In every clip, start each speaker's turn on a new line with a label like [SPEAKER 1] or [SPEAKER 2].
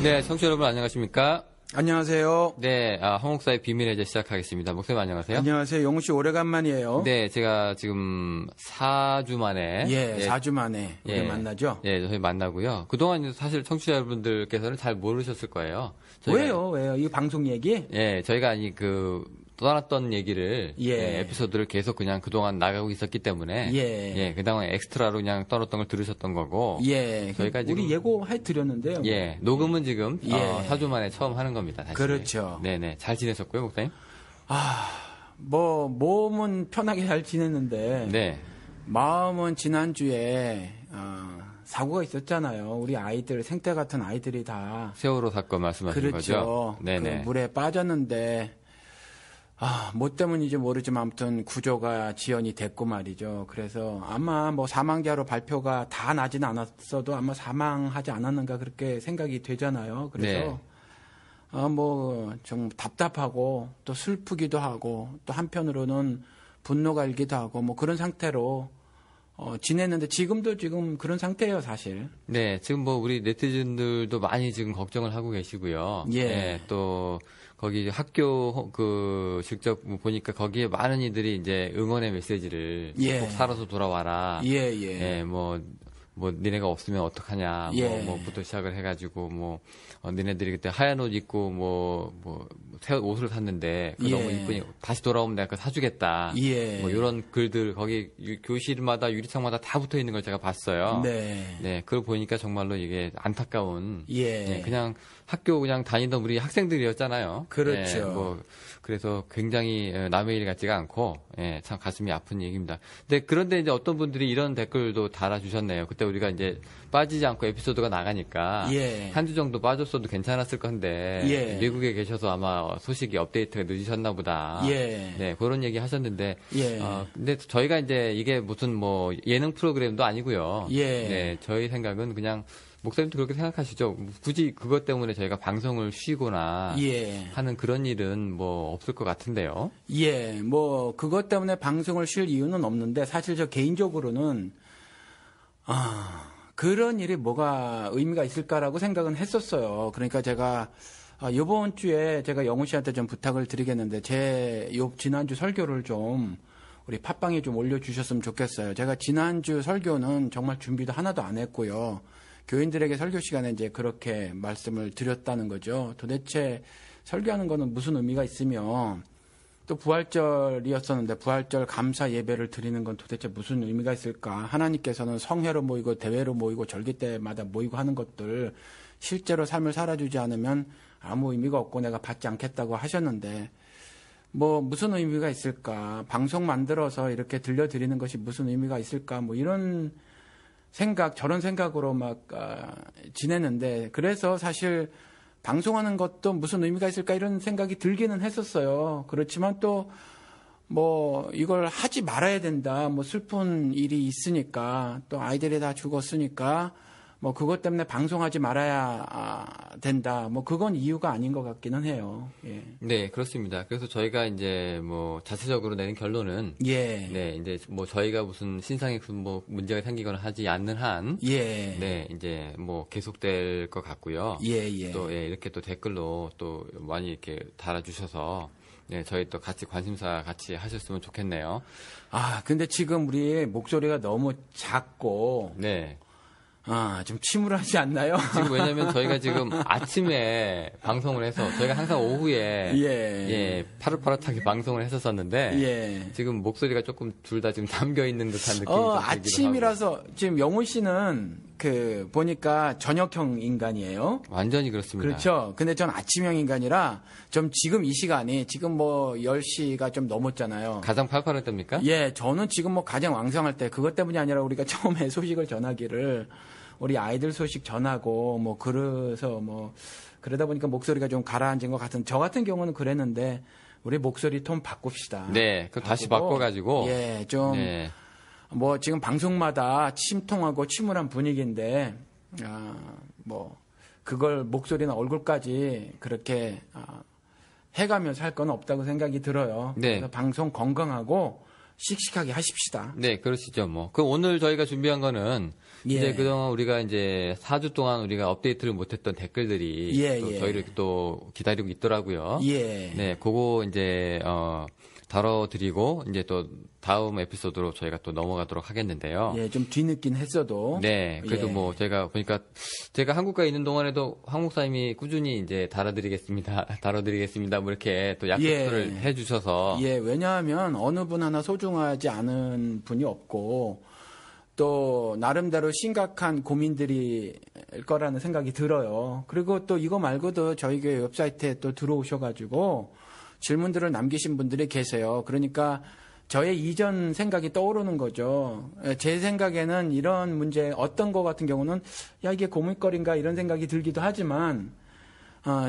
[SPEAKER 1] 네, 청취자 여러분 안녕하십니까?
[SPEAKER 2] 안녕하세요.
[SPEAKER 1] 네, 한옥사의 비밀 이제 시작하겠습니다. 목사님 안녕하세요.
[SPEAKER 2] 안녕하세요. 영우 씨 오래간만이에요.
[SPEAKER 1] 네, 제가 지금 4주 만에.
[SPEAKER 2] 예, 4주 만에 우리 만나죠?
[SPEAKER 1] 예, 저희 만나고요. 그동안 사실 청취자 여러분들께서는 잘 모르셨을 거예요.
[SPEAKER 2] 왜요? 이 방송 얘기?
[SPEAKER 1] 예, 저희가 떠났던 얘기를 에피소드를 계속 그냥 그동안 나가고 있었기 때문에 그동안 엑스트라로 그냥 떠났던 걸 들으셨던 거고 저희가 지금
[SPEAKER 2] 우리 예고해 드렸는데요.
[SPEAKER 1] 녹음은 지금 4주 만에 처음 하는 겁니다. 다시.
[SPEAKER 2] 그렇죠.
[SPEAKER 1] 네네. 잘 지내셨고요, 목사님?
[SPEAKER 2] 몸은 편하게 잘 지냈는데 마음은 지난주에 사고가 있었잖아요. 우리 아이들, 생태 같은 아이들이 다
[SPEAKER 1] 세월호 사건 말씀하시는 거죠?
[SPEAKER 2] 네네. 그 물에 빠졌는데 뭐 때문인지 모르지만 아무튼 구조가 지연이 됐고 말이죠. 그래서 아마 사망자로 발표가 다 나지는 않았어도 아마 사망하지 않았는가 그렇게 생각이 되잖아요. 그래서 좀 답답하고 또 슬프기도 하고 또 한편으로는 분노가 일기도 하고 그런 상태로 지냈는데 지금 그런 상태예요, 사실.
[SPEAKER 1] 네, 지금 우리 네티즌들도 많이 지금 걱정을 하고 계시고요. 또 거기 학교 직접 보니까 거기에 많은 이들이 이제 응원의 메시지를 꼭 살아서 돌아와라. 니네가 없으면 어떡하냐. 부터 시작을 해가지고 니네들이 그때 하얀 옷 입고 새 옷을 샀는데 너무 이쁘니 다시 돌아오면 내가 그거 사주겠다. 이런 글들 거기 교실마다 유리창마다 다 붙어 있는 걸 제가 봤어요. 네, 그걸 보니까 정말로 이게 안타까운. 그냥 학교 그냥 다니던 우리 학생들이었잖아요.
[SPEAKER 2] 그렇죠.
[SPEAKER 1] 그래서 굉장히 남의 일 같지가 않고, 참 가슴이 아픈 얘기입니다. 그런데 이제 어떤 분들이 이런 댓글도 달아주셨네요. 그때 우리가 이제 빠지지 않고 에피소드가 나가니까, 한 주 정도 빠졌어도 괜찮았을 건데, 미국에 계셔서 아마 소식이 업데이트가 늦으셨나 보다. 네, 그런 얘기 하셨는데, 근데 저희가 이제 이게 무슨 예능 프로그램도 아니고요. 네, 저희 생각은 그냥, 목사님도 그렇게 생각하시죠? 굳이 그것 때문에 저희가 방송을 쉬거나 하는 그런 일은 없을 것 같은데요.
[SPEAKER 2] 그것 때문에 방송을 쉴 이유는 없는데 사실 저 개인적으로는 그런 일이 뭐가 의미가 있을까라고 생각은 했었어요. 그러니까 제가 이번 주에 제가 영우 씨한테 좀 부탁을 드리겠는데 지난주 설교를 좀 우리 팟빵에 좀 올려주셨으면 좋겠어요. 제가 지난주 설교는 정말 준비도 하나도 안 했고요. 교인들에게 설교 시간에 이제 그렇게 말씀을 드렸다는 거죠. 도대체 설교하는 거는 무슨 의미가 있으며 또 부활절이었었는데 부활절 감사 예배를 드리는 건 도대체 무슨 의미가 있을까? 하나님께서는 성회로 모이고 대회로 모이고 절기 때마다 모이고 하는 것들 실제로 삶을 살아주지 않으면 아무 의미가 없고 내가 받지 않겠다고 하셨는데 무슨 의미가 있을까? 방송 만들어서 이렇게 들려드리는 것이 무슨 의미가 있을까? 이런 저런 생각으로 지냈는데, 그래서 사실 방송하는 것도 무슨 의미가 있을까 이런 생각이 들기는 했었어요. 그렇지만 또, 이걸 하지 말아야 된다. 슬픈 일이 있으니까, 또 아이들이 다 죽었으니까, 그것 때문에 방송하지 말아야 된다. 그건 이유가 아닌 것 같기는 해요.
[SPEAKER 1] 네, 그렇습니다. 그래서 저희가 이제 자체적으로 내는 결론은 네, 이제 저희가 무슨 신상에 문제가 생기거나 하지 않는 한 네, 이제 계속될 것 같고요. 또 이렇게 또 댓글로 또 많이 이렇게 달아주셔서 네, 저희 또 같이 관심사 같이 하셨으면 좋겠네요.
[SPEAKER 2] 근데 지금 우리 목소리가 너무 작고 좀 침울하지 않나요?
[SPEAKER 1] 지금 왜냐면 저희가 지금 아침에 방송을 해서 저희가 항상 오후에 파릇파릇하게 방송을 했었었는데 지금 목소리가 조금 둘 다 지금 담겨 있는 듯한 느낌이 좀
[SPEAKER 2] 아침이라서
[SPEAKER 1] 하고.
[SPEAKER 2] 지금 영훈 씨는 보니까 저녁형 인간이에요.
[SPEAKER 1] 완전히 그렇습니다.
[SPEAKER 2] 그렇죠. 근데 전 아침형 인간이라 좀 지금 이 시간이 지금 10시가 좀 넘었잖아요.
[SPEAKER 1] 가장 팔팔할 때입니까?
[SPEAKER 2] 저는 지금 가장 왕성할 때 그것 때문이 아니라 우리가 처음에 소식을 전하기를 우리 아이들 소식 전하고 그래서 그러다 보니까 목소리가 좀 가라앉은 것 같은 저 같은 경우는 그랬는데 우리 목소리 톤 바꿉시다.
[SPEAKER 1] 네, 그럼 다시 바꿔가지고
[SPEAKER 2] 지금 방송마다 침통하고 침울한 분위기인데 그걸 목소리나 얼굴까지 그렇게 해가면서 할 건 없다고 생각이 들어요. 그래서 방송 건강하고 씩씩하게 하십시다.
[SPEAKER 1] 네, 그러시죠, 뭐. 그럼 오늘 저희가 준비한 거는 이제 그동안 우리가 이제 4주 동안 우리가 업데이트를 못했던 댓글들이 또 저희를 또 기다리고 있더라고요. 네, 그거 이제 다뤄드리고 이제 또 다음 에피소드로 저희가 또 넘어가도록 하겠는데요.
[SPEAKER 2] 좀 뒤늦긴 했어도.
[SPEAKER 1] 네, 그래도 뭐 제가 보니까 제가 한국가에 있는 동안에도 황 목사님이 꾸준히 이제 다뤄드리겠습니다. 뭐 이렇게 또 약속을 해주셔서.
[SPEAKER 2] 왜냐하면 어느 분 하나 소중하지 않은 분이 없고 또 나름대로 심각한 고민들이 거라는 생각이 들어요. 그리고 또 이거 말고도 저희 교회 웹사이트에 또 들어오셔가지고 질문들을 남기신 분들이 계세요. 그러니까 저의 이전 생각이 떠오르는 거죠. 제 생각에는 이런 문제 어떤 거 같은 경우는 야 이게 고민거리인가 이런 생각이 들기도 하지만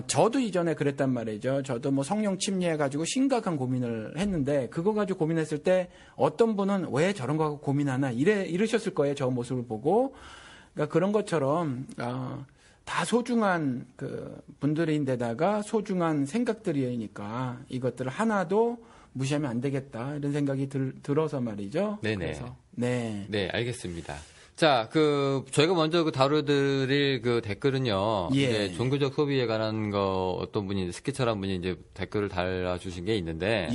[SPEAKER 2] 저도 이전에 그랬단 말이죠. 저도 뭐 성령 침례해가지고 심각한 고민을 했는데 그거 가지고 고민했을 때 어떤 분은 왜 저런 거 갖고 고민하나 이러셨을 거예요. 저 모습을 보고. 그러니까 그런 것처럼 다 소중한 그 분들인데다가 소중한 생각들이니까 이것들을 하나도 무시하면 안 되겠다 이런 생각이 들어서 말이죠.
[SPEAKER 1] 네네.
[SPEAKER 2] 그래서,
[SPEAKER 1] 네, 알겠습니다. 자, 저희가 먼저 드릴 그 댓글은요. 이제 종교적 소비에 관한 거 어떤 분이 스키처란 분이 이제 댓글을 달아주신 게 있는데.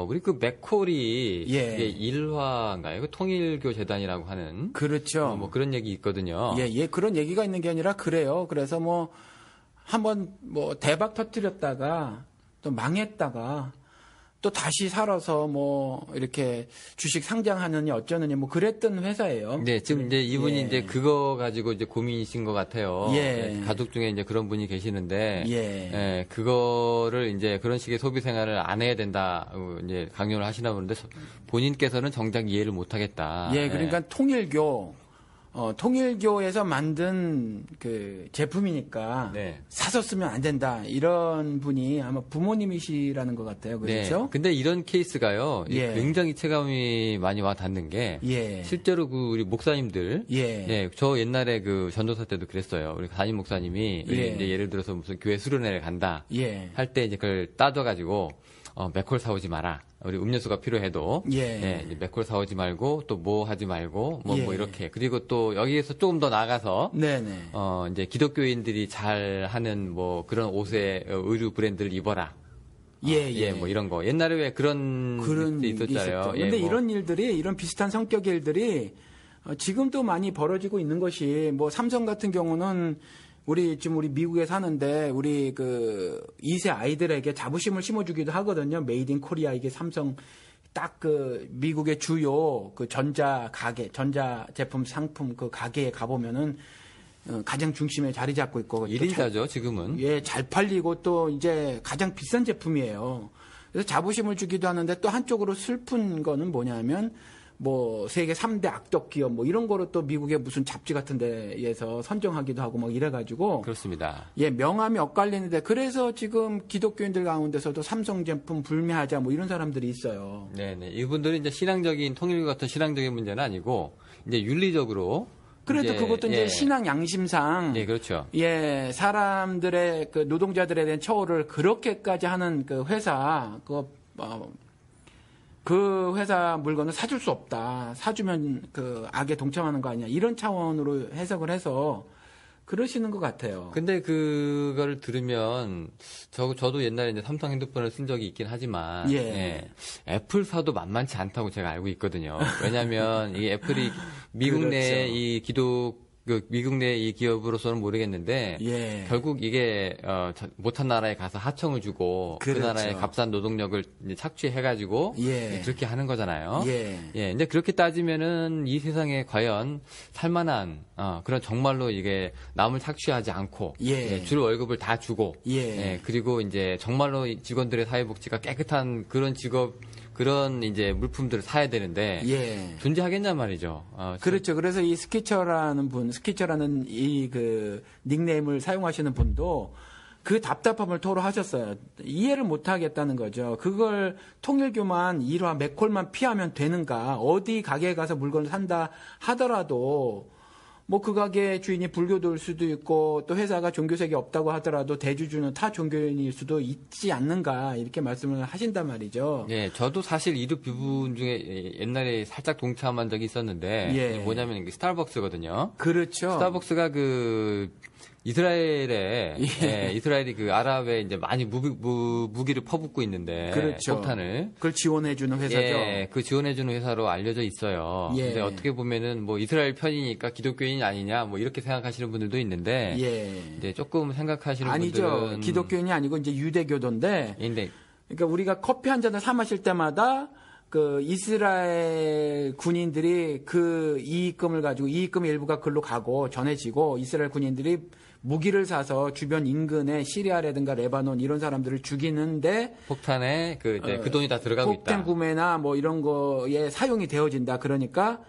[SPEAKER 1] 우리 그 맥콜이 이게 일화인가요? 그 통일교 재단이라고 하는.
[SPEAKER 2] 그렇죠.
[SPEAKER 1] 뭐 그런 얘기 있거든요.
[SPEAKER 2] 그런 얘기가 있는 게 아니라 그래요. 그래서 뭐 한번 뭐 대박 터뜨렸다가 또 망했다가 또 다시 살아서 뭐 이렇게 주식 상장하느니 어쩌느니 뭐 그랬던 회사예요.
[SPEAKER 1] 네, 지금 이제 이분이 이제 그거 가지고 이제 고민이신 것 같아요. 가족 중에 이제 그런 분이 계시는데, 그거를 이제 그런 식의 소비 생활을 안 해야 된다 이제 강요를 하시나 보는데 본인께서는 정작 이해를 못 하겠다.
[SPEAKER 2] 그러니까 통일교에서 만든 그 제품이니까 사서 쓰면 안 된다. 이런 분이 아마 부모님이시라는 것 같아요. 그렇죠?
[SPEAKER 1] 네. 근데 이런 케이스가요. 굉장히 체감이 많이 와 닿는 게 실제로 그 우리 목사님들 저 옛날에 그 전도사 때도 그랬어요. 우리 담임 목사님이 이제 예를 들어서 무슨 교회 수련회를 간다 할 때 이제 그걸 따져 가지고 맥콜 사오지 마라. 우리 음료수가 필요해도 맥콜 사오지 말고 또 뭐 하지 말고 뭐 이렇게 그리고 또 여기에서 조금 더 나가서 이제 기독교인들이 잘 하는 뭐 그런 옷의 의류 브랜드를 입어라. 뭐 이런 거 옛날에 왜 그런 게 있었잖아요.
[SPEAKER 2] 근데 이런 일들이 이런 비슷한 성격의 일들이 지금도 많이 벌어지고 있는 것이 뭐 삼성 같은 경우는 우리 미국에 사는데 우리 그 2세 아이들에게 자부심을 심어주기도 하거든요. 메이드 인 코리아 이게 삼성 딱 그 미국의 주요 그 전자 제품 상품 그 가게에 가보면은 가장 중심에 자리 잡고 있고
[SPEAKER 1] 1인자죠 지금은.
[SPEAKER 2] 잘 팔리고 또 이제 가장 비싼 제품이에요. 그래서 자부심을 주기도 하는데 또 한쪽으로 슬픈 거는 뭐냐면 뭐 세계 3대 악덕 기업 뭐 이런 거로 또 미국의 무슨 잡지 같은 데에서 선정하기도 하고 막 이래가지고
[SPEAKER 1] 그렇습니다.
[SPEAKER 2] 명함이 엇갈리는데 그래서 지금 기독교인들 가운데서도 삼성 제품 불매하자 뭐 이런 사람들이 있어요.
[SPEAKER 1] 네네. 이분들은 이제 신앙적인 통일교 같은 신앙적인 문제는 아니고 이제 윤리적으로
[SPEAKER 2] 그래도 그것도 이제 신앙 양심상
[SPEAKER 1] 그렇죠.
[SPEAKER 2] 사람들의 그 노동자들에 대한 처우를 그렇게까지 하는 그 회사 그 회사 물건을 사줄 수 없다. 사주면 그 악에 동참하는 거 아니야. 이런 차원으로 해석을 해서 그러시는 것 같아요.
[SPEAKER 1] 근데 그거를 들으면 저도 옛날에 이제 삼성 핸드폰을 쓴 적이 있긴 하지만 애플사도 만만치 않다고 제가 알고 있거든요. 왜냐하면 이 애플이 미국 내 이 미국 내 이 기업으로서는 모르겠는데 결국 이게 못한 나라에 가서 하청을 주고 그 나라의 값싼 노동력을 이제 착취해가지고 그렇게 하는 거잖아요. 근데 그렇게 따지면은 이 세상에 과연 살만한 그런 정말로 이게 남을 착취하지 않고 줄 월급을 다 주고 그리고 이제 정말로 직원들의 사회복지가 깨끗한 그런 직업 그런 이제 물품들을 사야 되는데 존재하겠냐 말이죠.
[SPEAKER 2] 그렇죠. 그래서 이 스키처라는 이 그 닉네임을 사용하시는 분도 그 답답함을 토로하셨어요. 이해를 못 하겠다는 거죠. 그걸 통일교만 일화 맥콜만 피하면 되는가? 어디 가게에 가서 물건을 산다 하더라도 뭐 그 가게 주인이 불교도일 수도 있고 또 회사가 종교색이 없다고 하더라도 대주주는 타 종교인일 수도 있지 않는가 이렇게 말씀을 하신단 말이죠.
[SPEAKER 1] 예, 저도 사실 이런 부분 중에 옛날에 살짝 동참한 적이 있었는데
[SPEAKER 2] 예.
[SPEAKER 1] 뭐냐면 스타벅스거든요.
[SPEAKER 2] 그렇죠.
[SPEAKER 1] 스타벅스가 그 이스라엘에
[SPEAKER 2] 예.
[SPEAKER 1] 이스라엘이 그 아랍에 이제 많이 무기를 퍼붓고 있는데
[SPEAKER 2] 그렇죠.
[SPEAKER 1] 폭탄을
[SPEAKER 2] 그걸 지원해주는 회사죠.
[SPEAKER 1] 예, 그 지원해주는 회사로 알려져 있어요.
[SPEAKER 2] 예.
[SPEAKER 1] 근데 어떻게 보면은 뭐 이스라엘 편이니까 기독교인이 아니냐 뭐 이렇게 생각하시는 분들도 있는데
[SPEAKER 2] 예.
[SPEAKER 1] 이제 조금 생각하시는
[SPEAKER 2] 아니죠.
[SPEAKER 1] 분들은
[SPEAKER 2] 기독교인이 아니고 이제 유대교도인데.
[SPEAKER 1] 근데
[SPEAKER 2] 그러니까 우리가 커피 한 잔을 사 마실 때마다 그 이스라엘 군인들이 그 이익금을 가지고 이익금의 일부가 글로 가고 전해지고 이스라엘 군인들이 무기를 사서 주변 인근의 시리아라든가 레바논 이런 사람들을 죽이는데
[SPEAKER 1] 폭탄에 그 돈이 다 들어가고 있다.
[SPEAKER 2] 폭탄 구매나 뭐 이런 거에 사용이 되어진다. 그러니까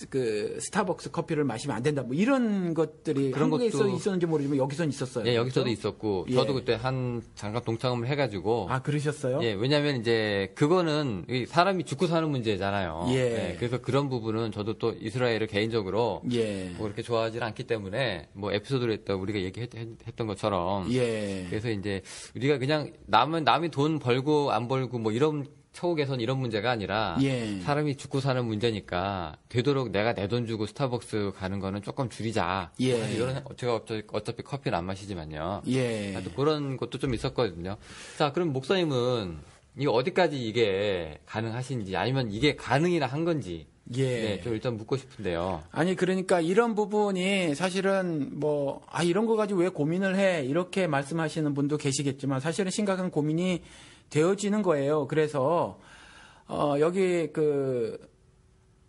[SPEAKER 2] 그 스타벅스 커피를 마시면 안 된다. 뭐 이런 것들이
[SPEAKER 1] 그런
[SPEAKER 2] 한국에
[SPEAKER 1] 것도
[SPEAKER 2] 있었는지 모르지만 여기서는 있었어요.
[SPEAKER 1] 예, 여기서도
[SPEAKER 2] 그렇죠?
[SPEAKER 1] 있었고
[SPEAKER 2] 예.
[SPEAKER 1] 저도 그때 한 잠깐 동참을 해가지고
[SPEAKER 2] 아 그러셨어요?
[SPEAKER 1] 예, 왜냐하면 이제 그거는 사람이 죽고 사는 문제잖아요.
[SPEAKER 2] 예.
[SPEAKER 1] 그래서 그런 부분은 저도 또 이스라엘을 개인적으로
[SPEAKER 2] 예.
[SPEAKER 1] 뭐 그렇게 좋아하지 않기 때문에 뭐 에피소드를 했다 우리가 얘기했던 것처럼
[SPEAKER 2] 예.
[SPEAKER 1] 그래서 이제 우리가 그냥 남이 돈 벌고 안 벌고 뭐 이런 처우 개선 이런 문제가 아니라
[SPEAKER 2] 예.
[SPEAKER 1] 사람이 죽고 사는 문제니까 되도록 내가 내 돈 주고 스타벅스 가는 거는 조금 줄이자.
[SPEAKER 2] 예.
[SPEAKER 1] 이런 제가 어차피 커피는 안 마시지만요.
[SPEAKER 2] 예.
[SPEAKER 1] 또 그런 것도 좀 있었거든요. 자, 그럼 목사님은 이거 어디까지 이게 가능하신지 아니면 이게 가능이나 한 건지
[SPEAKER 2] 예.
[SPEAKER 1] 네, 좀 일단 묻고 싶은데요.
[SPEAKER 2] 아니 그러니까 이런 부분이 사실은 뭐 이런 거 가지고 왜 고민을 해 이렇게 말씀하시는 분도 계시겠지만 사실은 심각한 고민이 되어지는 거예요. 그래서 여기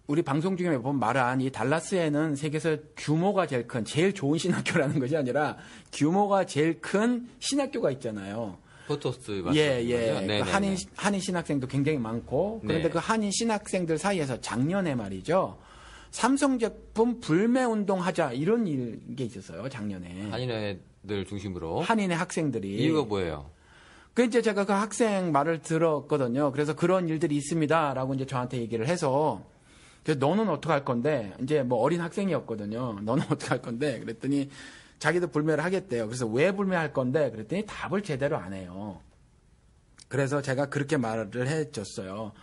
[SPEAKER 2] 우리 방송 중에 몇 번 말한 이 달라스에는 세계에서 규모가 제일 큰 제일 좋은 신학교라는 것이 아니라 규모가 제일 큰 신학교가 있잖아요.
[SPEAKER 1] 포토스
[SPEAKER 2] 예. 그 한인 신학생도 굉장히 많고 그런데
[SPEAKER 1] 네.
[SPEAKER 2] 그 한인 신학생들 사이에서 작년에 말이죠. 삼성 제품 불매 운동하자 이런 게 있었어요. 작년에.
[SPEAKER 1] 한인애들 중심으로.
[SPEAKER 2] 한인의 학생들이.
[SPEAKER 1] 이유가 뭐예요?
[SPEAKER 2] 그 이제 제가 그 학생 말을 들었거든요. 그래서 그런 일들이 있습니다라고 이제 저한테 얘기를 해서 그래서 너는 어떻게 할 건데 이제 뭐 어린 학생이었거든요. 너는 어떻게 할 건데 그랬더니 자기도 불매를 하겠대요. 그래서 왜 불매할 건데 그랬더니 답을 제대로 안 해요. 그래서 제가 그렇게 말을 해줬어요.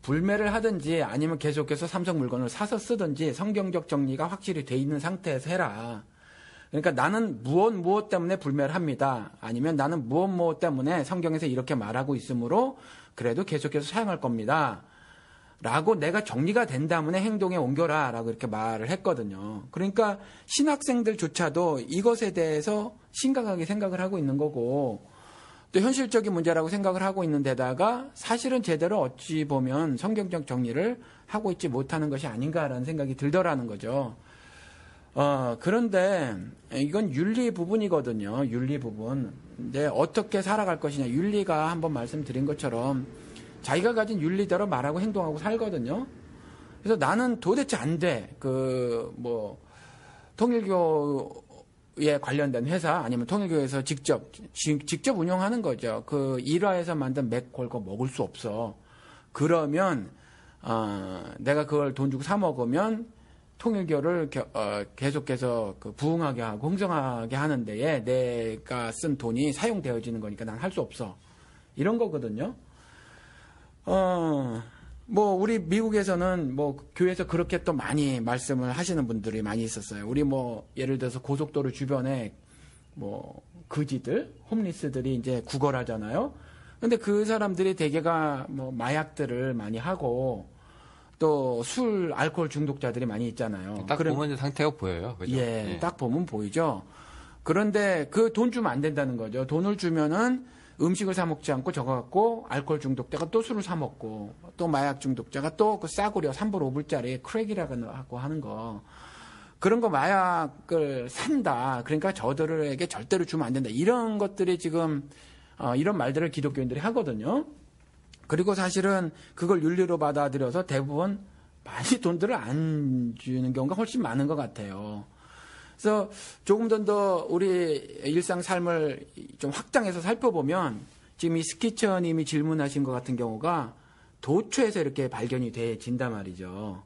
[SPEAKER 2] 불매를 하든지 아니면 계속해서 삼성 물건을 사서 쓰든지 성경적 정리가 확실히 돼 있는 상태에서 해라. 그러니까 나는 무엇 때문에 불매를 합니다. 아니면 나는 무엇 때문에 성경에서 이렇게 말하고 있으므로 그래도 계속해서 사용할 겁니다. 라고 내가 정리가 된 다음에 행동에 옮겨라 라고 이렇게 말을 했거든요. 그러니까 신학생들조차도 이것에 대해서 심각하게 생각을 하고 있는 거고 또 현실적인 문제라고 생각을 하고 있는 데다가 사실은 제대로 어찌 보면 성경적 정리를 하고 있지 못하는 것이 아닌가라는 생각이 들더라는 거죠. 그런데 이건 윤리 부분이거든요. 윤리 부분. 근데 어떻게 살아갈 것이냐. 윤리가 한번 말씀드린 것처럼 자기가 가진 윤리대로 말하고 행동하고 살거든요. 그래서 나는 도대체 안 돼. 통일교에 관련된 회사 아니면 통일교에서 직접 운영하는 거죠. 그 일화에서 만든 맥콜거 먹을 수 없어. 그러면 내가 그걸 돈 주고 사 먹으면 통일교를 계속해서 부흥하게 하고 흥성하게 하는 데에 내가 쓴 돈이 사용되어지는 거니까 난 할 수 없어. 이런 거거든요. 우리 미국에서는 교회에서 그렇게 또 많이 말씀을 하시는 분들이 많이 있었어요. 우리 예를 들어서 고속도로 주변에 거지들, 홈리스들이 이제 구걸하잖아요. 근데 그 사람들이 대개가 마약들을 많이 하고 또 알코올 중독자들이 많이 있잖아요.
[SPEAKER 1] 딱 보면 상태가 보여요. 그죠?
[SPEAKER 2] 예, 딱 보면 보이죠. 그런데 그 돈 주면 안 된다는 거죠. 돈을 주면은 음식을 사 먹지 않고 저거 갖고 알코올 중독자가 또 술을 사 먹고 또 마약 중독자가 또 그 싸구려 3불 5불짜리 크랙이라고 하는 거 그런 거 마약을 산다. 그러니까 저들에게 절대로 주면 안 된다. 이런 것들이 지금 이런 말들을 기독교인들이 하거든요. 그리고 사실은 그걸 윤리로 받아들여서 대부분 많이 돈들을 안 주는 경우가 훨씬 많은 것 같아요. 그래서 조금 더 우리 일상 삶을 좀 확장해서 살펴보면 지금 이 스키처님이 질문하신 것 같은 경우가 도처에서 이렇게 발견이 돼진단 말이죠.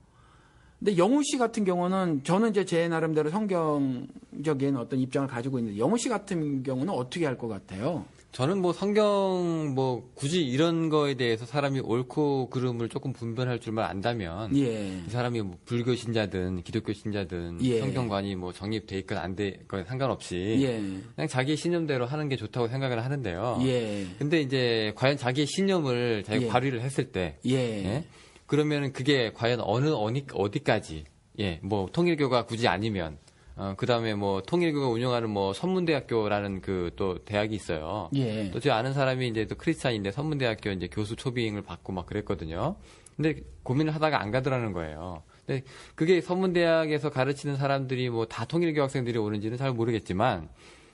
[SPEAKER 2] 근데 영우 씨 같은 경우는 저는 이제 제 나름대로 성경적인 어떤 입장을 가지고 있는데 영우 씨 같은 경우는 어떻게 할 것 같아요?
[SPEAKER 1] 저는 뭐 성경 뭐 굳이 이런 거에 대해서 사람이 옳고 그름을 조금 분별할 줄만 안다면 이 사람이 뭐 불교 신자든 기독교 신자든 성경관이 뭐 정립돼 있건 안 돼 있건 상관없이 그냥 자기 신념대로 하는 게 좋다고 생각을 하는데요. 근데 이제 과연 자기의 신념을 자기가 발휘를 했을 때 그러면 그게 과연 어디까지 뭐 통일교가 굳이 아니면 그 다음에 뭐 통일교가 운영하는 뭐 선문대학교라는 그 또 대학이 있어요. 또 제가 아는 사람이 이제 또 크리스찬인데 선문대학교 이제 교수 초빙을 받고 막 그랬거든요. 근데 고민을 하다가 안 가더라는 거예요. 근데 그게 선문대학에서 가르치는 사람들이 뭐 다 통일교 학생들이 오는지는 잘 모르겠지만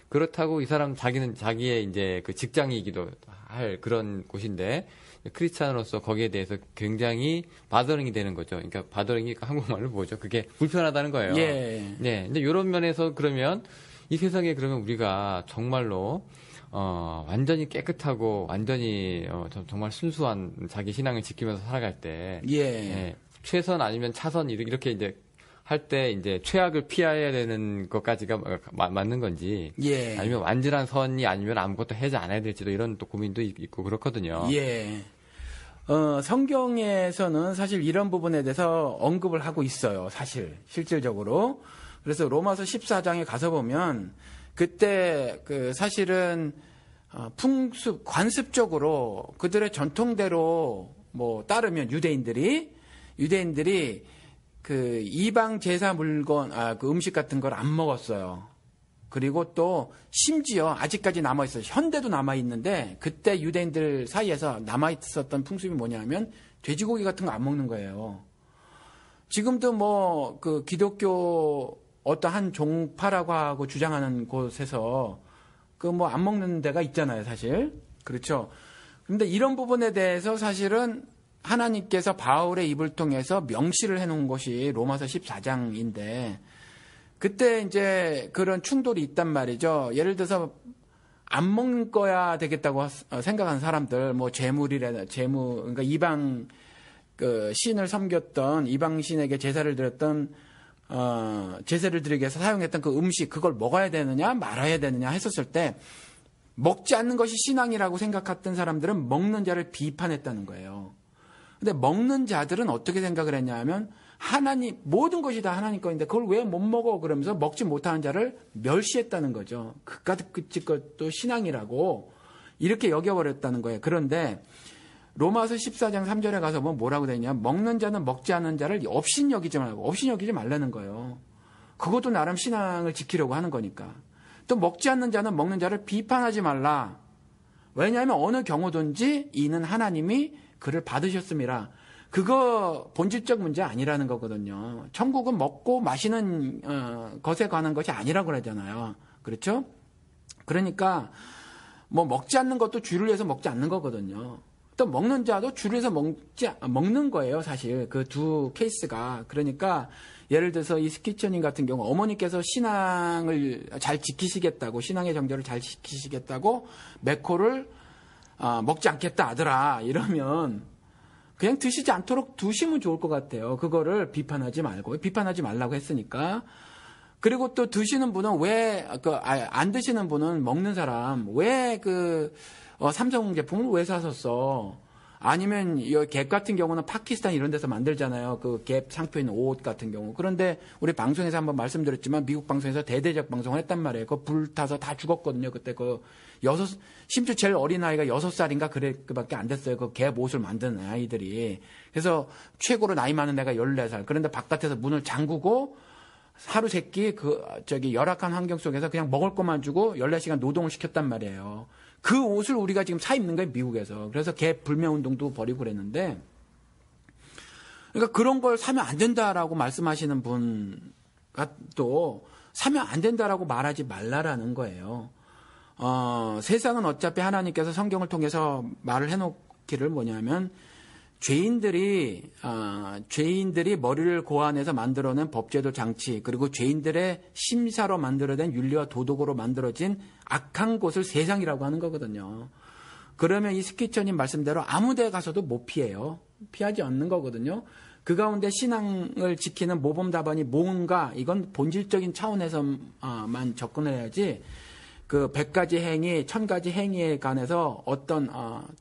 [SPEAKER 1] 그렇다고 이 사람 자기는 자기의 이제 그 직장이기도 할 그런 곳인데 크리스찬으로서 거기에 대해서 굉장히 바더링이 되는 거죠. 그러니까 바더링이 한국말로 뭐죠? 그게 불편하다는 거예요. 네. 근데 이런 면에서 그러면 이 세상에 그러면 우리가 정말로 완전히 깨끗하고 완전히 정말 순수한 자기 신앙을 지키면서 살아갈 때 최선 아니면 차선 이렇게 이제 할 때 이제 최악을 피해야 되는 것까지가 맞는 건지 아니면 완전한 선이 아니면 아무것도 하지 않아야 될지도 이런 또 고민도 있고 그렇거든요.
[SPEAKER 2] 성경에서는 사실 이런 부분에 대해서 언급을 하고 있어요. 사실 실질적으로. 그래서 로마서 14장에 가서 보면 그때 그 사실은 관습적으로 그들의 전통대로 뭐 따르면 유대인들이 그 이방 제사 물건, 그 음식 같은 걸 안 먹었어요. 그리고 또 심지어 아직까지 남아있어요. 현대도 남아있는데 그때 유대인들 사이에서 남아있었던 풍습이 뭐냐면 돼지고기 같은 거 안 먹는 거예요. 지금도 뭐 그 기독교 어떠한 종파라고 하고 주장하는 곳에서 그 뭐 안 먹는 데가 있잖아요, 사실. 그렇죠. 그런데 이런 부분에 대해서 사실은 하나님께서 바울의 입을 통해서 명시를 해놓은 것이 로마서 14장인데 그때 이제 그런 충돌이 있단 말이죠. 예를 들어서 안 먹는 거야 되겠다고 생각하는 사람들, 뭐 그러니까 이방 그 신을 섬겼던 이방 신에게 제사를 드렸던 제사를 드리기 위해서 사용했던 그 음식 그걸 먹어야 되느냐 말아야 되느냐 했었을 때 먹지 않는 것이 신앙이라고 생각했던 사람들은 먹는 자를 비판했다는 거예요. 근데 먹는 자들은 어떻게 생각을 했냐면 하나님 모든 것이 다 하나님 거인데 그걸 왜 못 먹어 그러면서 먹지 못하는 자를 멸시했다는 거죠. 그까짓 것도 신앙이라고 이렇게 여겨버렸다는 거예요. 그런데 로마서 14장 3절에 가서 뭐라고 되냐 먹는 자는 먹지 않는 자를 업신여기지 말라는 거예요. 그것도 나름 신앙을 지키려고 하는 거니까. 또 먹지 않는 자는 먹는 자를 비판하지 말라. 왜냐하면 어느 경우든지 이는 하나님이 그를 받으셨음이라. 그거 본질적 문제 아니라는 거거든요. 천국은 먹고 마시는 것에 관한 것이 아니라고 그러잖아요. 그렇죠? 그러니까 뭐 먹지 않는 것도 주를 위해서 먹지 않는 거거든요. 또 먹는 자도 주를 위해서 먹는 거예요. 사실 그 두 케이스가. 그러니까 예를 들어서 이 스키처님 같은 경우 어머니께서 신앙을 잘 지키시겠다고 신앙의 정절을 잘 지키시겠다고 맥코를 먹지 않겠다 아들아 이러면 그냥 드시지 않도록 두시면 좋을 것 같아요. 그거를 비판하지 말라고 했으니까. 그리고 또 드시는 분은 안 드시는 분은 먹는 사람 왜 삼성 제품을 왜 사셨어? 아니면 갭 같은 경우는 파키스탄 이런 데서 만들잖아요. 그 갭 상표 있는 옷 같은 경우. 그런데 우리 방송에서 한번 말씀드렸지만 미국 방송에서 대대적 방송을 했단 말이에요. 그거 불타서 다 죽었거든요. 그때 심지어 제일 어린 아이가 6살인가 그밖에 안 됐어요. 그 갭 옷을 만드는 아이들이. 그래서 최고로 나이 많은 애가 14살. 그런데 바깥에서 문을 잠그고 하루 세끼 열악한 환경 속에서 그냥 먹을 것만 주고 14시간 노동을 시켰단 말이에요. 그 옷을 우리가 지금 사 입는 거예요, 미국에서. 그래서 갭 불매운동도 벌이고 그랬는데, 그러니까 그런 걸 사면 안 된다라고 말씀하시는 분가 또 사면 안 된다라고 말하지 말라라는 거예요. 세상은 어차피 하나님께서 성경을 통해서 말을 해놓기를 뭐냐면, 죄인들이 머리를 고안해서 만들어낸 법제도 장치, 그리고 죄인들의 심사로 만들어낸 윤리와 도덕으로 만들어진 악한 곳을 세상이라고 하는 거거든요. 그러면 이 스키처님 말씀대로 아무 데 가서도 못 피해요. 피하지 않는 거거든요. 그 가운데 신앙을 지키는 모범 답안이 뭔가 이건 본질적인 차원에서만 접근을 해야지 그 100가지 행위, 1000가지 행위에 관해서 어떤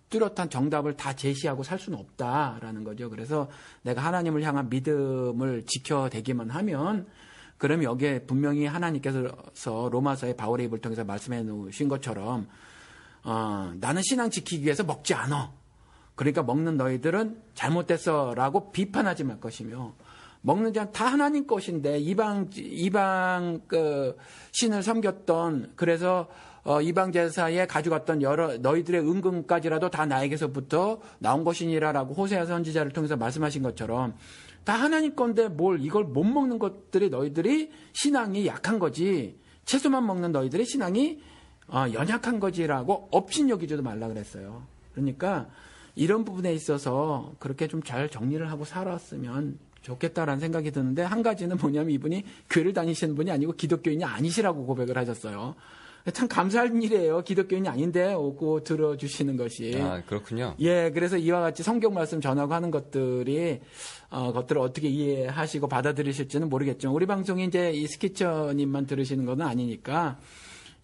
[SPEAKER 2] 뚜렷한 정답을 다 제시하고 살 수는 없다라는 거죠. 그래서 내가 하나님을 향한 믿음을 지켜대기만 하면 그럼 여기에 분명히 하나님께서 로마서의 바울의 입을 통해서 말씀해 놓으신 것처럼 나는 신앙 지키기 위해서 먹지 않아. 그러니까 먹는 너희들은 잘못됐어라고 비판하지 말 것이며 먹는 자 다 하나님 것인데 이방 그 신을 섬겼던 그래서 이방 제사에 가져갔던 여러 너희들의 은금까지라도 다 나에게서부터 나온 것이니라라고 호세아 선지자를 통해서 말씀하신 것처럼 다 하나님 건데 뭘 이걸 못 먹는 것들이 너희들이 신앙이 약한 거지 채소만 먹는 너희들의 신앙이 연약한 거지라고 업신여기지도 말라 그랬어요. 그러니까 이런 부분에 있어서 그렇게 좀 잘 정리를 하고 살았으면 좋겠다라는 생각이 드는데 한 가지는 뭐냐면 이분이 교회를 다니시는 분이 아니고 기독교인이 아니시라고 고백을 하셨어요. 참 감사한 일이에요. 기독교인이 아닌데 오고 들어주시는 것이.
[SPEAKER 1] 그렇군요.
[SPEAKER 2] 예, 그래서 이와 같이 성경 말씀 전하고 하는 것들을 어떻게 이해하시고 받아들이실지는 모르겠지만 우리 방송이 이제 이 스키처님만 들으시는 건 아니니까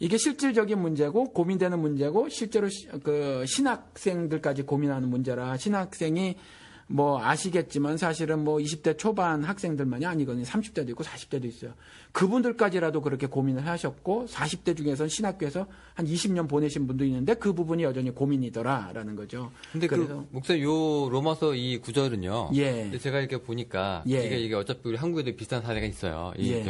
[SPEAKER 2] 이게 실질적인 문제고 고민되는 문제고 실제로 그 신학생들까지 고민하는 문제라 신학생이 뭐 아시겠지만 사실은 뭐 20대 초반 학생들만이 아니거든요. 30대도 있고 40대도 있어요. 그분들까지라도 그렇게 고민을 하셨고 40대 중에서는 신학교에서 한 20년 보내신 분도 있는데 그 부분이 여전히 고민이더라라는 거죠.
[SPEAKER 1] 근데 그 목사님 요 로마서 이 구절은요.
[SPEAKER 2] 예.
[SPEAKER 1] 근데 제가 이렇게 보니까
[SPEAKER 2] 예.
[SPEAKER 1] 이게 어차피 우리 한국에도 비슷한 사례가 있어요.
[SPEAKER 2] 예.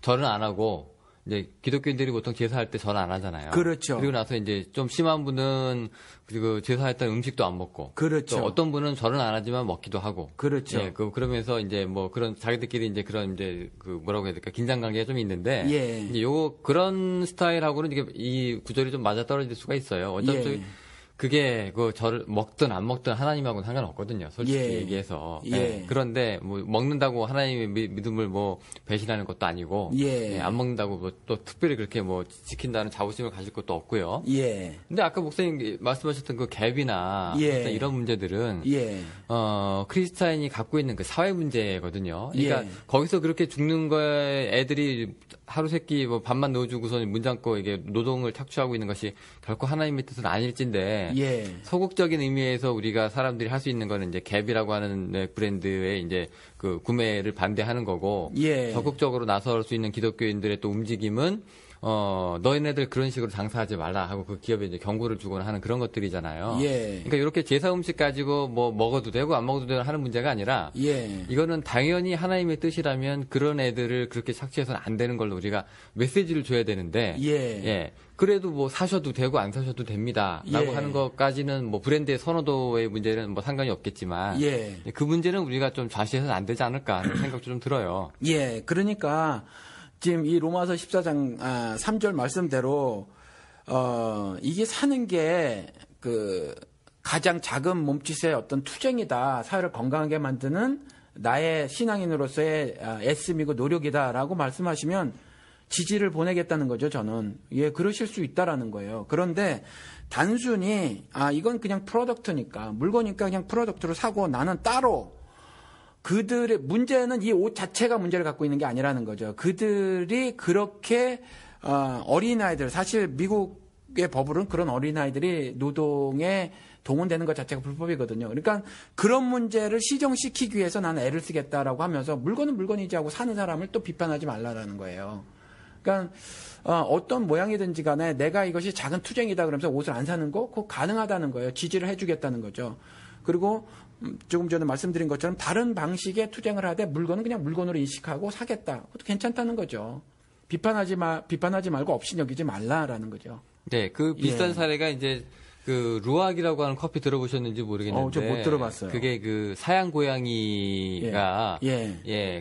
[SPEAKER 1] 절은 안 하고 이제 기독교인들이 보통 제사할 때 절 안 하잖아요.
[SPEAKER 2] 그렇죠.
[SPEAKER 1] 그리고 나서 이제 좀 심한 분은 그 제사할 때 음식도 안 먹고.
[SPEAKER 2] 그렇죠.
[SPEAKER 1] 또 어떤 분은 절은 안 하지만 먹기도 하고.
[SPEAKER 2] 그렇죠.
[SPEAKER 1] 예, 그러면서 이제 뭐 그런 자기들끼리 이제 그런 이제 그 뭐라고 해야 될까 긴장 관계가 좀 있는데.
[SPEAKER 2] 예.
[SPEAKER 1] 이제 그런 스타일하고는 이게 이 구절이 좀 맞아 떨어질 수가 있어요. 어차피
[SPEAKER 2] 예.
[SPEAKER 1] 그게 절을 먹든 안 먹든 하나님하고는 상관없거든요. 솔직히
[SPEAKER 2] 예.
[SPEAKER 1] 얘기해서.
[SPEAKER 2] 예.
[SPEAKER 1] 네. 그런데 뭐 먹는다고 하나님의 믿음을 뭐 배신하는 것도 아니고
[SPEAKER 2] 예.
[SPEAKER 1] 안 먹는다고 뭐 또 특별히 그렇게 뭐 지킨다는 자부심을 가질 것도 없고요.
[SPEAKER 2] 예.
[SPEAKER 1] 근데 아까 목사님 말씀하셨던 그 갭이나
[SPEAKER 2] 예.
[SPEAKER 1] 이런 문제들은
[SPEAKER 2] 예.
[SPEAKER 1] 크리스찬이 갖고 있는 그 사회 문제거든요. 그러니까
[SPEAKER 2] 예.
[SPEAKER 1] 거기서 그렇게 죽는 거에 애들이 하루 세끼 뭐 밥만 넣어주고서 문 잠고 이게 노동을 착취하고 있는 것이 결코 하나님의 뜻은 아닐진데
[SPEAKER 2] 예.
[SPEAKER 1] 소극적인 의미에서 우리가 사람들이 할 수 있는 거는 이제 갭이라고 하는 브랜드의 이제 그 구매를 반대하는 거고
[SPEAKER 2] 예.
[SPEAKER 1] 적극적으로 나설 수 있는 기독교인들의 또 움직임은 너희네들 그런 식으로 장사하지 말라 하고 그 기업에 이제 경고를 주거나 하는 그런 것들이잖아요.
[SPEAKER 2] 예.
[SPEAKER 1] 그러니까 이렇게 제사 음식 가지고 뭐 먹어도 되고 안 먹어도 되고 하는 문제가 아니라
[SPEAKER 2] 예.
[SPEAKER 1] 이거는 당연히 하나님의 뜻이라면 그런 애들을 그렇게 착취해서는 안 되는 걸로 우리가 메시지를 줘야 되는데
[SPEAKER 2] 예.
[SPEAKER 1] 그래도 뭐 사셔도 되고 안 사셔도 됩니다라고
[SPEAKER 2] 예.
[SPEAKER 1] 하는 것까지는 뭐 브랜드의 선호도의 문제는 뭐 상관이 없겠지만
[SPEAKER 2] 예.
[SPEAKER 1] 그 문제는 우리가 좀 좌시해서는 안 되지 않을까 하는 생각도 좀 들어요.
[SPEAKER 2] 예. 그러니까 지금 이 로마서 14장 3절 말씀대로 이게 사는 게 그 가장 작은 몸짓의 어떤 투쟁이다. 사회를 건강하게 만드는 나의 신앙인으로서의 애씀이고 노력이다라고 말씀하시면 지지를 보내겠다는 거죠, 저는. 예, 그러실 수 있다라는 거예요. 그런데 단순히 이건 그냥 프로덕트니까 물건이니까 그냥 프로덕트로 사고 나는 따로 그들의 문제는 이 옷 자체가 문제를 갖고 있는 게 아니라는 거죠. 그들이 그렇게 어린아이들 사실 미국의 법으로는 그런 어린아이들이 노동에 동원되는 것 자체가 불법이거든요. 그러니까 그런 문제를 시정시키기 위해서 나는 애를 쓰겠다라고 하면서 물건은 물건이지 하고 사는 사람을 또 비판하지 말라라는 거예요. 그러니까 어떤 모양이든지 간에 내가 이것이 작은 투쟁이다 그러면서 옷을 안 사는 거 그거 가능하다는 거예요. 지지를 해주겠다는 거죠. 그리고 조금 전에 말씀드린 것처럼 다른 방식의 투쟁을 하되 물건은 그냥 물건으로 인식하고 사겠다. 그것도 괜찮다는 거죠. 비판하지 말고 업신여기지 말라라는 거죠.
[SPEAKER 1] 네, 그 비슷한 사례가 이제 그 루악이라고 하는 커피 들어보셨는지 모르겠는데,
[SPEAKER 2] 저 못 들어봤어요.
[SPEAKER 1] 그게 그 사양 고양이가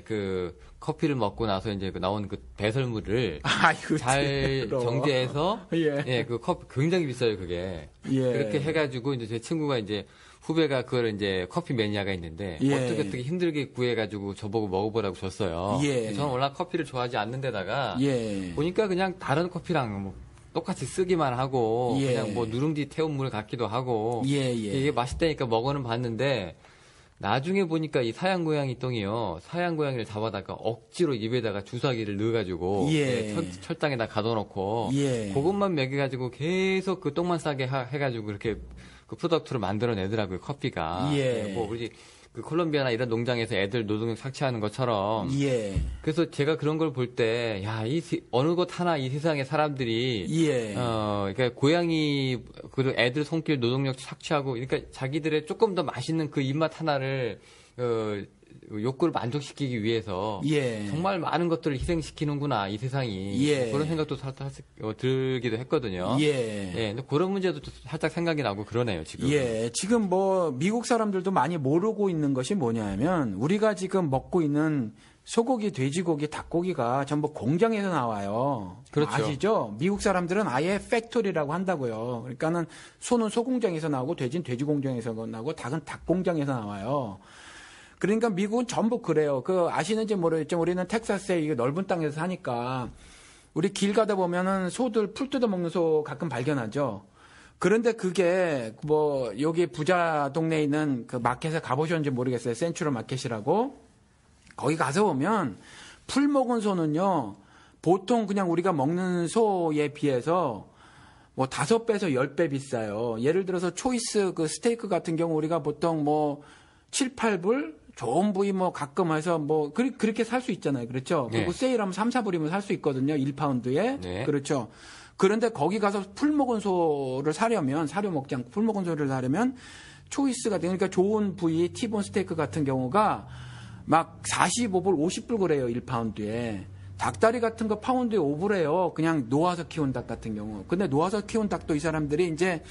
[SPEAKER 1] 그 커피를 먹고 나서 이제 그 나온 그 배설물을 잘 정제해서 그 커피 굉장히 비싸요 그게. 그렇게 해가지고 이제 제 친구가 이제 후배가 그걸 이제 커피 매니아가 있는데 어떻게 힘들게 구해가지고 저보고 먹어보라고 줬어요. 저는 원래 커피를 좋아하지 않는 데다가 보니까 그냥 다른 커피랑 뭐 똑같이 쓰기만 하고 그냥 뭐 누룽지 태운 물 같기도 하고 이게 맛있다니까 먹어는 봤는데 나중에 보니까 이 사양 고양이 똥이요. 사양 고양이를 잡아다가 억지로 입에다가 주사기를 넣어가지고
[SPEAKER 2] 예.
[SPEAKER 1] 철당에다 가둬놓고
[SPEAKER 2] 예.
[SPEAKER 1] 그것만 먹여가지고 계속 그 똥만 싸게 해가지고 그렇게 그 프로덕트를 만들어내더라고요. 커피가.
[SPEAKER 2] 예.
[SPEAKER 1] 뭐 우리 그 콜롬비아나 이런 농장에서 애들 노동력 착취하는 것처럼.
[SPEAKER 2] 예.
[SPEAKER 1] 그래서 제가 그런 걸 볼 때, 야, 어느 곳 하나 이 세상의 사람들이,
[SPEAKER 2] 예.
[SPEAKER 1] 그러니까 고양이, 그 애들 손길 노동력 착취하고, 그러니까 자기들의 조금 더 맛있는 그 입맛 하나를, 욕구를 만족시키기 위해서
[SPEAKER 2] 예.
[SPEAKER 1] 정말 많은 것들을 희생시키는구나 이 세상이
[SPEAKER 2] 예.
[SPEAKER 1] 그런 생각도 살짝 들기도 했거든요.
[SPEAKER 2] 예.
[SPEAKER 1] 예. 근데 그런 문제도 살짝 생각이 나고 그러네요 지금.
[SPEAKER 2] 예. 지금 뭐 미국 사람들도 많이 모르고 있는 것이 뭐냐면 우리가 지금 먹고 있는 소고기, 돼지고기, 닭고기가 전부 공장에서 나와요.
[SPEAKER 1] 그렇죠.
[SPEAKER 2] 아시죠? 미국 사람들은 아예 팩토리라고 한다고요. 그러니까는 소는 소공장에서 나오고 돼지는 돼지공장에서 나오고 닭은 닭공장에서 나와요. 그러니까 미국은 전부 그래요. 아시는지 모르겠지만 우리는 텍사스에 이게 넓은 땅에서 사니까 우리 길 가다 보면은 소들 풀 뜯어 먹는 소 가끔 발견하죠. 그런데 그게 뭐 여기 부자 동네에 있는 그 마켓에 가보셨는지 모르겠어요. 센츄럴 마켓이라고. 거기 가서 보면 풀 먹은 소는요. 보통 그냥 우리가 먹는 소에 비해서 뭐 5배에서 10배 비싸요. 예를 들어서 초이스 그 스테이크 같은 경우 우리가 보통 뭐 7, 8불 좋은 부위 뭐 가끔 해서 뭐 그렇게 살 수 있잖아요. 그렇죠?
[SPEAKER 1] 네.
[SPEAKER 2] 그리고 세일하면 3, 4불이면 살 수 있거든요. 1파운드에.
[SPEAKER 1] 네.
[SPEAKER 2] 그렇죠. 그런데 거기 가서 풀 먹은 소를 사려면 사료 먹지 않고 풀 먹은 소를 사려면 초이스가 그러니까 좋은 부위 티본 스테이크 같은 경우가 막 45불, 50불 그래요. 1파운드에. 닭다리 같은 거 파운드에 5불이에요. 그냥 놓아서 키운 닭 같은 경우. 근데 놓아서 키운 닭도 이 사람들이 이제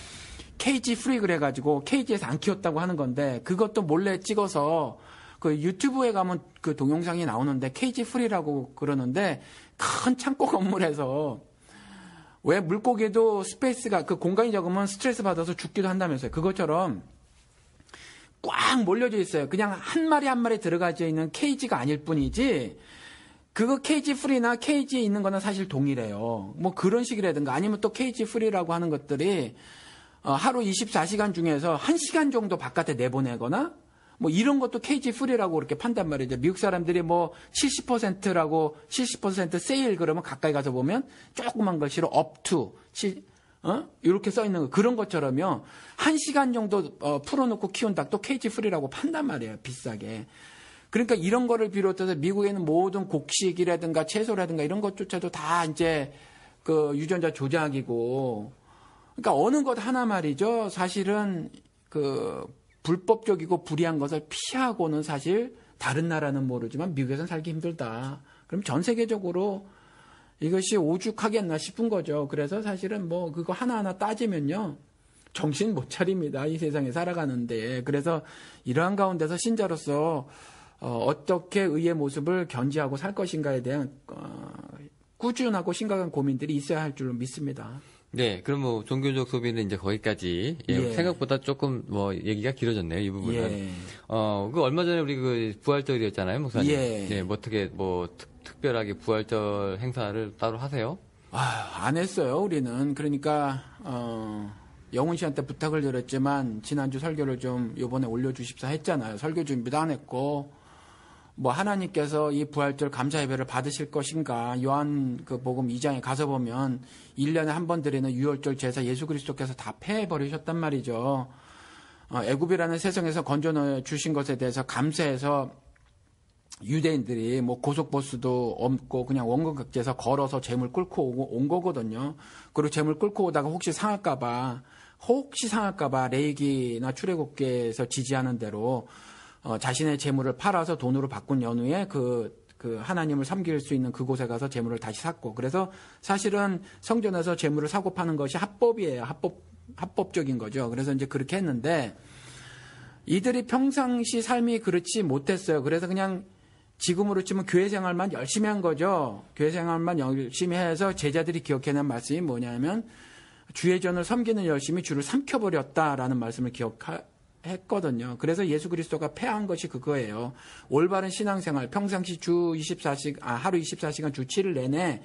[SPEAKER 2] 케이지 프리 그래가지고 케이지에서 안 키웠다고 하는 건데 그것도 몰래 찍어서 그 유튜브에 가면 그 동영상이 나오는데 케이지 프리라고 그러는데 큰 창고 건물에서 왜 물고기도 스페이스가 그 공간이 적으면 스트레스 받아서 죽기도 한다면서요. 그것처럼 꽉 몰려져 있어요. 그냥 한 마리 한 마리 들어가져 있는 케이지가 아닐 뿐이지 그거 케이지 프리나 케이지에 있는 거는 사실 동일해요. 뭐 그런 식이라든가 아니면 또 케이지 프리라고 하는 것들이 하루 24시간 중에서 1시간 정도 바깥에 내보내거나 뭐 이런 것도 케이지 프리라고 그렇게 판단 말이죠. 미국 사람들이 뭐 70%라고 70% 세일 그러면 가까이 가서 보면 조그만 글씨로 up to 이렇게 써 있는 거 그런 것처럼요. 1시간 정도 풀어놓고 키운 닭도 케이지 프리라고 판단 말이에요. 비싸게. 그러니까 이런 거를 비롯해서 미국에는 모든 곡식이라든가 채소라든가 이런 것조차도 다 이제 그 유전자 조작이고 그러니까 어느 것 하나 말이죠. 사실은 그 불법적이고 불이한 것을 피하고는 사실 다른 나라는 모르지만 미국에서는 살기 힘들다. 그럼 전 세계적으로 이것이 오죽하겠나 싶은 거죠. 그래서 사실은 뭐 그거 하나하나 따지면요. 정신 못 차립니다. 이 세상에 살아가는데. 그래서 이러한 가운데서 신자로서 어떻게 의의 모습을 견지하고 살 것인가에 대한 꾸준하고 심각한 고민들이 있어야 할 줄로 믿습니다.
[SPEAKER 1] 네, 그럼 뭐 종교적 소비는 이제 거기까지 생각보다 조금 뭐 얘기가 길어졌네요. 이 부분은. 그 얼마 전에 우리 그 부활절이었잖아요, 목사님. 네, 뭐 어떻게 뭐 특별하게 부활절 행사를 따로 하세요?
[SPEAKER 2] 안 했어요. 우리는 그러니까 영훈 씨한테 부탁을 드렸지만 지난주 설교를 좀 이번에 올려주십사 했잖아요. 설교 준비도 안 했고. 뭐 하나님께서 이 부활절 감사 예배를 받으실 것인가 요한 그 복음 2장에 가서 보면 1년에 한 번 드리는 유월절 제사 예수 그리스도께서 다 폐해버리셨단 말이죠. 애굽이라는 세상에서 건져 주신 것에 대해서 감사해서 유대인들이 뭐 고속버스도 없고 그냥 원근각지에서 걸어서 재물 끌고 온 거거든요. 그리고 재물 끌고 오다가 혹시 상할까봐 레이기나 출애굽기에서 지지하는 대로 자신의 재물을 팔아서 돈으로 바꾼 연후에 그 하나님을 섬길 수 있는 그곳에 가서 재물을 다시 샀고 그래서 사실은 성전에서 재물을 사고 파는 것이 합법이에요. 합법적인 거죠. 그래서 이제 그렇게 했는데 이들이 평상시 삶이 그렇지 못했어요. 그래서 그냥 지금으로 치면 교회 생활만 열심히 한 거죠. 교회 생활만 열심히 해서 제자들이 기억해낸 말씀이 뭐냐면 주의 전을 섬기는 열심히 주를 삼켜버렸다라는 말씀을 했거든요. 그래서 예수 그리스도가 폐한 것이 그거예요. 올바른 신앙생활, 평상시 하루 24시간 주 7일 내내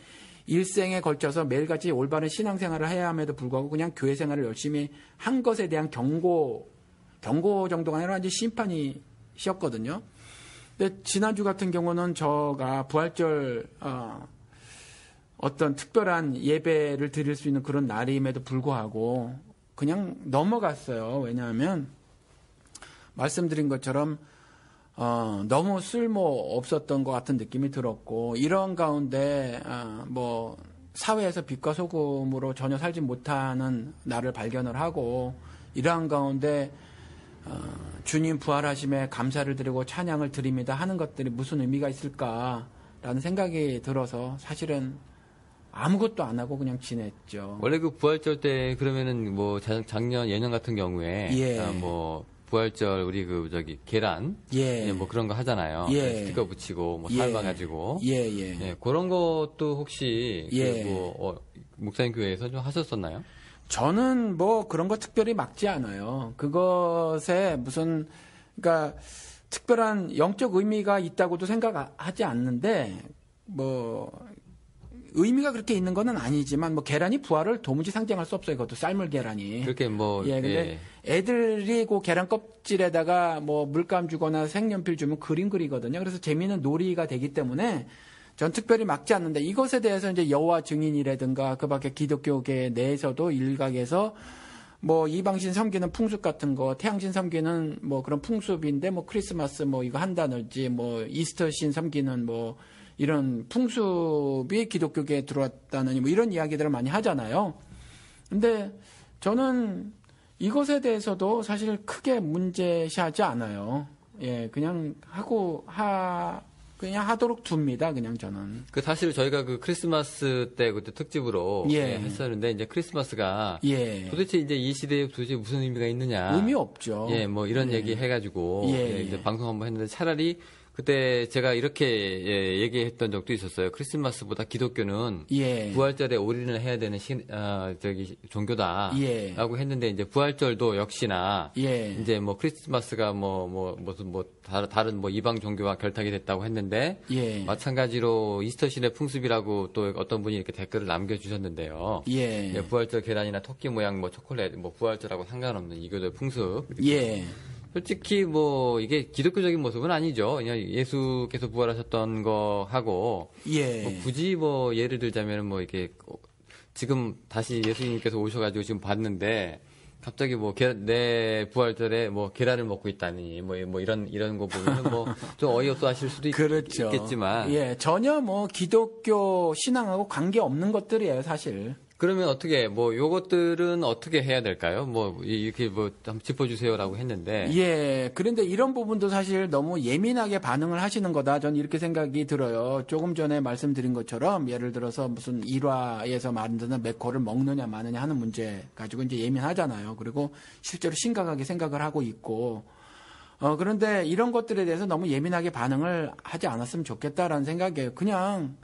[SPEAKER 2] 일생에 걸쳐서 매일같이 올바른 신앙생활을 해야 함에도 불구하고 그냥 교회 생활을 열심히 한 것에 대한 경고 정도가 아니라 이제 심판이 쉬었거든요. 근데 지난주 같은 경우는 저가 부활절 어떤 특별한 예배를 드릴 수 있는 그런 날임에도 불구하고 그냥 넘어갔어요. 왜냐하면 말씀드린 것처럼 너무 쓸모 없었던 것 같은 느낌이 들었고, 이런 가운데 뭐 사회에서 빛과 소금으로 전혀 살지 못하는 나를 발견을 하고, 이러한 가운데 주님 부활하심에 감사를 드리고 찬양을 드립니다 하는 것들이 무슨 의미가 있을까라는 생각이 들어서 사실은 아무것도 안 하고 그냥 지냈죠.
[SPEAKER 1] 원래 그 부활절 때 그러면은 뭐 작년 예년 같은 경우에 뭐 부활절 우리 그 저기 계란 뭐 그런 거 하잖아요. 스티커 붙이고 뭐 삶아 가지고 그런 것도 혹시 뭐 목사님 교회에서 좀 하셨었나요?
[SPEAKER 2] 저는 뭐 그런 거 특별히 막지 않아요. 그것에 무슨 그러니까 특별한 영적 의미가 있다고도 생각하지 않는데, 뭐 의미가 그렇게 있는 건 아니지만, 뭐 계란이 부활을 도무지 상징할 수 없어요. 그것도 삶을 계란이.
[SPEAKER 1] 그렇게 뭐
[SPEAKER 2] 근데 애들이 그 계란 껍질에다가 뭐 물감 주거나 색연필 주면 그림 그리거든요. 그래서 재미있는 놀이가 되기 때문에 전 특별히 막지 않는데, 이것에 대해서 이제 여호와 증인이라든가 그밖에 기독교계 내에서도 일각에서 뭐 이방신 섬기는 풍습 같은 거, 태양신 섬기는 뭐 그런 풍습인데 뭐 크리스마스 뭐 이거 한다든지 뭐 이스터신 섬기는 뭐 이런 풍습이 기독교계에 들어왔다는 뭐 이런 이야기들을 많이 하잖아요. 근데 저는 이것에 대해서도 사실 크게 문제시하지 않아요. 그냥 그냥 하도록 둡니다. 그냥 저는.
[SPEAKER 1] 그 사실 저희가 그 크리스마스 때 그때 특집으로 했었는데, 이제 크리스마스가 도대체 이제 이 시대에 도대체 무슨 의미가 있느냐.
[SPEAKER 2] 의미 없죠.
[SPEAKER 1] 뭐 이런 얘기 해가지고 이제 방송 한번 했는데, 차라리 그때 제가 이렇게 얘기했던 적도 있었어요. 크리스마스보다 기독교는 부활절에 올인을 해야 되는 종교다라고 했는데, 이제 부활절도 역시나 이제 뭐 크리스마스가 무슨 다른 뭐 이방 종교와 결탁이 됐다고 했는데, 마찬가지로 이스터신의 풍습이라고 또 어떤 분이 이렇게 댓글을 남겨주셨는데요. 부활절 계란이나 토끼 모양 뭐 초콜릿 뭐 부활절하고 상관없는 이교도의 풍습. 솔직히 뭐 이게 기독교적인 모습은 아니죠. 그냥 예수께서 부활하셨던 거 하고 뭐 굳이 뭐 예를 들자면 뭐 이게 지금 다시 예수님께서 오셔가지고 지금 봤는데 갑자기 뭐 내 부활절에 뭐 계란을 먹고 있다니 뭐 이런 거 보면은 뭐 좀 어이없어 하실 수도
[SPEAKER 2] 그렇죠.
[SPEAKER 1] 있겠지만
[SPEAKER 2] 전혀 뭐 기독교 신앙하고 관계 없는 것들이에요, 사실.
[SPEAKER 1] 그러면 어떻게 뭐 요것들은 어떻게 해야 될까요? 뭐 이렇게 뭐 한번 짚어주세요라고 했는데
[SPEAKER 2] 그런데 이런 부분도 사실 너무 예민하게 반응을 하시는 거다. 전 이렇게 생각이 들어요. 조금 전에 말씀드린 것처럼 예를 들어서 무슨 일화에서 만드는 매코를 먹느냐 마느냐 하는 문제 가지고 이제 예민하잖아요. 그리고 실제로 심각하게 생각을 하고 있고 그런데 이런 것들에 대해서 너무 예민하게 반응을 하지 않았으면 좋겠다라는 생각이에요. 그냥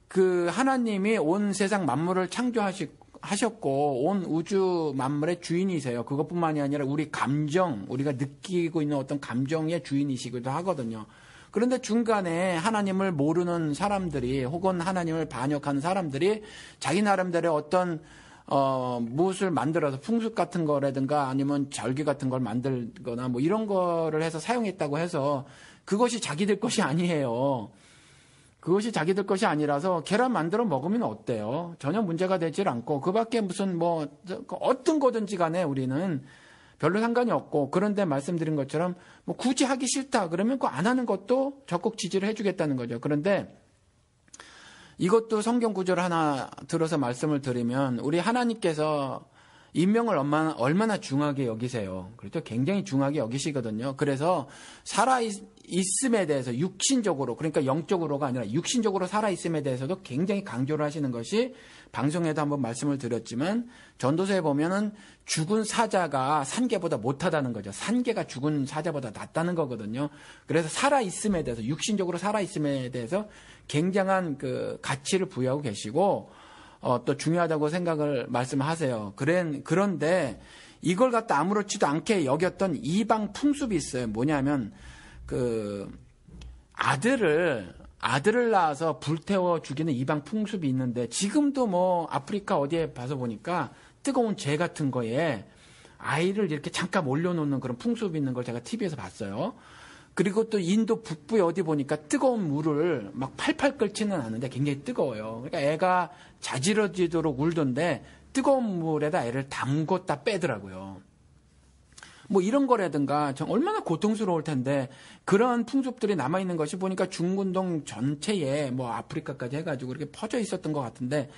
[SPEAKER 2] 그 하나님이 온 세상 만물을 창조하셨고 온 우주 만물의 주인이세요. 그것뿐만이 아니라 우리 감정, 우리가 느끼고 있는 어떤 감정의 주인이시기도 하거든요. 그런데 중간에 하나님을 모르는 사람들이 혹은 하나님을 반역하는 사람들이 자기 나름대로 어떤 무엇을 만들어서 풍습 같은 거라든가 아니면 절기 같은 걸 만들거나 뭐 이런 거를 해서 사용했다고 해서 그것이 자기들 것이 아니에요. 그것이 자기들 것이 아니라서 계란 만들어 먹으면 어때요? 전혀 문제가 되질 않고 그밖에 무슨 뭐 어떤 거든지 간에 우리는 별로 상관이 없고, 그런데 말씀드린 것처럼 뭐 굳이 하기 싫다 그러면 그 안 하는 것도 적극 지지를 해주겠다는 거죠. 그런데 이것도 성경 구절을 하나 들어서 말씀을 드리면 우리 하나님께서 인명을 얼마나 중하게 여기세요. 그렇죠? 굉장히 중하게 여기시거든요. 그래서 살아있음에 대해서 육신적으로, 그러니까 영적으로가 아니라 육신적으로 살아있음에 대해서도 굉장히 강조를 하시는 것이, 방송에도 한번 말씀을 드렸지만 전도서에 보면은 죽은 사자가 산개보다 못하다는 거죠. 산개가 죽은 사자보다 낫다는 거거든요. 그래서 살아있음에 대해서, 육신적으로 살아있음에 대해서 굉장한 그 가치를 부여하고 계시고 또 중요하다고 생각을 말씀하세요. 그런데 이걸 갖다 아무렇지도 않게 여겼던 이방 풍습이 있어요. 뭐냐면 그 아들을 낳아서 불태워 죽이는 이방 풍습이 있는데, 지금도 뭐 아프리카 어디에 봐서 보니까 뜨거운 재 같은 거에 아이를 이렇게 잠깐 올려놓는 그런 풍습이 있는 걸 제가 TV에서 봤어요. 그리고 또 인도 북부에 어디 보니까 뜨거운 물을 막 팔팔 끓지는 않은데 굉장히 뜨거워요. 그러니까 애가 자지러지도록 울던데 뜨거운 물에다 애를 담궜다 빼더라고요. 뭐 이런 거라든가 얼마나 고통스러울 텐데 그런 풍습들이 남아있는 것이 보니까 중군동 전체에 뭐 아프리카까지 해가지고 이렇게 퍼져 있었던 것 같은데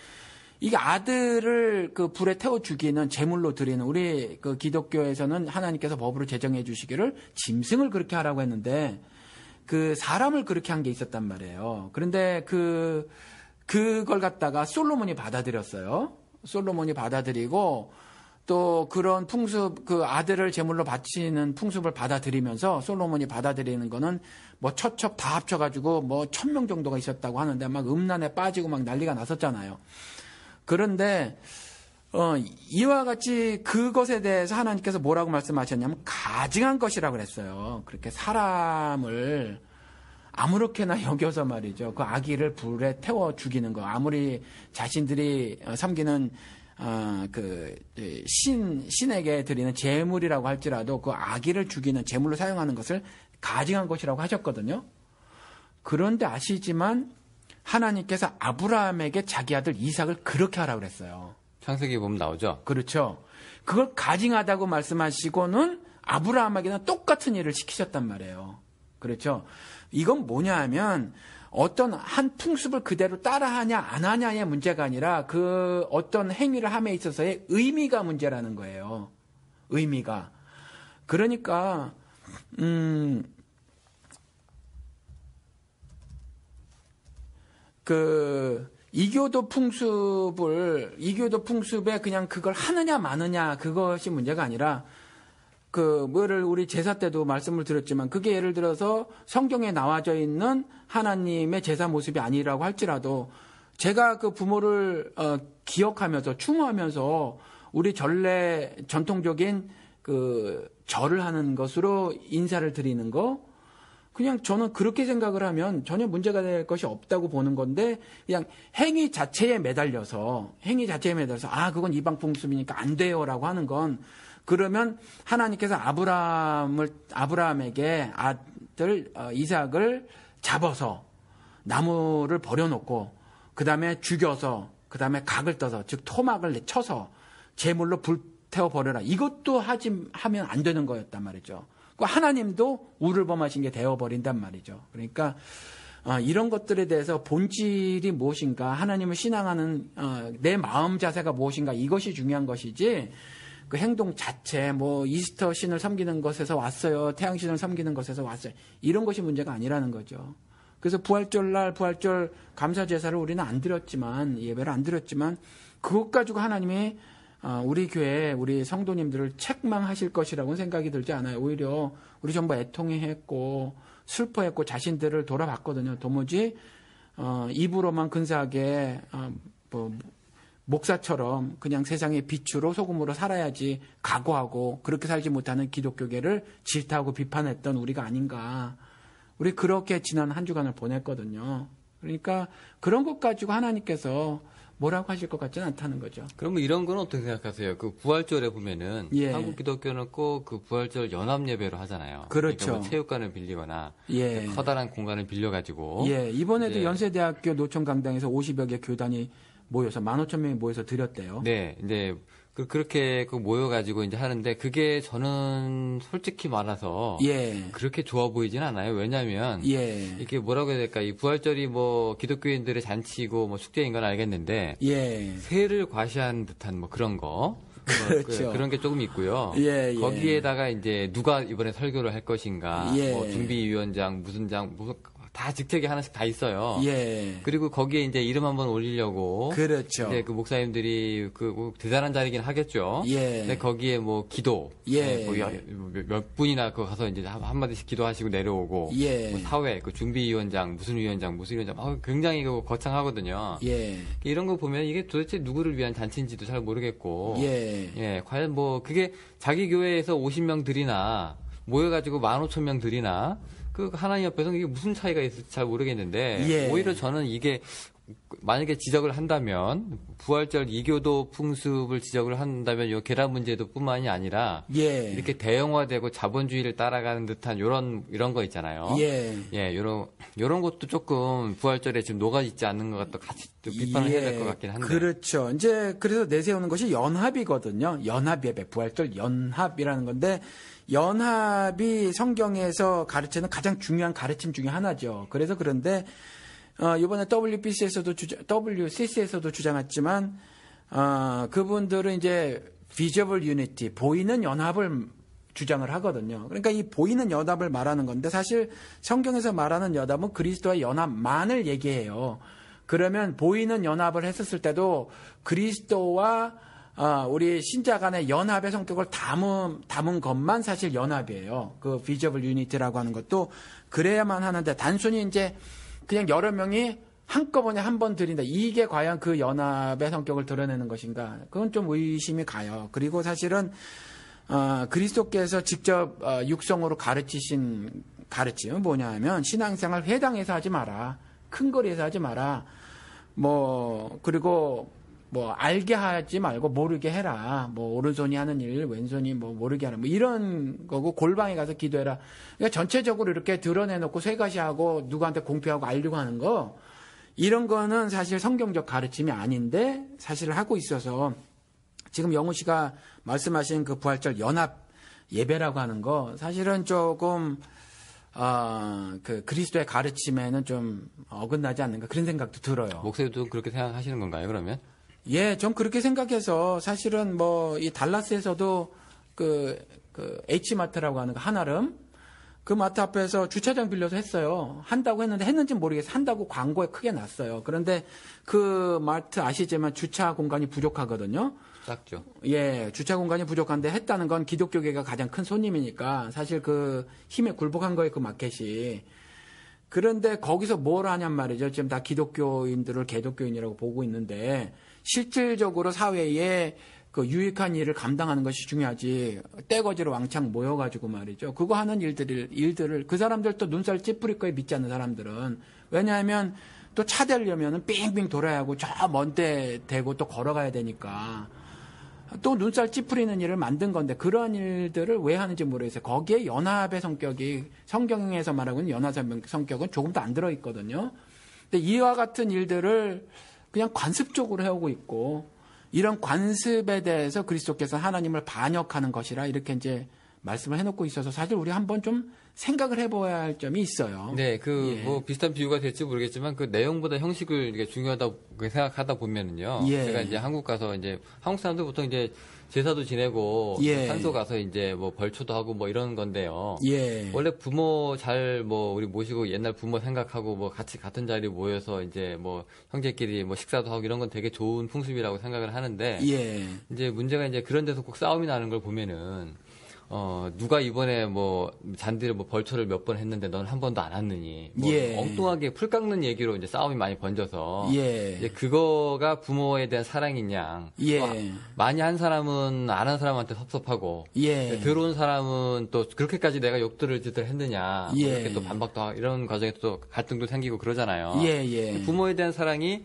[SPEAKER 2] 이게 아들을 그 불에 태워 죽이는 제물로 드리는 우리 그 기독교에서는 하나님께서 법으로 제정해 주시기를 짐승을 그렇게 하라고 했는데 그 사람을 그렇게 한 게 있었단 말이에요. 그런데 그걸 갖다가 솔로몬이 받아들였어요. 솔로몬이 받아들이고 또 그런 풍습, 그 아들을 제물로 바치는 풍습을 받아들이면서 솔로몬이 받아들이는 거는 뭐 처첩 다 합쳐가지고 뭐 1000명 정도가 있었다고 하는데 막 음란에 빠지고 막 난리가 났었잖아요. 그런데, 이와 같이 그것에 대해서 하나님께서 뭐라고 말씀하셨냐면 가증한 것이라고 그랬어요. 그렇게 사람을 아무렇게나 여겨서 말이죠. 그 아기를 불에 태워 죽이는 거. 아무리 자신들이 섬기는 신에게 드리는 제물이라고 할지라도 그 아기를 죽이는 제물로 사용하는 것을 가증한 것이라고 하셨거든요. 그런데 아시지만 하나님께서 아브라함에게 자기 아들 이삭을 그렇게 하라고 그랬어요.
[SPEAKER 1] 창세기 보면 나오죠.
[SPEAKER 2] 그렇죠. 그걸 가증하다고 말씀하시고는 아브라함에게는 똑같은 일을 시키셨단 말이에요. 그렇죠. 이건 뭐냐 하면 어떤 한 풍습을 그대로 따라하냐 안 하냐의 문제가 아니라 그 어떤 행위를 함에 있어서의 의미가 문제라는 거예요. 의미가. 그러니까 이교도 풍습에 그냥 그걸 하느냐 마느냐 그것이 문제가 아니라 뭐를 우리 제사 때도 말씀을 드렸지만 그게 예를 들어서 성경에 나와져 있는 하나님의 제사 모습이 아니라고 할지라도 제가 그 부모를 기억하면서 추모하면서 우리 전통적인 그 절을 하는 것으로 인사를 드리는 거 그냥 저는 그렇게 생각을 하면 전혀 문제가 될 것이 없다고 보는 건데 그냥 행위 자체에 매달려서 그건 이방 풍습이니까 안 돼요라고 하는 건 그러면 하나님께서 아브라함에게 아들 이삭을 잡아서 나무를 버려놓고 그 다음에 죽여서 그 다음에 각을 떠서 즉 토막을 쳐서 제물로 불태워 버려라. 이것도 하면 안 되는 거였단 말이죠. 하나님도 우를 범하신 게 되어버린단 말이죠. 그러니까 이런 것들에 대해서 본질이 무엇인가, 하나님을 신앙하는 내 마음 자세가 무엇인가, 이것이 중요한 것이지 그 행동 자체, 뭐 이스터 신을 섬기는 것에서 왔어요, 태양신을 섬기는 것에서 왔어요, 이런 것이 문제가 아니라는 거죠. 그래서 부활절 감사 제사를 우리는 안 드렸지만, 예배를 안 드렸지만 그것 가지고 하나님이 우리 교회 우리 성도님들을 책망하실 것이라고는 생각이 들지 않아요. 오히려 우리 전부 애통해했고 슬퍼했고 자신들을 돌아봤거든요. 도무지 입으로만 근사하게 목사처럼 그냥 세상의 빛으로 소금으로 살아야지 각오하고 그렇게 살지 못하는 기독교계를 질타하고 비판했던 우리가 아닌가. 우리 그렇게 지난 한 주간을 보냈거든요. 그러니까 그런 것 가지고 하나님께서 뭐라고 하실 것 같지는 않다는 거죠.
[SPEAKER 1] 그러면 이런 건 어떻게 생각하세요? 그 부활절에 보면은
[SPEAKER 2] 예.
[SPEAKER 1] 한국 기독교는 꼭 그 부활절 연합 예배로 하잖아요.
[SPEAKER 2] 그렇죠.
[SPEAKER 1] 그러니까 뭐 체육관을 빌리거나
[SPEAKER 2] 예.
[SPEAKER 1] 커다란 공간을 빌려가지고.
[SPEAKER 2] 예. 이번에도 연세대학교 노천강당에서 50여 개 교단이 모여서 15,000명이 모여서 드렸대요.
[SPEAKER 1] 네, 이제 그렇게 모여가지고 이제 하는데 그게 저는 솔직히 말해서
[SPEAKER 2] 예.
[SPEAKER 1] 그렇게 좋아 보이진 않아요. 왜냐하면
[SPEAKER 2] 예.
[SPEAKER 1] 이게 뭐라고 해야 될까? 이 부활절이 뭐 기독교인들의 잔치고 뭐 축제인 건 알겠는데
[SPEAKER 2] 예.
[SPEAKER 1] 새를 과시한 듯한 뭐 그런 거.
[SPEAKER 2] 그렇죠.
[SPEAKER 1] 그런 게 조금 있고요.
[SPEAKER 2] 예, 예.
[SPEAKER 1] 거기에다가 이제 누가 이번에 설교를 할 것인가,
[SPEAKER 2] 예.
[SPEAKER 1] 뭐 준비위원장, 무슨 다 직책이 하나씩 다 있어요.
[SPEAKER 2] 예.
[SPEAKER 1] 그리고 거기에 이제 이름 한번 올리려고.
[SPEAKER 2] 그렇죠.
[SPEAKER 1] 이제 그 목사님들이 대단한 자리긴 하겠죠.
[SPEAKER 2] 예.
[SPEAKER 1] 근데 거기에 뭐 기도.
[SPEAKER 2] 예.
[SPEAKER 1] 뭐 몇 분이나 가서 이제 한마디씩 기도하시고 내려오고.
[SPEAKER 2] 예.
[SPEAKER 1] 뭐 사회, 준비위원장, 무슨 위원장. 굉장히 거창하거든요.
[SPEAKER 2] 예.
[SPEAKER 1] 이런 거 보면 이게 도대체 누구를 위한 잔치인지도 잘 모르겠고.
[SPEAKER 2] 예.
[SPEAKER 1] 예. 과연 뭐 그게 자기 교회에서 50명 들이나 모여가지고 15,000명 들이나 그 하나님 옆에서 이게 무슨 차이가 있을지 잘 모르겠는데
[SPEAKER 2] 예.
[SPEAKER 1] 오히려 저는 이게 만약에 지적을 한다면 부활절 이교도 풍습을 지적을 한다면 이 계란 문제도 뿐만이 아니라
[SPEAKER 2] 예.
[SPEAKER 1] 이렇게 대형화되고 자본주의를 따라가는 듯한 이런 거 있잖아요.
[SPEAKER 2] 예.
[SPEAKER 1] 예, 요런 것도 조금 부활절에 지금 녹아 있지 않는 것 같다 같이 또 비판을 해야 될 것 같긴 한데.
[SPEAKER 2] 그렇죠. 이제 그래서 내세우는 것이 연합이거든요. 연합예배, 부활절 연합이라는 건데 연합이 성경에서 가르치는 가장 중요한 가르침 중에 하나죠. 그래서 그런데 이번에 WCC에서도 주장했지만 그분들은 이제 visible unity, 보이는 연합을 주장을 하거든요. 그러니까 이 보이는 연합을 말하는 건데 사실 성경에서 말하는 연합은 그리스도와 연합만을 얘기해요. 그러면 보이는 연합을 했었을 때도 그리스도와 우리 신자 간의 연합의 성격을 담은 것만 사실 연합이에요. 그 visible unity라고 하는 것도 그래야만 하는데 단순히 이제 그냥 여러 명이 한꺼번에 한 번 드린다. 이게 과연 그 연합의 성격을 드러내는 것인가? 그건 좀 의심이 가요. 그리고 사실은 그리스도께서 직접 육성으로 가르치신 가르침은 뭐냐 하면 신앙생활 회당에서 하지 마라. 큰 거리에서 하지 마라. 그리고 알게 하지 말고 모르게 해라. 오른손이 하는 일, 왼손이 모르게 하라. 이런 거고, 골방에 가서 기도해라. 그러니까 전체적으로 이렇게 드러내놓고 쇠가시하고 누구한테 공표하고 알리고 하는 거, 이런 거는 사실 성경적 가르침이 아닌데, 사실을 하고 있어서, 지금 영우 씨가 말씀하신 그 부활절 연합 예배라고 하는 거, 사실은 조금, 그 그리스도의 가르침에는 좀 어긋나지 않는가, 그런 생각도 들어요.
[SPEAKER 1] 목사님도 그렇게 생각하시는 건가요, 그러면?
[SPEAKER 2] 예, 전 그렇게 생각해서 사실은 이 달라스에서도 그 H마트라고 하는 거 한아름 그 마트 앞에서 주차장 빌려서 했어요. 한다고 했는데 했는지 모르겠어요. 한다고 광고에 크게 났어요. 그런데 그 마트 아시지만 주차 공간이 부족하거든요.
[SPEAKER 1] 작죠.
[SPEAKER 2] 예, 주차 공간이 부족한데 했다는 건 기독교계가 가장 큰 손님이니까 사실 그 힘에 굴복한 거예요, 그 마켓이. 그런데 거기서 뭘 하냔 말이죠. 지금 다 기독교인들을 개독교인이라고 보고 있는데 실질적으로 사회에 그 유익한 일을 감당하는 것이 중요하지. 떼거지로 왕창 모여가지고 말이죠. 그거 하는 일들을 그 사람들 또 눈살 찌푸릴 거에 믿지 않는 사람들은. 왜냐하면 또 차 대려면은 삥삥 돌아야 하고 저 먼 데 대고 또 걸어가야 되니까. 또 눈살 찌푸리는 일을 만든 건데 그런 일들을 왜 하는지 모르겠어요. 거기에 연합의 성격이 성경에서 말하고 있는 연합의 성격은 조금 더 안 들어있거든요. 근데 이와 같은 일들을 그냥 관습적으로 해오고 있고 이런 관습에 대해서 그리스도께서 하나님을 반역하는 것이라 이렇게 이제 말씀을 해놓고 있어서 사실 우리 한번 좀 생각을 해봐야 할 점이 있어요.
[SPEAKER 1] 네, 비슷한 비유가 될지 모르겠지만 그 내용보다 형식을 이게 중요하다고 생각하다 보면은요.
[SPEAKER 2] 예.
[SPEAKER 1] 제가 이제 한국 가서 이제 한국 사람들 보통 이제 제사도 지내고
[SPEAKER 2] 예.
[SPEAKER 1] 산소 가서 이제 벌초도 하고 이런 건데요.
[SPEAKER 2] 예.
[SPEAKER 1] 원래 부모 우리 모시고 옛날 부모 생각하고 같이 같은 자리에 모여서 이제 형제끼리 식사도 하고 이런 건 되게 좋은 풍습이라고 생각을 하는데
[SPEAKER 2] 예.
[SPEAKER 1] 이제 문제가 이제 그런 데서 꼭 싸움이 나는 걸 보면은 누가 이번에 잔디를 벌초를 몇 번 했는데 넌 한 번도 안 왔느니.
[SPEAKER 2] 예.
[SPEAKER 1] 엉뚱하게 풀 깎는 얘기로 이제 싸움이 많이 번져서.
[SPEAKER 2] 예.
[SPEAKER 1] 이제 그거가 부모에 대한 사랑이냐.
[SPEAKER 2] 예.
[SPEAKER 1] 많이 한 사람은 안 한 사람한테 섭섭하고.
[SPEAKER 2] 예.
[SPEAKER 1] 들어온 사람은 또 그렇게까지 내가 욕들을 했느냐.
[SPEAKER 2] 예.
[SPEAKER 1] 이렇게 또 반박도 하고 이런 과정에서 또 갈등도 생기고 그러잖아요.
[SPEAKER 2] 예.
[SPEAKER 1] 부모에 대한 사랑이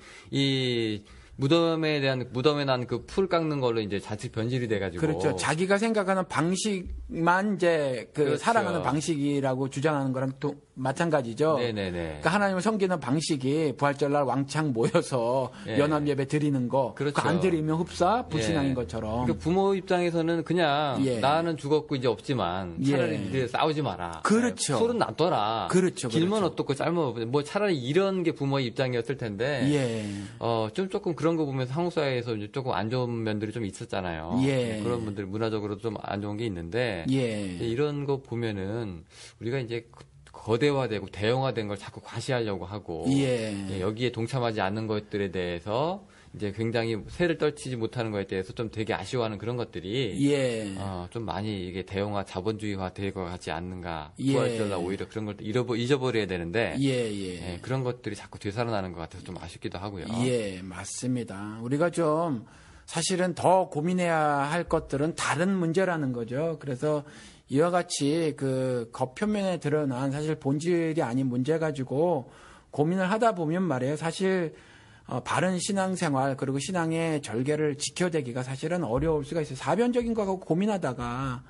[SPEAKER 1] 무덤에 난 그 풀 깎는 걸로 이제 자칫 변질이 돼가지고.
[SPEAKER 2] 그렇죠. 자기가 생각하는 방식만 이제
[SPEAKER 1] 그렇죠.
[SPEAKER 2] 살아가는 방식이라고 주장하는 거랑 또 마찬가지죠.
[SPEAKER 1] 네네네.
[SPEAKER 2] 그러니까 하나님을 섬기는 방식이 부활절날 왕창 모여서
[SPEAKER 1] 예.
[SPEAKER 2] 연합 예배 드리는 거.
[SPEAKER 1] 그렇죠.
[SPEAKER 2] 그거 안 드리면 흡사 불신앙인
[SPEAKER 1] 예.
[SPEAKER 2] 것처럼.
[SPEAKER 1] 그러니까 부모 입장에서는 그냥
[SPEAKER 2] 예.
[SPEAKER 1] 나는 죽었고 이제 없지만 차라리
[SPEAKER 2] 예.
[SPEAKER 1] 니들 싸우지 마라.
[SPEAKER 2] 그렇죠.
[SPEAKER 1] 술은 놔둬라.
[SPEAKER 2] 그렇죠.
[SPEAKER 1] 길면
[SPEAKER 2] 그렇죠.
[SPEAKER 1] 어떻고 짧으면 차라리 이런 게 부모의 입장이었을 텐데.
[SPEAKER 2] 예.
[SPEAKER 1] 조금 그런 거 보면서 한국 사회에서 이제 조금 안 좋은 면들이 좀 있었잖아요.
[SPEAKER 2] 예.
[SPEAKER 1] 그런 분들 문화적으로 좀 안 좋은 게 있는데.
[SPEAKER 2] 예.
[SPEAKER 1] 이런 거 보면은 우리가 이제 거대화되고 대형화된 걸 자꾸 과시하려고 하고.
[SPEAKER 2] 예.
[SPEAKER 1] 여기에 동참하지 않는 것들에 대해서 이제 굉장히 새를 떨치지 못하는 것에 대해서 좀 되게 아쉬워하는 그런 것들이
[SPEAKER 2] 예.
[SPEAKER 1] 좀 많이 이게 대형화, 자본주의화 될 것 같지 않는가.
[SPEAKER 2] 예.
[SPEAKER 1] 부활절날 오히려 그런 걸 잊어버려야 되는데
[SPEAKER 2] 예.
[SPEAKER 1] 그런 것들이 자꾸 되살아나는 것 같아서 좀 아쉽기도 하고요.
[SPEAKER 2] 예, 맞습니다. 우리가 좀 사실은 더 고민해야 할 것들은 다른 문제라는 거죠. 그래서 이와 같이 그 겉표면에 드러난 사실 본질이 아닌 문제 가지고 고민을 하다 보면 말이에요. 사실 바른 신앙생활 그리고 신앙의 절개를 지켜내기가 사실은 어려울 수가 있어요. 사변적인 거 갖고 고민하다가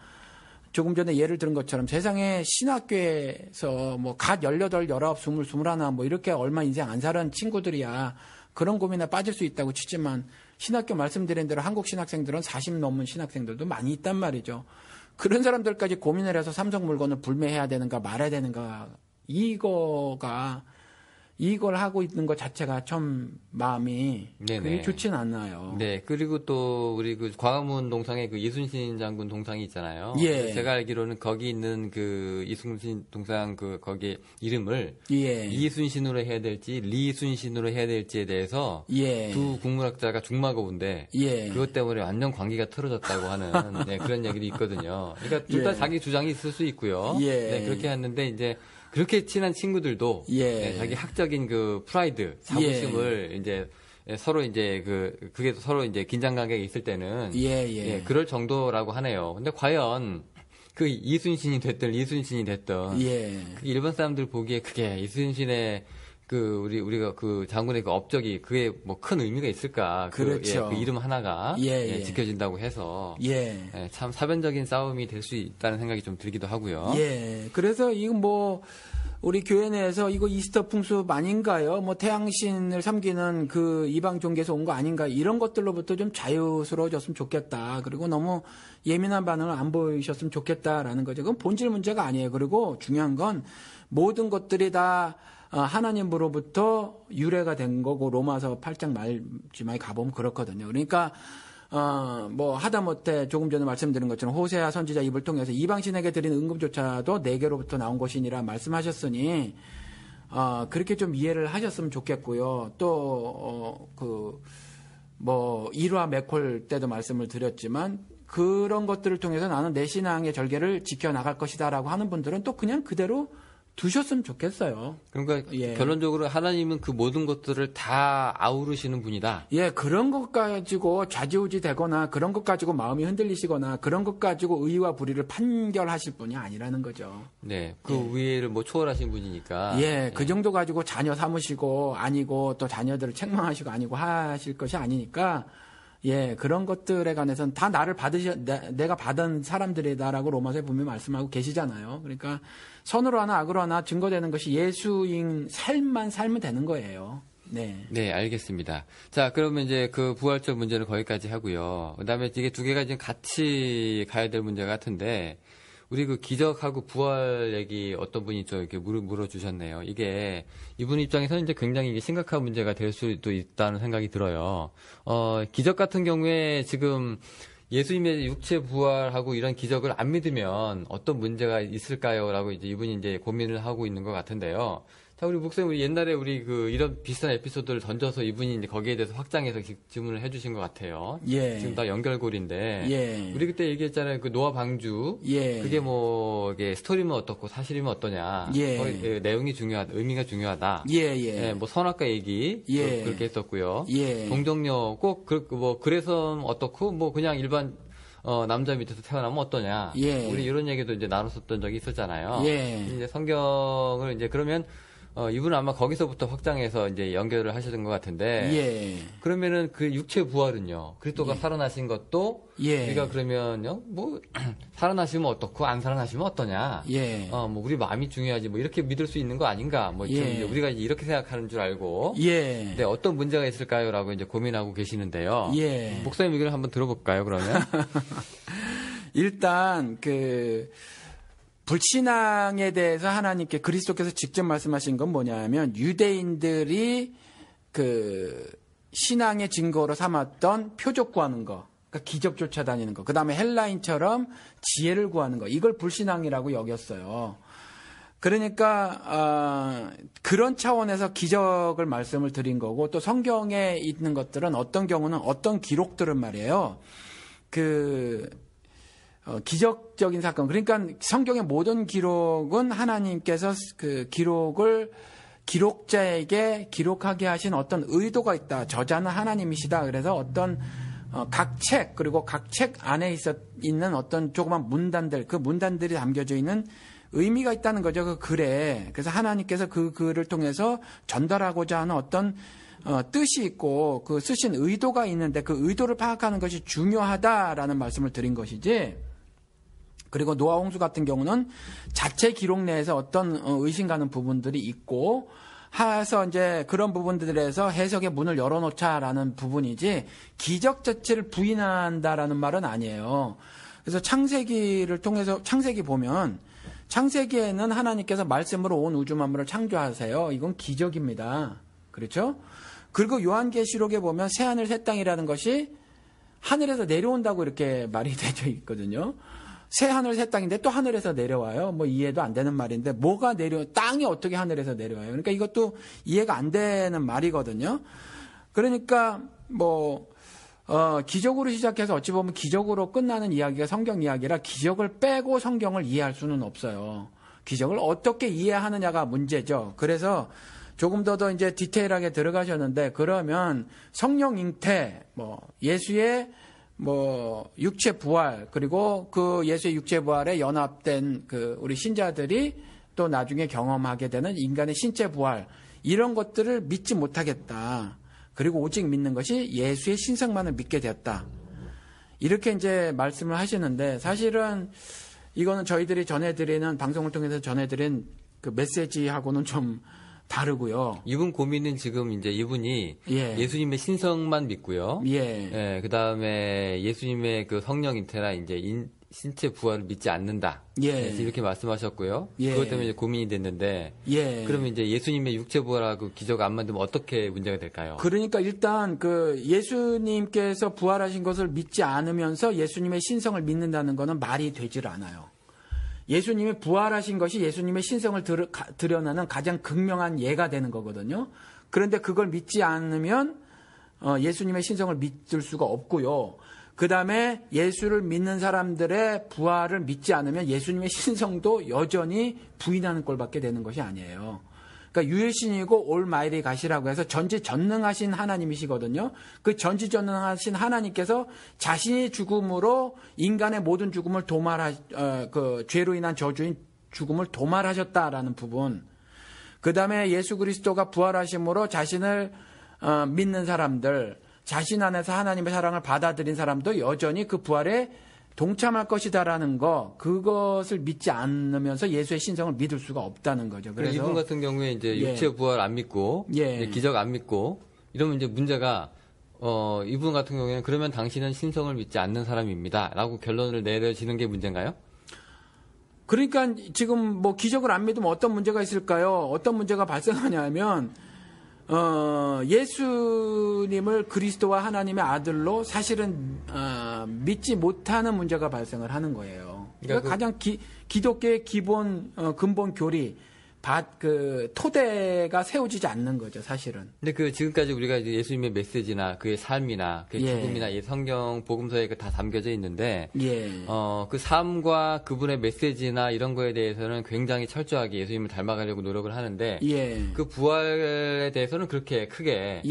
[SPEAKER 2] 조금 전에 예를 들은 것처럼 세상에 신학교에서 뭐 갓 18, 19, 20, 21 뭐 이렇게 얼마 인생 안 살은 친구들이야 그런 고민에 빠질 수 있다고 치지만 신학교 말씀드린 대로 한국 신학생들은 40 넘은 신학생들도 많이 있단 말이죠. 그런 사람들까지 고민을 해서 삼성 물건을 불매해야 되는가 말아야 되는가 이걸 하고 있는 것 자체가 참 마음이 그게 좋진 않아요.
[SPEAKER 1] 네. 그리고 또 우리 그 광화문 동상에 그 이순신 장군 동상이 있잖아요.
[SPEAKER 2] 예.
[SPEAKER 1] 제가 알기로는 거기 있는 그 이순신 동상 그 거기 이름을 이순신으로 해야 될지 리순신으로 해야 될지에 대해서 두 국문학자가 중마고인데 그것 때문에 완전 관계가 틀어졌다고 하는 그런 얘기도 있거든요. 그러니까 둘 다 자기 주장이 있을 수 있고요. 네, 그렇게 했는데 이제 그렇게 친한 친구들도 자기 학적인 그 프라이드, 자부심을 이제 서로 이제 그게 서로 이제 긴장 관계가 있을 때는 그럴 정도라고 하네요. 근데 과연 그 이순신이 됐든 리순신이 됐든 일본 사람들 보기에 그게 이순신의 우리가 그 장군의 그 업적이 그게 뭐 큰 의미가 있을까?
[SPEAKER 2] 그렇죠.
[SPEAKER 1] 그 이름 하나가 지켜진다고 해서 참 사변적인 싸움이 될 수 있다는 생각이 좀 들기도 하고요.
[SPEAKER 2] 그래서 이거 뭐 우리 교회 내에서 이거 이스터 풍습 아닌가요? 뭐 태양신을 섬기는 그 이방 종교에서 온 거 아닌가? 이런 것들로부터 좀 자유스러워졌으면 좋겠다. 그리고 너무 예민한 반응을 안 보이셨으면 좋겠다라는 거죠. 그건 본질 문제가 아니에요. 그리고 중요한 건 모든 것들이 다 하나님으로부터 유래가 된 거고 로마서 8장 말지마에 가보면 그렇거든요. 그러니까 뭐 하다못해 조금 전에 말씀드린 것처럼 호세아 선지자 입을 통해서 이방신에게 드린 은금조차도 내게로부터 나온 것이니라 말씀하셨으니 그렇게 좀 이해를 하셨으면 좋겠고요. 또 뭐 일화 맥콜 때도 말씀을 드렸지만 그런 것들을 통해서 나는 내 신앙의 절개를 지켜나갈 것이다라고 하는 분들은 또 그냥 그대로 두셨으면 좋겠어요.
[SPEAKER 1] 그러니까 결론적으로 하나님은 그 모든 것들을 다 아우르시는 분이다.
[SPEAKER 2] 그런 것 가지고 좌지우지 되거나 그런 것 가지고 마음이 흔들리시거나 그런 것 가지고 의와 불의를 판결하실 분이 아니라는 거죠.
[SPEAKER 1] 네, 그 위에를 뭐 초월하신 분이니까.
[SPEAKER 2] 그 정도 가지고 자녀 삼으시고 아니고 또 자녀들을 책망하시고 아니고 하실 것이 아니니까. 그런 것들에 관해서는 다 나를 내가 받은 사람들이다라고 로마서에 분명히 말씀하고 계시잖아요. 그러니까 선으로 하나 악으로 하나 증거되는 것이 예수인 삶만 살면 되는 거예요.
[SPEAKER 1] 네, 알겠습니다. 자, 그러면 이제 그 부활절 문제는 거기까지 하고요. 그다음에 이게 두 개가 지금 같이 가야 될 문제 같은데 우리 그 기적하고 부활 얘기 어떤 분이 좀 이렇게 물어주셨네요. 이게 이분 입장에서는 이제 굉장히 이게 심각한 문제가 될 수도 있다는 생각이 들어요. 기적 같은 경우에 지금 예수님의 육체 부활하고 이런 기적을 안 믿으면 어떤 문제가 있을까요? 라고 이제 이분이 이제 고민을 하고 있는 것 같은데요. 자, 우리 목사님, 우리 옛날에 우리 이런 비슷한 에피소드를 던져서 이분이 이제 거기에 대해서 확장해서 질문을 해주신 것 같아요. 지금 다 연결고리인데. 우리 그때 얘기했잖아요. 그 노아 방주. 그게 뭐, 이게 스토리면 어떻고 사실이면 어떠냐. 내용이 의미가 중요하다. 뭐 선악과 얘기. 그렇게 했었고요. 동정녀 꼭 그래서 어떻고 뭐 그냥 일반 남자 밑에서 태어나면 어떠냐. 우리 이런 얘기도 이제 나눴었던 적이 있었잖아요. 이제 성경을 이제 그러면 이분은 아마 거기서부터 확장해서 이제 연결을 하셨던 것 같은데. 그러면은 그 육체 부활은요. 그리스도가 살아나신 것도 우리가 그러면요. 뭐 살아나시면 어떻고 안 살아나시면 어떠냐. 뭐 우리 마음이 중요하지. 뭐 이렇게 믿을 수 있는 거 아닌가. 뭐 이제 우리가 이제 이렇게 생각하는 줄 알고. 근데 어떤 문제가 있을까요?라고 이제 고민하고 계시는데요. 목사님 의견을 한번 들어볼까요? 그러면
[SPEAKER 2] 일단 불신앙에 대해서 하나님께 그리스도께서 직접 말씀하신 건 뭐냐면 유대인들이 신앙의 증거로 삼았던 표적 구하는 거, 그러니까 기적 쫓아다니는 거, 그 다음에 헬라인처럼 지혜를 구하는 거, 이걸 불신앙이라고 여겼어요. 그러니까 그런 차원에서 기적을 말씀을 드린 거고 또 성경에 있는 것들은 어떤 경우는 어떤 기록들은 말이에요. 기적적인 사건. 그러니까 성경의 모든 기록은 하나님께서 그 기록을 기록자에게 기록하게 하신 어떤 의도가 있다. 저자는 하나님이시다. 그래서 어떤 각 책, 그리고 각 책 안에 있는 어떤 조그만 문단들, 그 문단들이 담겨져 있는 의미가 있다는 거죠. 그 글에. 그래서 하나님께서 그 글을 통해서 전달하고자 하는 어떤 뜻이 있고 그 쓰신 의도가 있는데 그 의도를 파악하는 것이 중요하다라는 말씀을 드린 것이지. 그리고 노아 홍수 같은 경우는 자체 기록 내에서 어떤 의심 가는 부분들이 있고 해서 이제 그런 부분들에서 해석의 문을 열어놓자라는 부분이지 기적 자체를 부인한다라는 말은 아니에요. 그래서 창세기를 통해서 창세기 보면 창세기에는 하나님께서 말씀으로 온 우주 만물을 창조하세요. 이건 기적입니다. 그렇죠? 그리고 요한계시록에 보면 새하늘 새 땅이라는 것이 하늘에서 내려온다고 이렇게 말이 되어 있거든요. 새하늘 새 땅인데 또 하늘에서 내려와요. 뭐 이해도 안 되는 말인데 뭐가 땅이 어떻게 하늘에서 내려와요. 그러니까 이것도 이해가 안 되는 말이거든요. 그러니까 기적으로 시작해서 어찌 보면 기적으로 끝나는 이야기가 성경 이야기라 기적을 빼고 성경을 이해할 수는 없어요. 기적을 어떻게 이해하느냐가 문제죠. 그래서 조금 더 이제 디테일하게 들어가셨는데 그러면 성령 잉태, 예수의 육체 부활, 그리고 그 예수의 육체 부활에 연합된 우리 신자들이 또 나중에 경험하게 되는 인간의 신체 부활, 이런 것들을 믿지 못하겠다. 그리고 오직 믿는 것이 예수의 신성만을 믿게 되었다. 이렇게 이제 말씀을 하시는데 사실은 이거는 저희들이 전해드리는 방송을 통해서 전해드린 그 메시지하고는 좀 다르고요.
[SPEAKER 1] 이분 고민은 지금 이제 이분이 예수님의 신성만 믿고요. 그다음에 예수님의 그 성령 잉태나 이제 신체 부활을 믿지 않는다. 이렇게 말씀하셨고요. 그것 때문에 이제 고민이 됐는데 그러면 이제 예수님의 육체 부활하고 기적 안 만들면 어떻게 문제가 될까요?
[SPEAKER 2] 그러니까 일단 그 예수님께서 부활하신 것을 믿지 않으면서 예수님의 신성을 믿는다는 것은 말이 되질 않아요. 예수님이 부활하신 것이 예수님의 신성을 드러내는 가장 극명한 예가 되는 거거든요. 그런데 그걸 믿지 않으면 예수님의 신성을 믿을 수가 없고요. 그 다음에 예수를 믿는 사람들의 부활을 믿지 않으면 예수님의 신성도 여전히 부인하는 꼴밖에 되는 것이 아니에요. 그러니까 유일신이고 올마이리 가시라고 해서 전지전능하신 하나님이시거든요. 그 전지전능하신 하나님께서 자신이 죽음으로 인간의 모든 죽음을 죄로 인한 저주인 죽음을 도말하셨다라는 부분. 그 다음에 예수 그리스도가 부활하심으로 자신을 믿는 사람들, 자신 안에서 하나님의 사랑을 받아들인 사람도 여전히 그 부활에 동참할 것이다라는 거, 그것을 믿지 않으면서 예수의 신성을 믿을 수가 없다는 거죠.
[SPEAKER 1] 그래서 이분 같은 경우에 이제 육체 부활 안 믿고 기적 안 믿고 이러면 이제 문제가 이분 같은 경우에는 그러면 당신은 신성을 믿지 않는 사람입니다라고 결론을 내려지는 게 문제인가요?
[SPEAKER 2] 그러니까 지금 기적을 안 믿으면 어떤 문제가 있을까요? 어떤 문제가 발생하냐면 예수님을 그리스도와 하나님의 아들로 사실은 믿지 못하는 문제가 발생을 하는 거예요. 그러니까 가장 기독교의 기본 근본 교리, 토대가 세워지지 않는 거죠, 사실은.
[SPEAKER 1] 근데 지금까지 우리가 이제 예수님의 메시지나 그의 삶이나 그의 죽음이나 성경 복음서에 다 담겨져 있는데, 그 삶과 그분의 메시지나 이런 거에 대해서는 굉장히 철저하게 예수님을 닮아가려고 노력을 하는데, 그 부활에 대해서는 그렇게 크게,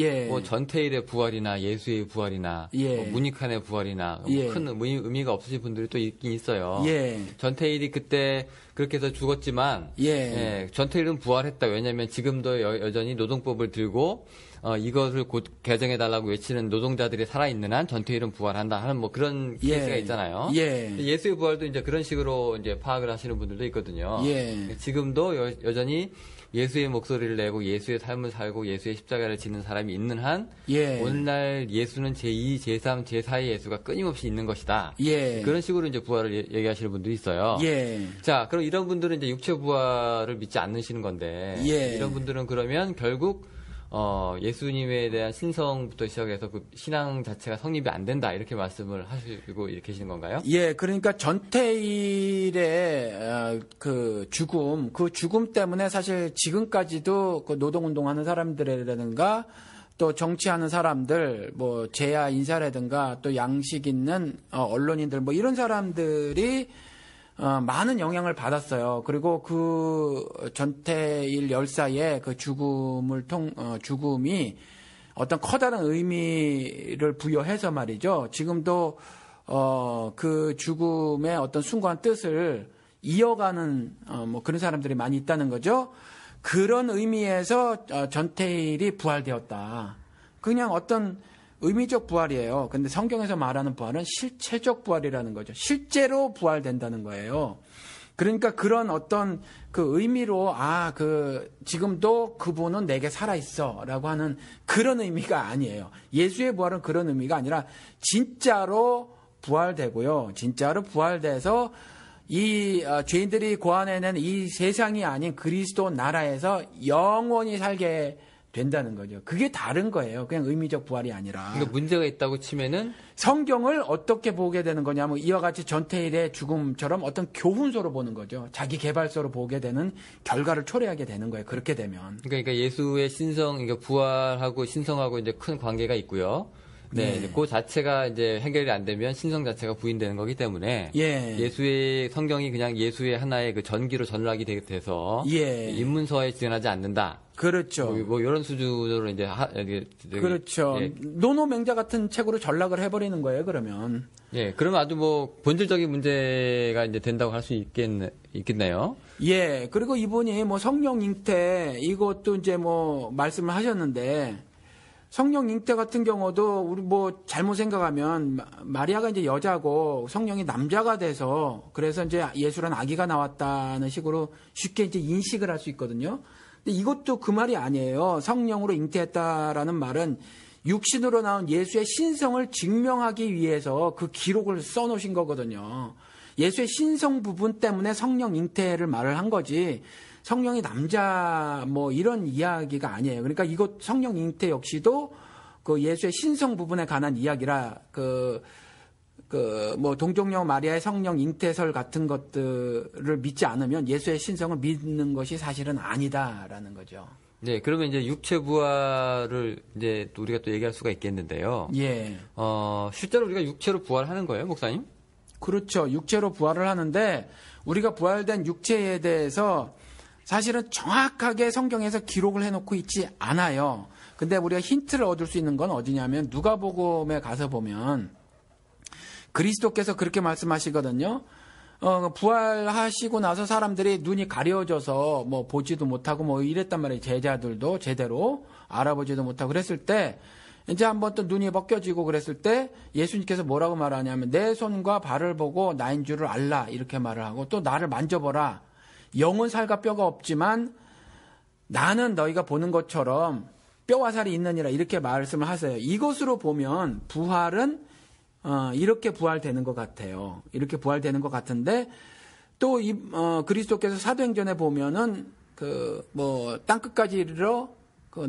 [SPEAKER 1] 전태일의 부활이나 예수의 부활이나, 문익환의 부활이나, 큰 의미가 없으신 분들이 또 있긴 있어요. 전태일이 그때 그렇게 해서 죽었지만, 전태일은 부활했다. 왜냐하면 지금도 여전히 노동법을 들고 이것을 곧 개정해달라고 외치는 노동자들이 살아있는 한 전태일은 부활한다 하는 그런 케이스가 있잖아요. 예수의 부활도 이제 그런 식으로 이제 파악을 하시는 분들도 있거든요. 지금도 여전히 예수의 목소리를 내고 예수의 삶을 살고 예수의 십자가를 지는 사람이 있는 한 오늘날 예수는 제2, 제3, 제4의 예수가 끊임없이 있는 것이다. 그런 식으로 이제 부활을 얘기하시는 분들이 있어요. 자, 그럼 이런 분들은 이제 육체 부활을 믿지 않으시는 건데 이런 분들은 그러면 결국 예수님에 대한 신성부터 시작해서 그 신앙 자체가 성립이 안 된다 이렇게 말씀을 하시고 계시는 건가요?
[SPEAKER 2] 그러니까 전태일의 그 죽음 때문에 사실 지금까지도 그 노동운동하는 사람들이라든가 또 정치하는 사람들, 재야 인사라든가 또 양식 있는 언론인들 이런 사람들이 많은 영향을 받았어요. 그리고 그 전태일 열사의 그 죽음이 어떤 커다란 의미를 부여해서 말이죠. 지금도 그 죽음의 어떤 숭고한 뜻을 이어가는 그런 사람들이 많이 있다는 거죠. 그런 의미에서 전태일이 부활되었다. 그냥 어떤 의미적 부활이에요. 근데 성경에서 말하는 부활은 실체적 부활이라는 거죠. 실제로 부활된다는 거예요. 그러니까 그런 어떤 그 의미로 지금도 그분은 내게 살아있어 라고 하는 그런 의미가 아니에요. 예수의 부활은 그런 의미가 아니라 진짜로 부활되고요. 진짜로 부활돼서 이 죄인들이 고안해낸 이 세상이 아닌 그리스도 나라에서 영원히 살게 된다는 거죠. 그게 다른 거예요. 그냥 의미적 부활이 아니라.
[SPEAKER 1] 그러니까 문제가 있다고 치면은
[SPEAKER 2] 성경을 어떻게 보게 되는 거냐면 이와 같이 전태일의 죽음처럼 어떤 교훈서로 보는 거죠. 자기 개발서로 보게 되는 결과를 초래하게 되는 거예요. 그렇게 되면.
[SPEAKER 1] 그러니까 예수의 신성, 그러니까 부활하고 신성하고 이제 큰 관계가 있고요. 네, 네. 그 자체가 이제 해결이 안 되면 신성 자체가 부인되는 거기 때문에 예수의 성경이 그냥 예수의 하나의 그 전기로 전락이 돼서 인문서에 지원하지 않는다.
[SPEAKER 2] 그렇죠.
[SPEAKER 1] 뭐 이런 수준으로 이제
[SPEAKER 2] 그렇죠. 노노맹자 같은 책으로 전락을 해버리는 거예요. 그러면.
[SPEAKER 1] 예, 그러면 아주 뭐 본질적인 문제가 이제 된다고 할 수 있겠네요.
[SPEAKER 2] 예, 그리고 이분이 뭐 성령 잉태 이것도 이제 뭐 말씀을 하셨는데. 성령 잉태 같은 경우도 우리 뭐 잘못 생각하면 마리아가 이제 여자고 성령이 남자가 돼서 그래서 이제 예수란 아기가 나왔다는 식으로 쉽게 이제 인식을 할 수 있거든요. 근데 이것도 그 말이 아니에요. 성령으로 잉태했다라는 말은 육신으로 나온 예수의 신성을 증명하기 위해서 그 기록을 써놓으신 거거든요. 예수의 신성 부분 때문에 성령 잉태를 말을 한 거지. 성령이 남자 뭐 이런 이야기가 아니에요. 그러니까 이것 성령 잉태 역시도 그 예수의 신성 부분에 관한 이야기라 뭐 동정녀 마리아의 성령 잉태설 같은 것들을 믿지 않으면 예수의 신성을 믿는 것이 사실은 아니다라는 거죠.
[SPEAKER 1] 네, 그러면 이제 육체 부활을 이제 또 우리가 또 얘기할 수가 있겠는데요.
[SPEAKER 2] 예.
[SPEAKER 1] 실제로 우리가 육체로 부활하는 거예요, 목사님?
[SPEAKER 2] 그렇죠. 육체로 부활을 하는데 우리가 부활된 육체에 대해서 사실은 정확하게 성경에서 기록을 해놓고 있지 않아요. 근데 우리가 힌트를 얻을 수 있는 건 어디냐면 누가복음에 가서 보면 그리스도께서 그렇게 말씀하시거든요. 부활하시고 나서 사람들이 눈이 가려져서 뭐 보지도 못하고 뭐 이랬단 말이에요. 제자들도 제대로 알아보지도 못하고 그랬을 때 이제 한번 또 눈이 벗겨지고 그랬을 때 예수님께서 뭐라고 말하냐면 내 손과 발을 보고 나인 줄을 알라 이렇게 말을 하고 또 나를 만져보라. 영은 살과 뼈가 없지만 나는 너희가 보는 것처럼 뼈와 살이 있느니라 이렇게 말씀을 하세요. 이것으로 보면 부활은 이렇게 부활되는 것 같아요. 이렇게 부활되는 것 같은데 또 그리스도께서 사도행전에 보면은 뭐 땅끝까지 이르러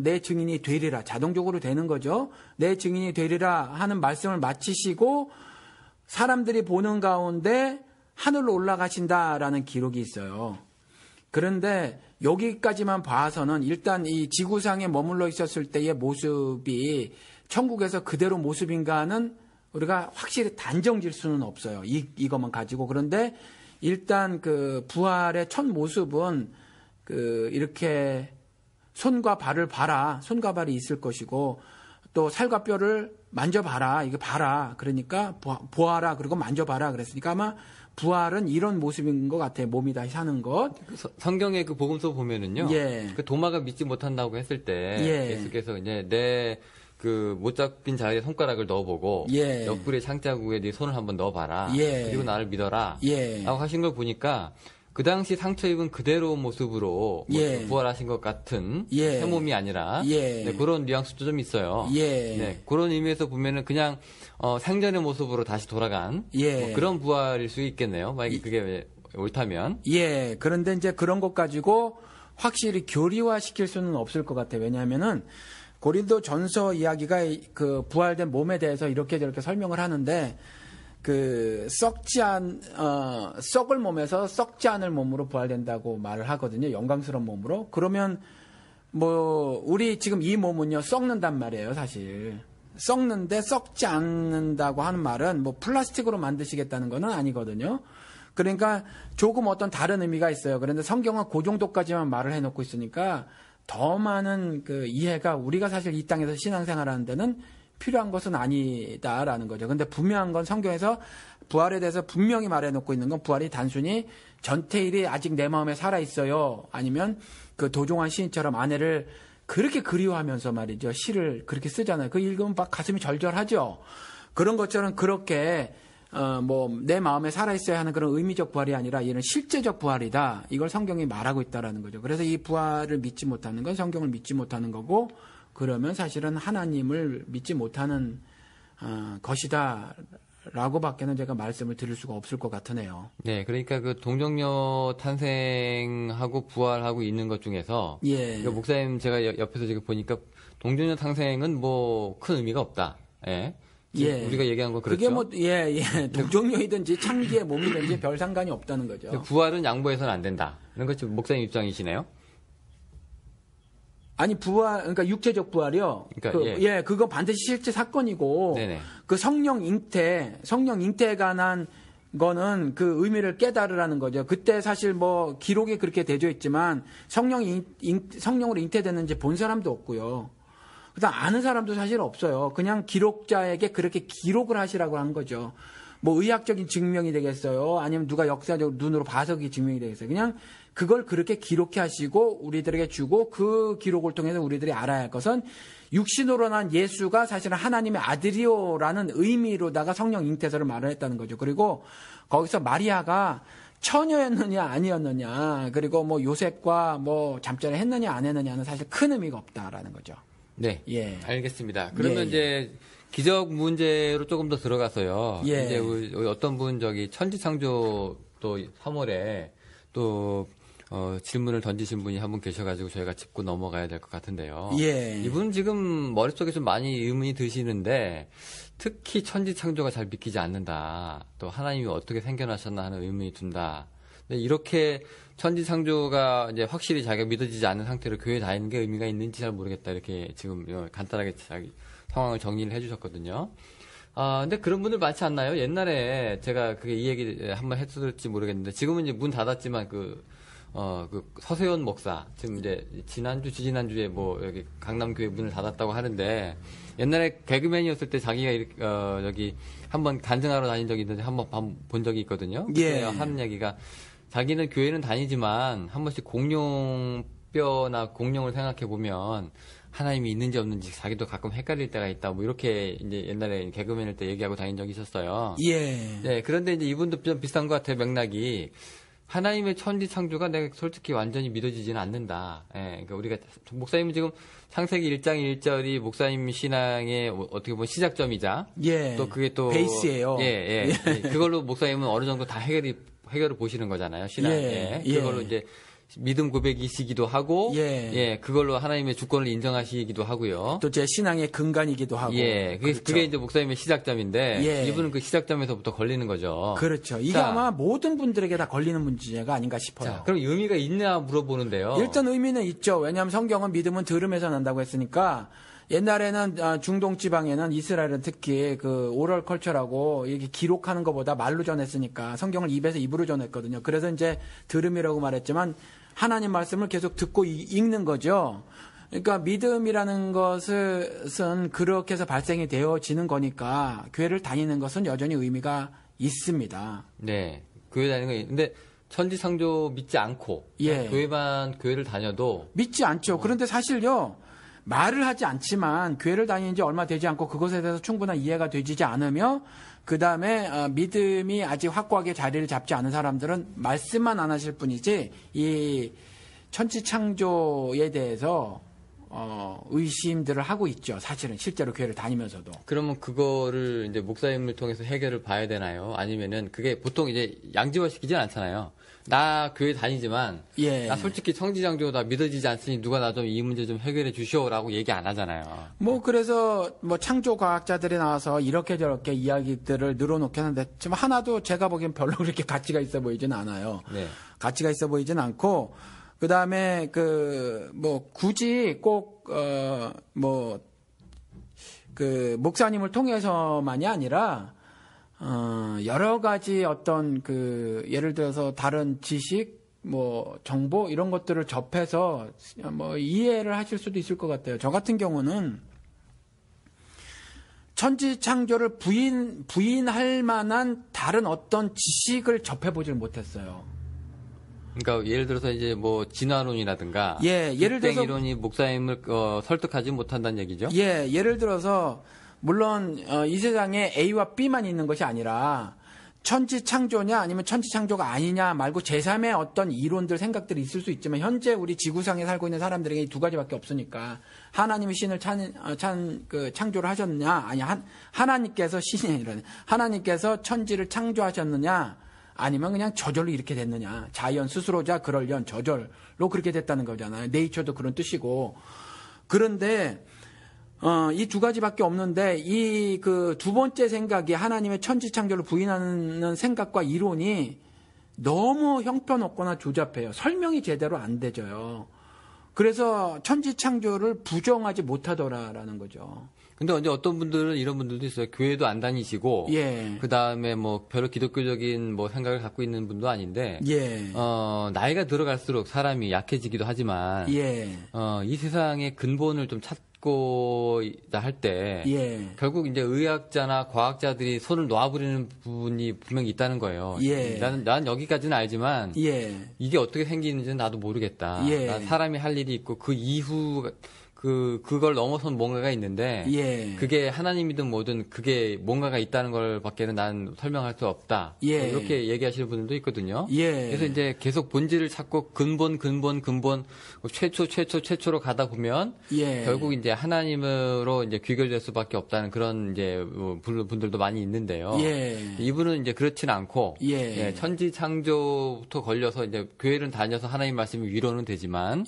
[SPEAKER 2] 내 증인이 되리라 자동적으로 되는 거죠. 내 증인이 되리라 하는 말씀을 마치시고 사람들이 보는 가운데 하늘로 올라가신다라는 기록이 있어요. 그런데 여기까지만 봐서는 일단 이 지구상에 머물러 있었을 때의 모습이 천국에서 그대로 모습인가는 우리가 확실히 단정 질 수는 없어요. 이것만 가지고. 그런데 일단 그 부활의 첫 모습은 이렇게 손과 발을 봐라. 손과 발이 있을 것이고 또 살과 뼈를 만져봐라. 이거 봐라. 그러니까 보아라. 그리고 만져봐라. 그랬으니까 아마 부활은 이런 모습인 것 같아요. 몸이 다시 사는 것.
[SPEAKER 1] 성경의 그 복음서 보면은요. 그 도마가 믿지 못한다고 했을 때 예수께서 이제 내 그 못 잡힌 자리에 손가락을 넣어보고 옆구리에 창자국에 네 손을 한번 넣어봐라. 그리고 나를 믿어라. 라고 하신 걸 보니까 그 당시 상처 입은 그대로 모습으로 부활하신 것 같은 새 몸이 아니라 네, 그런 뉘앙스도 좀 있어요. 네, 그런 의미에서 보면은 그냥 생전의 모습으로 다시 돌아간 뭐 그런 부활일 수 있겠네요. 만약에 그게 옳다면.
[SPEAKER 2] 그런데 이제 그런 것 가지고 확실히 교리화시킬 수는 없을 것 같아요. 왜냐하면은 고린도 전서 이야기가 그 부활된 몸에 대해서 이렇게 저렇게 설명을 하는데 썩을 몸에서 썩지 않을 몸으로 부활된다고 말을 하거든요. 영광스러운 몸으로. 그러면 뭐 우리 지금 이 몸은요 썩는단 말이에요. 사실 썩는데 썩지 않는다고 하는 말은 뭐 플라스틱으로 만드시겠다는 건 아니거든요. 그러니까 조금 어떤 다른 의미가 있어요. 그런데 성경은 그 정도까지만 말을 해놓고 있으니까 더 많은 그 이해가 우리가 사실 이 땅에서 신앙생활하는 데는 필요한 것은 아니다라는 거죠. 근데 분명한 건 성경에서 부활에 대해서 분명히 말해놓고 있는 건 부활이 단순히 전태일이 아직 내 마음에 살아있어요. 아니면 그 도종환 시인처럼 아내를 그렇게 그리워하면서 말이죠. 시를 그렇게 쓰잖아요. 그 읽으면 막 가슴이 절절하죠. 그런 것처럼 그렇게 내 마음에 살아있어야 하는 그런 의미적 부활이 아니라 이런 실제적 부활이다. 이걸 성경이 말하고 있다라는 거죠. 그래서 이 부활을 믿지 못하는 건 성경을 믿지 못하는 거고, 그러면 사실은 하나님을 믿지 못하는 것이다. 라고밖에는 제가 말씀을 드릴 수가 없을 것 같으네요.
[SPEAKER 1] 네, 그러니까 그 동정녀 탄생하고 부활하고 있는 것 중에서, 그러니까 목사님 제가 옆에서 지금 보니까 동정녀 탄생은 뭐 큰 의미가 없다. 예. 우리가 얘기한 거 그렇죠.
[SPEAKER 2] 그게 동정녀이든지 창기의 몸이든지 별 상관이 없다는 거죠.
[SPEAKER 1] 부활은 양보해서는 안 된다. 이런 것이 목사님 입장이시네요.
[SPEAKER 2] 아니 부활, 그러니까 육체적 부활이요. 그러니까 그거 반드시 실제 사건이고, 네네. 그 성령 잉태에 관한 거는 그 의미를 깨달으라는 거죠. 그때 사실 뭐 기록이 그렇게 되어 있지만 성령으로 잉태됐는지 본 사람도 없고요. 그다음 아는 사람도 사실 없어요. 그냥 기록자에게 그렇게 기록을 하시라고 한 거죠. 뭐 의학적인 증명이 되겠어요? 아니면 누가 역사적으로 눈으로 봐서 그게 증명이 되겠어요? 그냥 그걸 그렇게 기록해 하시고 우리들에게 주고, 그 기록을 통해서 우리들이 알아야 할 것은 육신으로 난 예수가 사실은 하나님의 아들이요라는 의미로다가 성령 잉태서를 말을 했다는 거죠. 그리고 거기서 마리아가 처녀였느냐 아니었느냐, 그리고 뭐 요셉과 뭐 잠자리 했느냐 안 했느냐는 사실 큰 의미가 없다라는 거죠.
[SPEAKER 1] 네, 알겠습니다. 그러면 이제 기적 문제로 조금 더 들어가서요. 이제 우리 어떤 분 천지창조 또 3월에 또 질문을 던지신 분이 한 분 계셔가지고 저희가 짚고 넘어가야 될 것 같은데요. 이분 지금 머릿속에 좀 많이 의문이 드시는데, 특히 천지창조가 잘 믿기지 않는다. 또 하나님이 어떻게 생겨나셨나 하는 의문이 든다. 근데 이렇게 천지창조가 이제 확실히 자기가 믿어지지 않는 상태로 교회에 다니는 게 의미가 있는지 잘 모르겠다. 이렇게 지금 간단하게 자기 상황을 정리를 해주셨거든요. 근데 그런 분들 많지 않나요? 옛날에 제가 이 얘기 한번 했을지 모르겠는데, 지금은 이제 문 닫았지만 그 서세원 목사, 지금 이제 지지난주에 뭐 여기 강남교회 문을 닫았다고 하는데, 옛날에 개그맨이었을 때 자기가 여기 한번 간증하러 다닌 적이 있는데 한번 본 적이 있거든요. 하는 얘기가, 자기는 교회는 다니지만 한 번씩 공룡뼈나 공룡을 생각해 보면 하나님이 있는지 없는지 자기도 가끔 헷갈릴 때가 있다. 뭐 이렇게 이제 옛날에 개그맨일 때 얘기하고 다닌 적이 있었어요. 네, 그런데 이제 이분도 좀 비슷한 것 같아요. 맥락이. 하나님의 천지창조가 내가 솔직히 완전히 믿어지지는 않는다. 그러니까 우리가, 목사님은 지금 창세기 1장 1절이 목사님 신앙의 어떻게 보면 시작점이자, 또 그게 또
[SPEAKER 2] 베이스예요.
[SPEAKER 1] 그걸로 목사님은 어느 정도 다 해결을 보시는 거잖아요. 신앙에. 그걸로 이제 믿음 고백이시기도 하고, 그걸로 하나님의 주권을 인정하시기도 하고요.
[SPEAKER 2] 또 제 신앙의 근간이기도 하고.
[SPEAKER 1] 그게 이제 목사님의 시작점인데, 이분은 그 시작점에서부터 걸리는 거죠.
[SPEAKER 2] 그렇죠. 이게 아마 모든 분들에게 다 걸리는 문제가 아닌가 싶어요.
[SPEAKER 1] 자, 그럼 의미가 있냐 물어보는데요.
[SPEAKER 2] 일단 의미는 있죠. 왜냐하면 성경은 믿음은 들음에서 난다고 했으니까, 옛날에는 중동 지방에는, 이스라엘은 특히 그 오럴 컬처라고 이렇게 기록하는 것보다 말로 전했으니까 성경을 입에서 입으로 전했거든요. 그래서 이제 들음이라고 말했지만 하나님 말씀을 계속 듣고 읽는 거죠. 그러니까 믿음이라는 것은 그렇게 해서 발생이 되어지는 거니까 교회를 다니는 것은 여전히 의미가 있습니다.
[SPEAKER 1] 네, 교회 다니는 거. 근데 천지창조 믿지 않고 교회를 다녀도
[SPEAKER 2] 믿지 않죠. 그런데 사실요, 말을 하지 않지만 교회를 다니는 지 얼마 되지 않고 그것에 대해서 충분한 이해가 되지 않으며, 그 다음에 믿음이 아직 확고하게 자리를 잡지 않은 사람들은 말씀만 안 하실 뿐이지 이 천지창조에 대해서 의심들을 하고 있죠. 사실은 실제로 교회를 다니면서도.
[SPEAKER 1] 그러면 그거를 이제 목사님을 통해서 해결을 봐야 되나요? 아니면은 그게 보통 이제 양지화시키진 않잖아요. 나 교회 다니지만 나 솔직히 천지창조 다 믿어지지 않으니 누가 나 좀 이 문제 좀 해결해 주시오라고 얘기 안 하잖아요.
[SPEAKER 2] 뭐 그래서 뭐 창조 과학자들이 나와서 이렇게 저렇게 이야기들을 늘어놓긴 하는데 지금 하나도 제가 보기엔 별로 그렇게 가치가 있어 보이진 않아요. 가치가 있어 보이진 않고, 그 다음에 뭐 굳이 꼭 목사님을 통해서만이 아니라 여러 가지 어떤 예를 들어서 다른 지식, 뭐 정보 이런 것들을 접해서 뭐 이해를 하실 수도 있을 것 같아요. 저 같은 경우는 천지창조를 부인할 만한 다른 어떤 지식을 접해보질 못했어요.
[SPEAKER 1] 그러니까 예를 들어서 이제 뭐 진화론이라든가
[SPEAKER 2] 예를 들어서
[SPEAKER 1] 이론이 목사님을 설득하지 못한다는 얘기죠.
[SPEAKER 2] 예를 들어서 물론 이 세상에 A와 B만 있는 것이 아니라 천지 창조냐 아니면 천지 창조가 아니냐 말고 제3의 어떤 이론들 생각들이 있을 수 있지만 현재 우리 지구상에 살고 있는 사람들에게 이 두 가지밖에 없으니까 하나님이 신을 창조를 하셨느냐 아니 하나님께서 신이 아니라 하나님께서 천지를 창조하셨느냐 아니면 그냥 저절로 이렇게 됐느냐 자연 스스로자 그럴련 저절로 그렇게 됐다는 거잖아요. 네이처도 그런 뜻이고 그런데 이 두 가지밖에 없는데 이 그 두 번째 생각이 하나님의 천지 창조를 부인하는 생각과 이론이 너무 형편없거나 조잡해요. 설명이 제대로 안 되져요. 그래서 천지 창조를 부정하지 못하더라라는 거죠.
[SPEAKER 1] 근데 언제 어떤 분들은 이런 분들도 있어요. 교회도 안 다니시고, 그 다음에 뭐 별로 기독교적인 뭐 생각을 갖고 있는 분도 아닌데, 나이가 들어갈수록 사람이 약해지기도 하지만, 이 세상의 근본을 좀 찾고 할 때, 결국 이제 의학자나 과학자들이 손을 놓아버리는 부분이 분명히 있다는 거예요. 난 여기까지는 알지만, 이게 어떻게 생기는지는 나도 모르겠다. 난 사람이 할 일이 있고 그 이후 그걸 넘어선 뭔가가 있는데 그게 하나님이든 뭐든 그게 뭔가가 있다는 걸 밖에는 난 설명할 수 없다. 이렇게 얘기하시는 분들도 있거든요. 그래서 이제 계속 본질을 찾고 근본 최초로 가다 보면 결국 이제 하나님으로 이제 귀결될 수밖에 없다는 그런 이제 분들도 많이 있는데요. 이분은 이제 그렇진 않고 천지 창조부터 걸려서 이제 교회를 다녀서 하나님 말씀이 위로는 되지만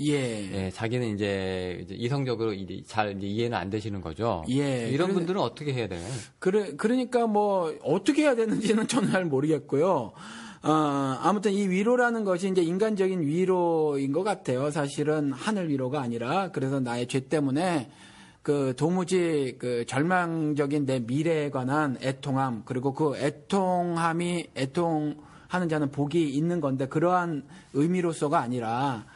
[SPEAKER 1] 자기는 이제 이성적으로 잘 이해는 안 되시는 거죠. 이런 분들은 어떻게 해야 되나요?
[SPEAKER 2] 그러니까 뭐 어떻게 해야 되는지는 저는 잘 모르겠고요. 아무튼 이 위로라는 것이 이제 인간적인 위로인 것 같아요. 사실은 하늘 위로가 아니라 그래서 나의 죄 때문에 그 도무지 그 절망적인 내 미래에 관한 애통함 그리고 그 애통하는 자는 복이 있는 건데 그러한 의미로서가 아니라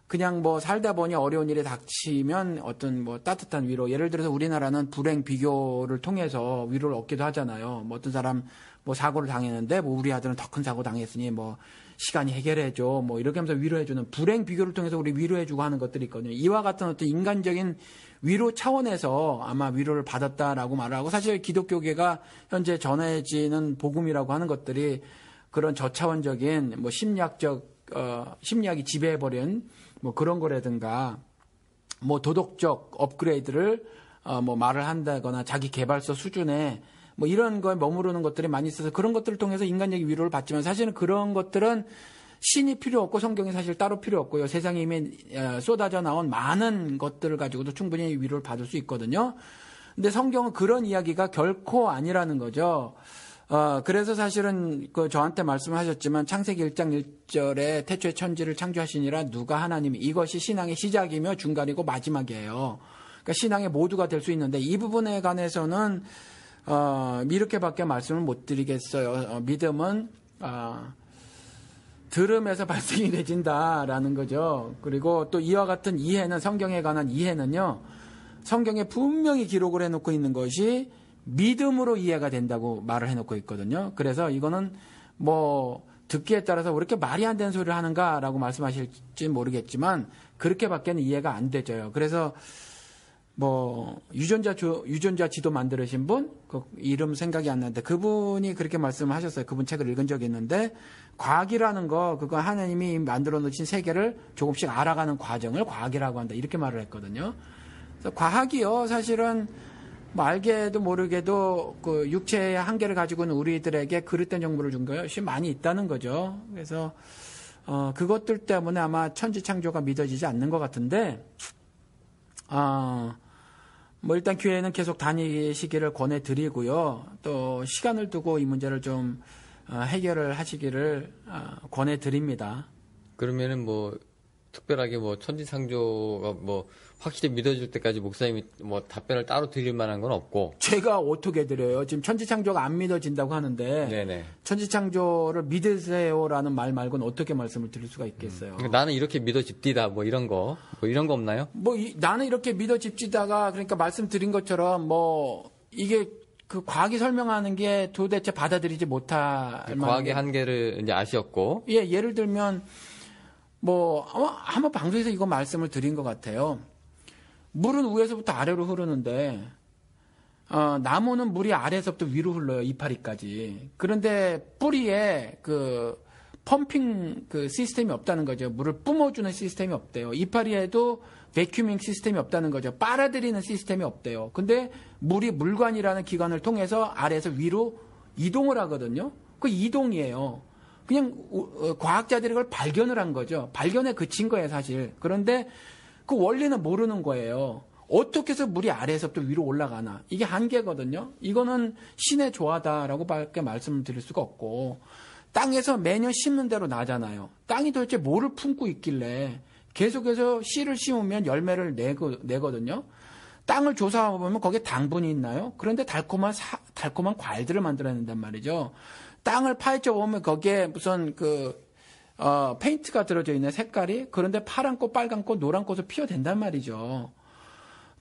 [SPEAKER 2] 그냥 뭐 살다 보니 어려운 일이 닥치면 어떤 뭐 따뜻한 위로 예를 들어서 우리나라는 불행 비교를 통해서 위로를 얻기도 하잖아요. 뭐 어떤 사람 뭐 사고를 당했는데 뭐 우리 아들은 더 큰 사고 당했으니 뭐 시간이 해결해줘 뭐 이렇게 하면서 위로해주는 불행 비교를 통해서 우리 위로해주고 하는 것들이 있거든요. 이와 같은 어떤 인간적인 위로 차원에서 아마 위로를 받았다라고 말을 하고 사실 기독교계가 현재 전해지는 복음이라고 하는 것들이 그런 저차원적인 뭐 심리학이 지배해버린 뭐 그런 거라든가 뭐 도덕적 업그레이드를 뭐 말을 한다거나 자기 개발서 수준에 뭐 이런 거에 머무르는 것들이 많이 있어서 그런 것들을 통해서 인간적인 위로를 받지만 사실은 그런 것들은 신이 필요 없고 성경이 사실 따로 필요 없고요. 세상에 이미 쏟아져 나온 많은 것들을 가지고도 충분히 위로를 받을 수 있거든요. 근데 성경은 그런 이야기가 결코 아니라는 거죠. 그래서 사실은 그 저한테 말씀하셨지만 창세기 1장 1절에 태초에 천지를 창조하시니라 누가 하나님이 이것이 신앙의 시작이며 중간이고 마지막이에요. 그러니까 신앙의 모두가 될 수 있는데 이 부분에 관해서는 이렇게밖에 말씀을 못 드리겠어요. 믿음은 들음에서 발생이 되진다라는 거죠. 그리고 또 이와 같은 이해는 성경에 관한 이해는요. 성경에 분명히 기록을 해놓고 있는 것이 믿음으로 이해가 된다고 말을 해놓고 있거든요. 그래서 이거는 뭐 듣기에 따라서 왜 이렇게 말이 안 되는 소리를 하는가라고 말씀하실지 모르겠지만 그렇게밖에는 이해가 안 되져요. 그래서 뭐 유전자 지도 만드신 분, 그 이름 생각이 안 나는데 그분이 그렇게 말씀하셨어요. 그분 책을 읽은 적이 있는데 과학이라는 거 그거 하나님이 만들어 놓으신 세계를 조금씩 알아가는 과정을 과학이라고 한다 이렇게 말을 했거든요. 그래서 과학이요 사실은 뭐 알게도 모르게도 그 육체의 한계를 가지고 있는 우리들에게 그릇된 정보를 준 것이 많이 있다는 거죠. 그래서 그것들 때문에 아마 천지 창조가 믿어지지 않는 것 같은데 뭐 일단 교회는 계속 다니시기를 권해드리고요. 또 시간을 두고 이 문제를 좀 해결을 하시기를 권해드립니다.
[SPEAKER 1] 그러면은 뭐 특별하게 뭐 천지창조가 뭐 확실히 믿어질 때까지 목사님이 뭐 답변을 따로 드릴 만한 건 없고.
[SPEAKER 2] 제가 어떻게 드려요? 지금 천지창조가 안 믿어진다고 하는데
[SPEAKER 1] 네네.
[SPEAKER 2] 천지창조를 믿으세요라는 말 말고는 어떻게 말씀을 드릴 수가 있겠어요?
[SPEAKER 1] 그러니까 나는 이렇게 믿어집디다 뭐 이런 거 없나요?
[SPEAKER 2] 뭐 나는 이렇게 믿어집지다가 그러니까 말씀드린 것처럼 뭐 이게 그 과학이 설명하는 게 도대체 받아들이지 못할
[SPEAKER 1] 과학의 한계를 이제 아시었고.
[SPEAKER 2] 예, 예를 들면 한번 방송에서 이거 말씀을 드린 것 같아요. 물은 위에서부터 아래로 흐르는데, 나무는 물이 아래에서부터 위로 흘러요, 이파리까지. 그런데 뿌리에 펌핑 시스템이 없다는 거죠. 물을 뿜어주는 시스템이 없대요. 이파리에도 베큐밍 시스템이 없다는 거죠. 빨아들이는 시스템이 없대요. 근데 물이 물관이라는 기관을 통해서 아래에서 위로 이동을 하거든요. 그 이동이에요. 그냥 과학자들이 그걸 발견을 한 거죠. 발견에 그친 거예요, 사실. 그런데 그 원리는 모르는 거예요. 어떻게 해서 물이 아래에서부터 위로 올라가나. 이게 한계거든요. 이거는 신의 조화다라고 밖에 말씀을 드릴 수가 없고, 땅에서 매년 심는 대로 나잖아요. 땅이 도대체 뭐를 품고 있길래 계속해서 씨를 심으면 열매를 내거든요. 땅을 조사해보면 거기에 당분이 있나요? 그런데 달콤한 과일들을 만들어낸단 말이죠. 땅을 파헤쳐 보면 거기에 무슨 페인트가 들어져 있는 색깔이, 그런데 파란 꽃, 빨간 꽃, 노란 꽃을 피워댄단 말이죠.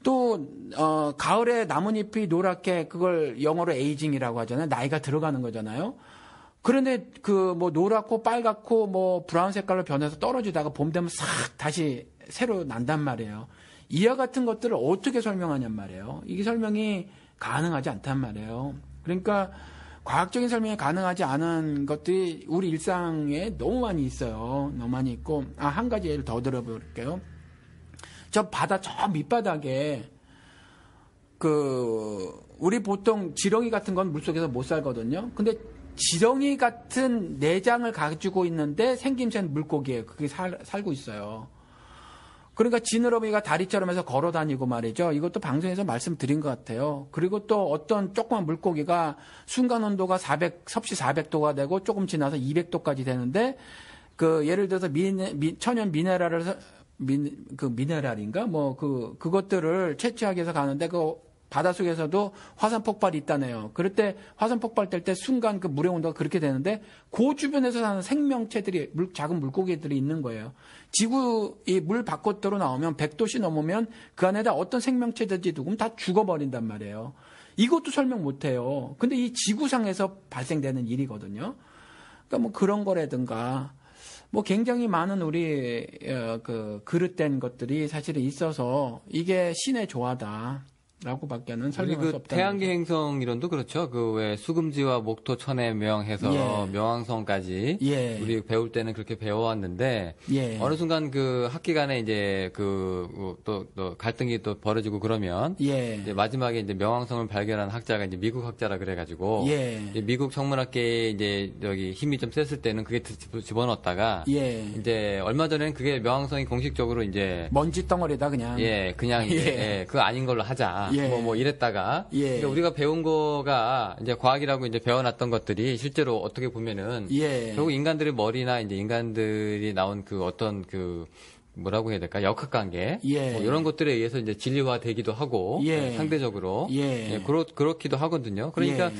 [SPEAKER 2] 또 가을에 나뭇잎이 노랗게, 그걸 영어로 에이징이라고 하잖아요. 나이가 들어가는 거잖아요. 그런데 노랗고 빨갛고 브라운 색깔로 변해서 떨어지다가 봄 되면 싹 다시 새로 난단 말이에요. 이와 같은 것들을 어떻게 설명하냔 말이에요. 이게 설명이 가능하지 않단 말이에요. 그러니까 과학적인 설명이 가능하지 않은 것들이 우리 일상에 너무 많이 있어요. 너무 많이 있고, 한 가지 예를 더 들어볼게요. 저 바다 저 밑바닥에 우리 보통 지렁이 같은 건 물속에서 못 살거든요. 근데 지렁이 같은 내장을 가지고 있는데 생김새는 물고기예요. 그게 살고 있어요. 그러니까 지느러미가 다리처럼 해서 걸어 다니고 말이죠. 이것도 방송에서 말씀드린 것 같아요. 그리고 또 어떤 조그만 물고기가 순간 온도가 섭씨 400도가 되고 조금 지나서 200도까지 되는데, 예를 들어서 천연 미네랄인가? 그것들을 채취하기 위해서 가는데, 바닷속에서도 화산 폭발이 있다네요. 그럴 때 화산 폭발 될 때 순간 물의 온도가 그렇게 되는데, 그 주변에서 사는 생명체들이, 작은 물고기들이 있는 거예요. 지구 이 물 바깥으로 나오면 100도씨 넘으면 그 안에다 어떤 생명체들이 누구면 다 죽어버린단 말이에요. 이것도 설명 못해요. 근데 이 지구상에서 발생되는 일이거든요. 그러니까 그런 거라든가, 굉장히 많은 우리 그릇된 것들이 사실은 있어서 이게 신의 조화다. 라고밖에는 설명할 수 없다.
[SPEAKER 1] 태양계 행성 이론도 그렇죠. 왜 수금지와 목토 천의 명해서 명왕성까지 우리 배울 때는 그렇게 배워왔는데 어느 순간 학기 간에 이제 또 갈등이 또 벌어지고 그러면 이제 마지막에 이제 명왕성을 발견한 학자가 이제 미국 학자라 그래가지고 이제 미국 천문학계에 이제 여기 힘이 좀 셌을 때는 그게 집어넣었다가 이제 얼마 전에는 그게 명왕성이 공식적으로 이제
[SPEAKER 2] 먼지 덩어리다 그냥
[SPEAKER 1] 이제 그거 아닌 걸로 하자. 이랬다가 그러니까 우리가 배운 거가 이제 과학이라고 이제 배워놨던 것들이 실제로 어떻게 보면은 결국 인간들의 머리나 이제 인간들이 나온 어떤 뭐라고 해야 될까? 역학관계 이런 것들에 의해서 이제 진리화되기도 하고 상대적으로 그렇기도 하거든요. 그러니까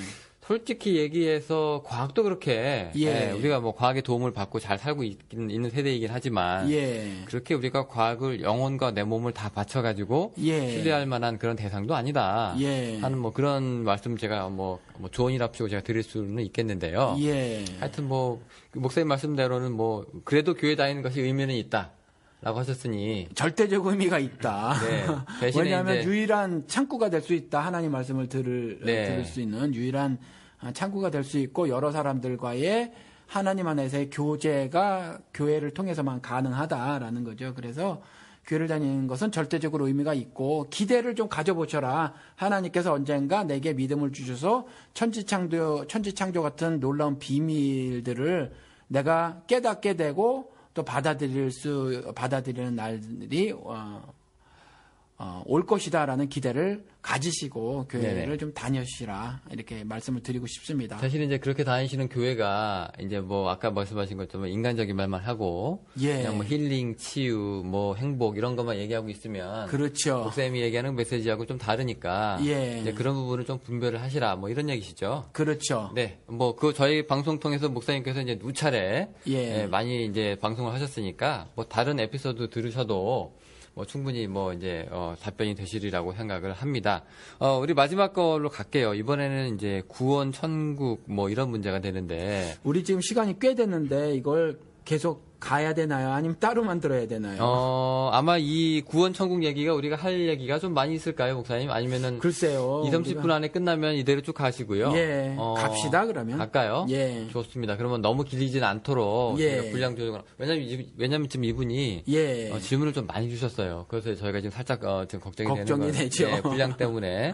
[SPEAKER 1] 솔직히 얘기해서 과학도 그렇게 우리가 과학의 도움을 받고 잘 살고 있는 세대이긴 하지만 그렇게 우리가 과학을 영혼과 내 몸을 다 바쳐가지고 신뢰할 만한 그런 대상도 아니다 하는 그런 말씀 제가 조언이랍시고 제가 드릴 수는 있겠는데요. 하여튼 목사님 말씀대로는 그래도 교회 다니는 것이 의미는 있다. 라고 하셨으니
[SPEAKER 2] 절대적 의미가 있다.
[SPEAKER 1] 대신에
[SPEAKER 2] 왜냐하면 유일한 창구가 될 수 있다. 하나님 말씀을 들을 수 있는 유일한 창구가 될 수 있고, 여러 사람들과의 하나님 안에서의 교제가 교회를 통해서만 가능하다라는 거죠. 그래서 교회를 다니는 것은 절대적으로 의미가 있고, 기대를 좀 가져보셔라. 하나님께서 언젠가 내게 믿음을 주셔서 천지창조 같은 놀라운 비밀들을 내가 깨닫게 되고 또 받아들이는 날이 올 것이다라는 기대를 가지시고 교회를 좀 다니시라, 이렇게 말씀을 드리고 싶습니다.
[SPEAKER 1] 사실 이제 그렇게 다니시는 교회가 이제 아까 말씀하신 것처럼 인간적인 말만 하고 그냥 힐링, 치유, 행복 이런 것만 얘기하고 있으면
[SPEAKER 2] 그렇죠.
[SPEAKER 1] 목사님이 얘기하는 메시지하고 좀 다르니까 이제 그런 부분을 좀 분별을 하시라 이런 얘기시죠.
[SPEAKER 2] 그렇죠.
[SPEAKER 1] 네, 저희 방송 통해서 목사님께서 이제 누차례 많이 이제 방송을 하셨으니까 다른 에피소드 들으셔도 충분히 이제 답변이 되시리라고 생각을 합니다. 우리 마지막 걸로 갈게요. 이번에는 이제 구원, 천국 이런 문제가 되는데,
[SPEAKER 2] 우리 지금 시간이 꽤 됐는데 이걸 계속 가야 되나요? 아니면 따로 만들어야 되나요?
[SPEAKER 1] 아마 이 구원 천국 얘기가 우리가 할 얘기가 좀 많이 있을까요, 목사님? 아니면은
[SPEAKER 2] 글쎄요.
[SPEAKER 1] 2, 30분 안에 끝나면 이대로 쭉 가시고요.
[SPEAKER 2] 예. 갑시다 그러면.
[SPEAKER 1] 갈까요?
[SPEAKER 2] 예.
[SPEAKER 1] 좋습니다. 그러면 너무 길리진 않도록
[SPEAKER 2] 예.
[SPEAKER 1] 분량 조절. 왜냐면 지금 이분이
[SPEAKER 2] 예.
[SPEAKER 1] 질문을 좀 많이 주셨어요. 그래서 저희가 지금 살짝 지금 걱정이
[SPEAKER 2] 되죠.
[SPEAKER 1] 예, 분량 때문에.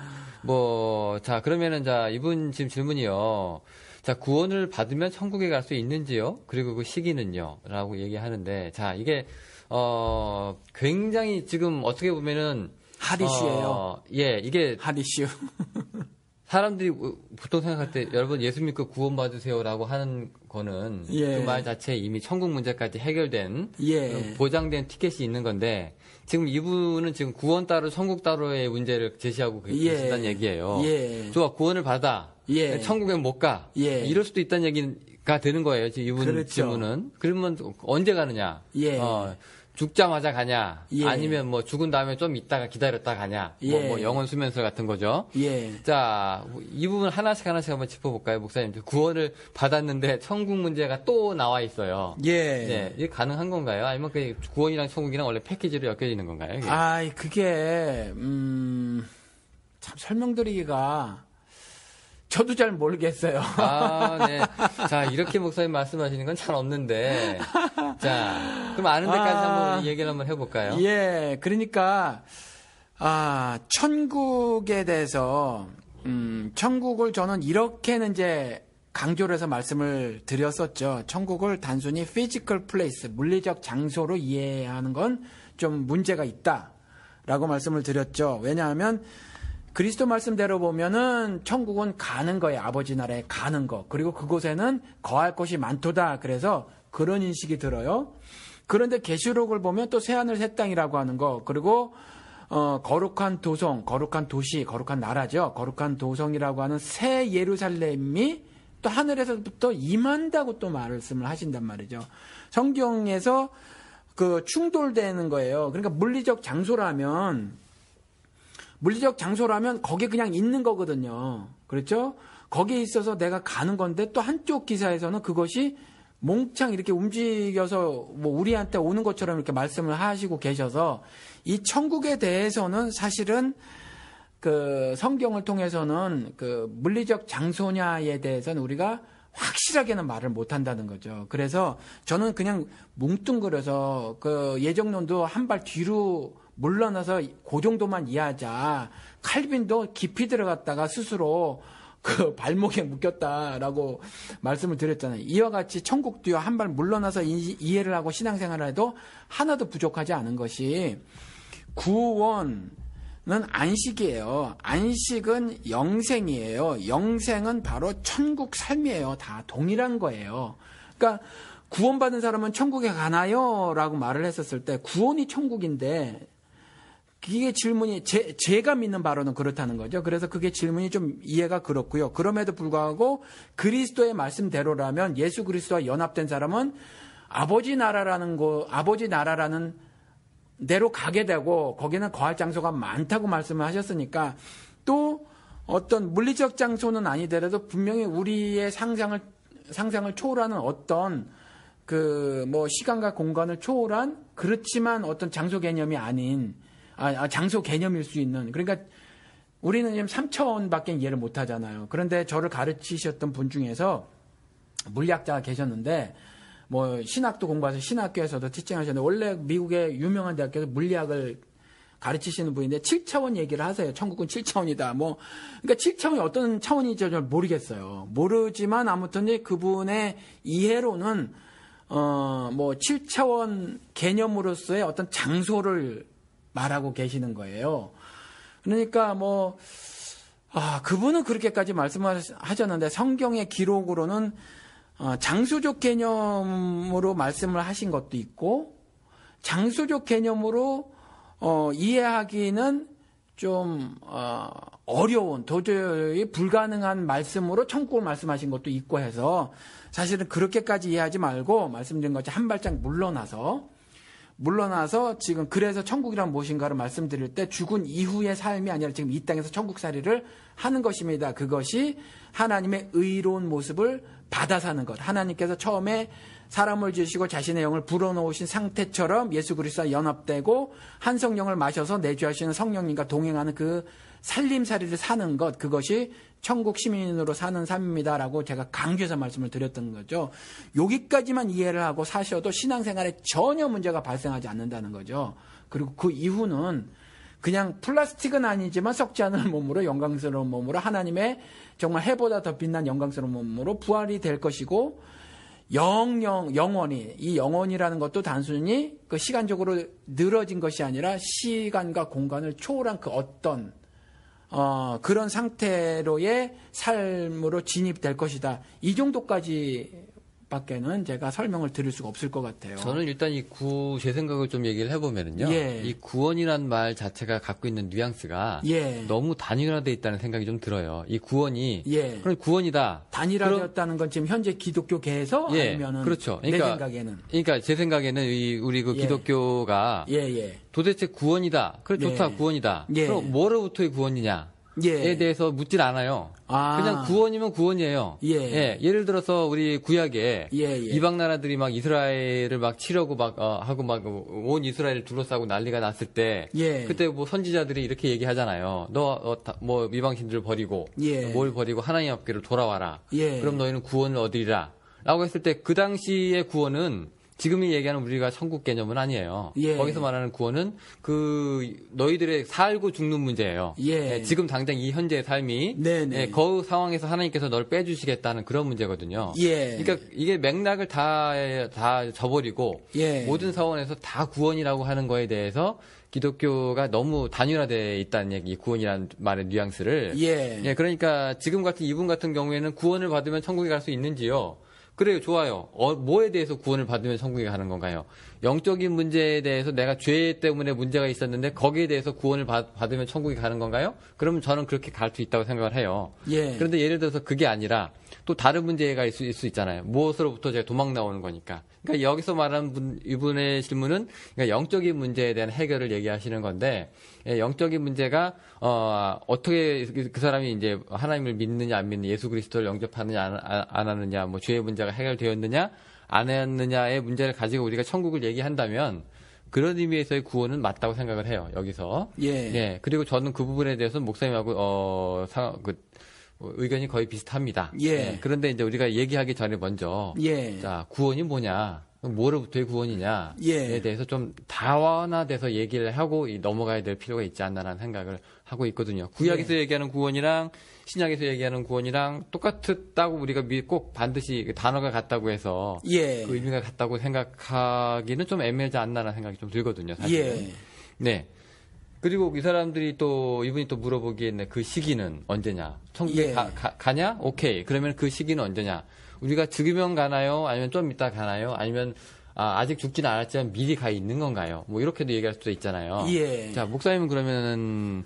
[SPEAKER 1] 자, 그러면은 이분 지금 질문이요. 자, 구원을 받으면 천국에 갈 수 있는지요? 그리고 그 시기는요? 라고 얘기하는데, 자, 이게, 굉장히 지금 어떻게 보면은,
[SPEAKER 2] 핫 이슈예요.
[SPEAKER 1] 예, 이게.
[SPEAKER 2] 핫 이슈.
[SPEAKER 1] 사람들이 보통 생각할 때, 여러분 예수 믿고 구원받으세요라고 하는 거는,
[SPEAKER 2] 예.
[SPEAKER 1] 그 말 자체에 이미 천국 문제까지 해결된,
[SPEAKER 2] 예.
[SPEAKER 1] 보장된 티켓이 있는 건데, 지금 이분은 지금 구원 따로 천국 따로의 문제를 제시하고 계신다는 얘기예요.
[SPEAKER 2] 예.
[SPEAKER 1] 좋아, 구원을 받아.
[SPEAKER 2] 예.
[SPEAKER 1] 천국엔 못 가.
[SPEAKER 2] 예.
[SPEAKER 1] 이럴 수도 있다는 얘기가 되는 거예요. 지금 이분
[SPEAKER 2] 그렇죠.
[SPEAKER 1] 질문은. 그러면 언제 가느냐?
[SPEAKER 2] 예.
[SPEAKER 1] 죽자마자 가냐?
[SPEAKER 2] 예.
[SPEAKER 1] 아니면 뭐 죽은 다음에 좀 있다가 기다렸다 가냐?
[SPEAKER 2] 예.
[SPEAKER 1] 뭐 영혼 수면설 같은 거죠.
[SPEAKER 2] 예.
[SPEAKER 1] 자, 이 부분 하나씩 한번 짚어볼까요, 목사님? 구원을 받았는데 천국 문제가 또 나와 있어요.
[SPEAKER 2] 예.
[SPEAKER 1] 네, 이게 가능한 건가요? 아니면 그 구원이랑 천국이랑 원래 패키지로 엮여지는 건가요? 이게?
[SPEAKER 2] 그게 참 설명드리기가 저도 잘 모르겠어요.
[SPEAKER 1] 네. 자, 이렇게 목사님 말씀하시는 건 잘 없는데. 자, 그럼 아는 데까지 한번 얘기를 한번 해볼까요?
[SPEAKER 2] 예, 그러니까, 천국에 대해서, 천국을 저는 이렇게는 이제 강조를 해서 말씀을 드렸었죠. 천국을 단순히 physical place, 물리적 장소로 이해하는 건 좀 문제가 있다라고 말씀을 드렸죠. 왜냐하면 그리스도 말씀대로 보면은 천국은 가는 거예요. 아버지 나라에 가는 거. 그리고 그곳에는 거할 곳이 많도다. 그래서 그런 인식이 들어요. 그런데 계시록을 보면 또 새하늘 새 땅이라고 하는 거. 그리고 거룩한 도성, 거룩한 도시, 거룩한 나라죠. 거룩한 도성이라고 하는 새 예루살렘이 또 하늘에서부터 임한다고 또 말씀을 하신단 말이죠. 성경에서 그 충돌되는 거예요. 그러니까 물리적 장소라면 거기에 그냥 있는 거거든요. 그렇죠? 거기에 있어서 내가 가는 건데 또 한쪽 기사에서는 그것이 몽창 이렇게 움직여서 뭐 우리한테 오는 것처럼 이렇게 말씀을 하시고 계셔서 이 천국에 대해서는 사실은 그 성경을 통해서는 그 물리적 장소냐에 대해서는 우리가 확실하게는 말을 못 한다는 거죠. 그래서 저는 그냥 뭉뚱그려서 그 예정론도 한 발 뒤로 물러나서 그 정도만 이해하자. 칼빈도 깊이 들어갔다가 스스로 그 발목에 묶였다라고 말씀을 드렸잖아요. 이와 같이 천국도요 한 발 물러나서 이해를 하고 신앙생활을 해도 하나도 부족하지 않은 것이 구원은 안식이에요. 안식은 영생이에요. 영생은 바로 천국 삶이에요. 다 동일한 거예요. 그러니까 구원받은 사람은 천국에 가나요? 라고 말을 했었을 때 구원이 천국인데 이게 질문이 제가 믿는 바로는 그렇다는 거죠. 그래서 그게 질문이 좀 이해가 그렇고요. 그럼에도 불구하고 그리스도의 말씀대로라면 예수 그리스도와 연합된 사람은 아버지 나라라는 데로 가게 되고 거기는 거할 장소가 많다고 말씀을 하셨으니까 또 어떤 물리적 장소는 아니더라도 분명히 우리의 상상을 초월하는 어떤 그 뭐 시간과 공간을 초월한 그렇지만 어떤 장소 개념이 아닌 장소 개념일 수 있는 그러니까 우리는 지금 3차원밖에 이해를 못 하잖아요. 그런데 저를 가르치셨던 분 중에서 물리학자가 계셨는데 뭐 신학도 공부해서 신학교에서도 티칭하셨는데 원래 미국의 유명한 대학교에서 물리학을 가르치시는 분인데 7차원 얘기를 하세요. 천국은 7차원이다. 뭐 그러니까 7차원이 어떤 차원인지 잘 모르겠어요. 모르지만 아무튼 그분의 이해로는 뭐 7차원 개념으로서의 어떤 장소를 말하고 계시는 거예요. 그러니까 뭐 그분은 그렇게까지 말씀하셨는데 성경의 기록으로는 장소적 개념으로 말씀을 하신 것도 있고 장소적 개념으로 이해하기는 좀 어려운 도저히 불가능한 말씀으로 천국을 말씀하신 것도 있고 해서 사실은 그렇게까지 이해하지 말고 말씀드린 것처럼 한 발짝 물러나서 물러나서 지금 그래서 천국이란 무엇인가를 말씀드릴 때 죽은 이후의 삶이 아니라 지금 이 땅에서 천국살이를 하는 것입니다. 그것이 하나님의 의로운 모습을 받아 사는 것. 하나님께서 처음에 사람을 지으시고 자신의 영을 불어넣으신 상태처럼 예수 그리스도와 연합되고 한 성령을 마셔서 내주하시는 성령님과 동행하는 그 살림살이를 사는 것, 그것이 천국 시민으로 사는 삶입니다라고 제가 강조해서 말씀을 드렸던 거죠. 여기까지만 이해를 하고 사셔도 신앙생활에 전혀 문제가 발생하지 않는다는 거죠. 그리고 그 이후는 그냥 플라스틱은 아니지만 썩지 않을 몸으로 영광스러운 몸으로 하나님의 정말 해보다 더 빛난 영광스러운 몸으로 부활이 될 것이고 영원히 이 영원이라는 것도 단순히 그 시간적으로 늘어진 것이 아니라 시간과 공간을 초월한 그 어떤 그런 상태로의 삶으로 진입될 것이다. 이 정도까지밖에는 제가 설명을 드릴 수가 없을 것 같아요.
[SPEAKER 1] 저는 일단 제 생각을 좀 얘기를 해보면은요. 예. 이 구원이란 말 자체가 갖고 있는 뉘앙스가 예. 너무 단일화되어 있다는 생각이 좀 들어요. 이 구원이
[SPEAKER 2] 예.
[SPEAKER 1] 그럼 구원이다.
[SPEAKER 2] 단일화되었다는 건 지금 현재 기독교계에서
[SPEAKER 1] 예.
[SPEAKER 2] 아니면은
[SPEAKER 1] 그렇죠.
[SPEAKER 2] 그러니까, 내 생각에는.
[SPEAKER 1] 그러니까 제 생각에는 우리 그
[SPEAKER 2] 예.
[SPEAKER 1] 기독교가 도대체 구원이다. 그래 좋다. 구원이다. 그럼 뭐로부터의 구원이냐? 에 대해서 묻질 않아요. 그냥 구원이면 구원이에요. 예를 들어서 우리 구약에 이방 나라들이 막 이스라엘을 막 치려고 하고 온 이스라엘을 둘러싸고 난리가 났을 때 그때 뭐 선지자들이 이렇게 얘기하잖아요. 뭐 이방신들을 버리고 뭘 버리고 하나님 앞께로 돌아와라. 그럼 너희는 구원을 얻으리라. 라고 했을 때 그 당시의 구원은 지금이 얘기하는 우리가 천국 개념은 아니에요. 거기서 말하는 구원은 너희들의 살고 죽는 문제예요. 지금 당장 이 현재의 삶이 그 상황에서 하나님께서 널 빼주시겠다는 그런 문제거든요. 그러니까 이게 맥락을 다 저버리고 모든 사원에서 다 구원이라고 하는 거에 대해서 기독교가 너무 단일화되어 있다는 얘기, 구원이라는 말의 뉘앙스를. 그러니까 지금 같은 이분 같은 경우에는 구원을 받으면 천국에 갈 수 있는지요? 그래요, 좋아요. 뭐에 대해서 구원을 받으면 천국에 가는 건가요? 영적인 문제에 대해서 내가 죄 때문에 문제가 있었는데 거기에 대해서 구원을 받으면 천국에 가는 건가요? 그러면 저는 그렇게 갈 수 있다고 생각을 해요. 그런데 예를 들어서 그게 아니라 또 다른 문제가 있을 수 있잖아요. 무엇으로부터 제가 도망 나오는 거니까. 그러니까 여기서 말하는 이분의 질문은 그러니까 영적인 문제에 대한 해결을 얘기하시는 건데, 영적인 문제가 어떻게 그 사람이 이제 하나님을 믿느냐 안 믿느냐, 예수 그리스도를 영접하느냐 안 하느냐, 뭐 죄의 문제가 해결되었느냐 안 했느냐의 문제를 가지고 우리가 천국을 얘기한다면 그런 의미에서의 구원은 맞다고 생각을 해요. 여기서. 그리고 저는 그 부분에 대해서 목사님하고 의견이 거의 비슷합니다. 그런데 이제 우리가 얘기하기 전에 먼저 자, 구원이 뭐냐? 뭐로부터의 구원이냐에 대해서 좀 다원화돼서 얘기를 하고 넘어가야 될 필요가 있지 않나라는 생각을 하고 있거든요. 구약에서 얘기하는 구원이랑 신약에서 얘기하는 구원이랑 똑같다고 우리가 꼭 반드시 단어가 같다고 해서 그 의미가 같다고 생각하기는 좀 애매하지 않나라는 생각이 좀 들거든요. 사실은. 그리고 이 사람들이 이분이 또 물어보기에는 그 시기는 언제냐? 천국에 가냐? 오케이. 그러면 그 시기는 언제냐? 우리가 죽으면 가나요? 아니면 좀 이따 가나요? 아니면 아직 죽지는 않았지만 미리 가 있는 건가요? 뭐 이렇게도 얘기할 수도 있잖아요. 자, 목사님은 그러면은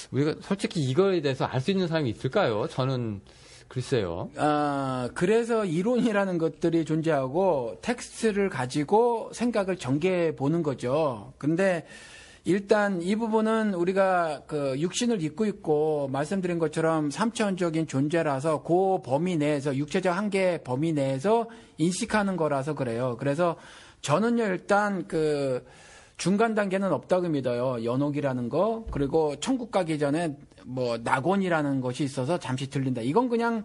[SPEAKER 1] 우리가 솔직히 이거에 대해서 알 수 있는 사람이 있을까요? 저는 글쎄요.
[SPEAKER 2] 그래서 이론이라는 것들이 존재하고 텍스트를 가지고 생각을 전개해 보는 거죠. 근데 일단 이 부분은 우리가 그 육신을 입고 있고 말씀드린 것처럼 삼차원적인 존재라서 그 범위 내에서 육체적 한계 범위 내에서 인식하는 거라서 그래요. 그래서 저는요 일단 그 중간 단계는 없다고 믿어요. 연옥이라는 거 그리고 천국 가기 전에 뭐 낙원이라는 것이 있어서 잠시 들린다. 이건 그냥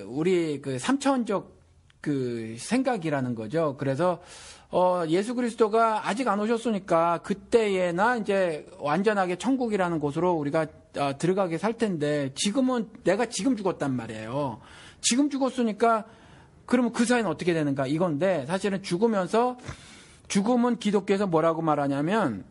[SPEAKER 2] 우리 삼차원적 생각이라는 거죠. 그래서 예수 그리스도가 아직 안 오셨으니까 그때에나 이제 완전하게 천국이라는 곳으로 우리가 들어가게 살 텐데 지금은 내가 지금 죽었단 말이에요. 지금 죽었으니까 그러면 그 사이는 어떻게 되는가 이건데 사실은 죽음은 기독교에서 뭐라고 말하냐면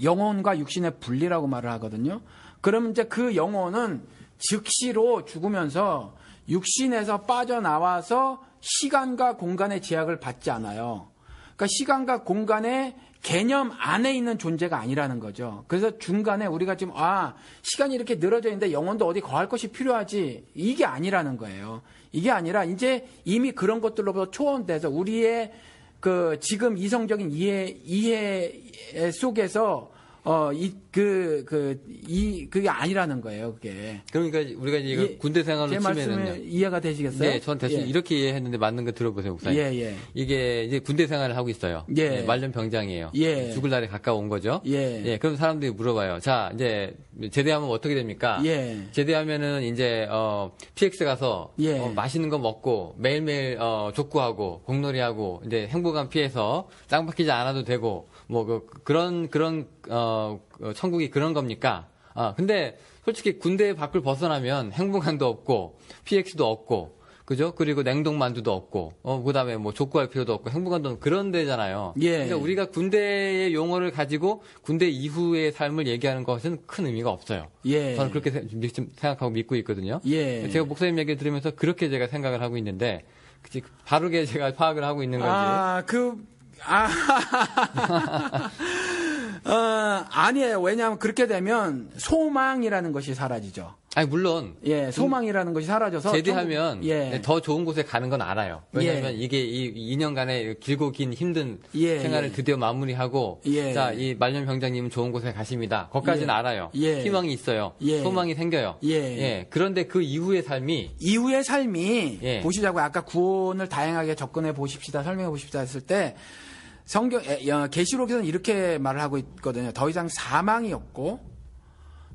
[SPEAKER 2] 영혼과 육신의 분리라고 말을 하거든요. 그러면 이제 그 영혼은 즉시로 죽으면서 육신에서 빠져나와서 시간과 공간의 제약을 받지 않아요. 그러니까 시간과 공간의 개념 안에 있는 존재가 아니라는 거죠. 그래서 중간에 우리가 지금 시간이 이렇게 늘어져 있는데 영혼도 어디 거할 것이 필요하지 이게 아니라는 거예요. 이게 아니라 이제 이미 그런 것들로부터 초월돼서 우리의 지금 이성적인 이해 속에서 그게 아니라는 거예요, 그게.
[SPEAKER 1] 그러니까 우리가 이제 군대 생활로 치면은요.
[SPEAKER 2] 이해가 되시겠어요?
[SPEAKER 1] 네, 전 대충 이렇게 이해했는데 맞는 거 들어보세요, 목사님. 이게 이제 군대 생활을 하고 있어요. 말년 병장이에요. 죽을 날에 가까운 거죠. 그럼 사람들이 물어봐요. 자, 이제 제대하면 어떻게 됩니까? 제대하면은 이제 PX 가서 맛있는 거 먹고 매일매일 족구하고 공놀이하고 이제 행복한 피해서 짱 박히지 않아도 되고 뭐 그런 천국이 그런 겁니까? 근데 솔직히 군대 밖을 벗어나면 행복함도 없고 PX도 없고 그죠? 그리고 냉동만두도 없고 그다음에 뭐 족구할 필요도 없고 행복함도 없고 그런 데잖아요. 그러니까 우리가 군대의 용어를 가지고 군대 이후의 삶을 얘기하는 것은 큰 의미가 없어요. 저는 그렇게 생각하고 믿고 있거든요. 제가 목사님 얘기를 들으면서 그렇게 제가 생각을 하고 있는데 바르게 제가 파악을 하고 있는 건지.
[SPEAKER 2] 아니에요. 왜냐하면 그렇게 되면 소망이라는 것이 사라지죠.
[SPEAKER 1] 아니, 물론.
[SPEAKER 2] 소망이라는 것이 사라져서.
[SPEAKER 1] 제대하면 더 좋은 곳에 가는 건 알아요. 왜냐하면 이게 이 2년간의 길고 긴 힘든 생활을 드디어 마무리하고. 자, 이 말년 병장님은 좋은 곳에 가십니다. 거기까지는 알아요. 희망이 있어요. 소망이 생겨요. 그런데 그 이후의 삶이.
[SPEAKER 2] 보시자고요. 아까 구원을 다양하게 접근해 보십시다. 설명해 보십시다 했을 때. 계시록에서는 이렇게 말을 하고 있거든요. 더 이상 사망이 없고,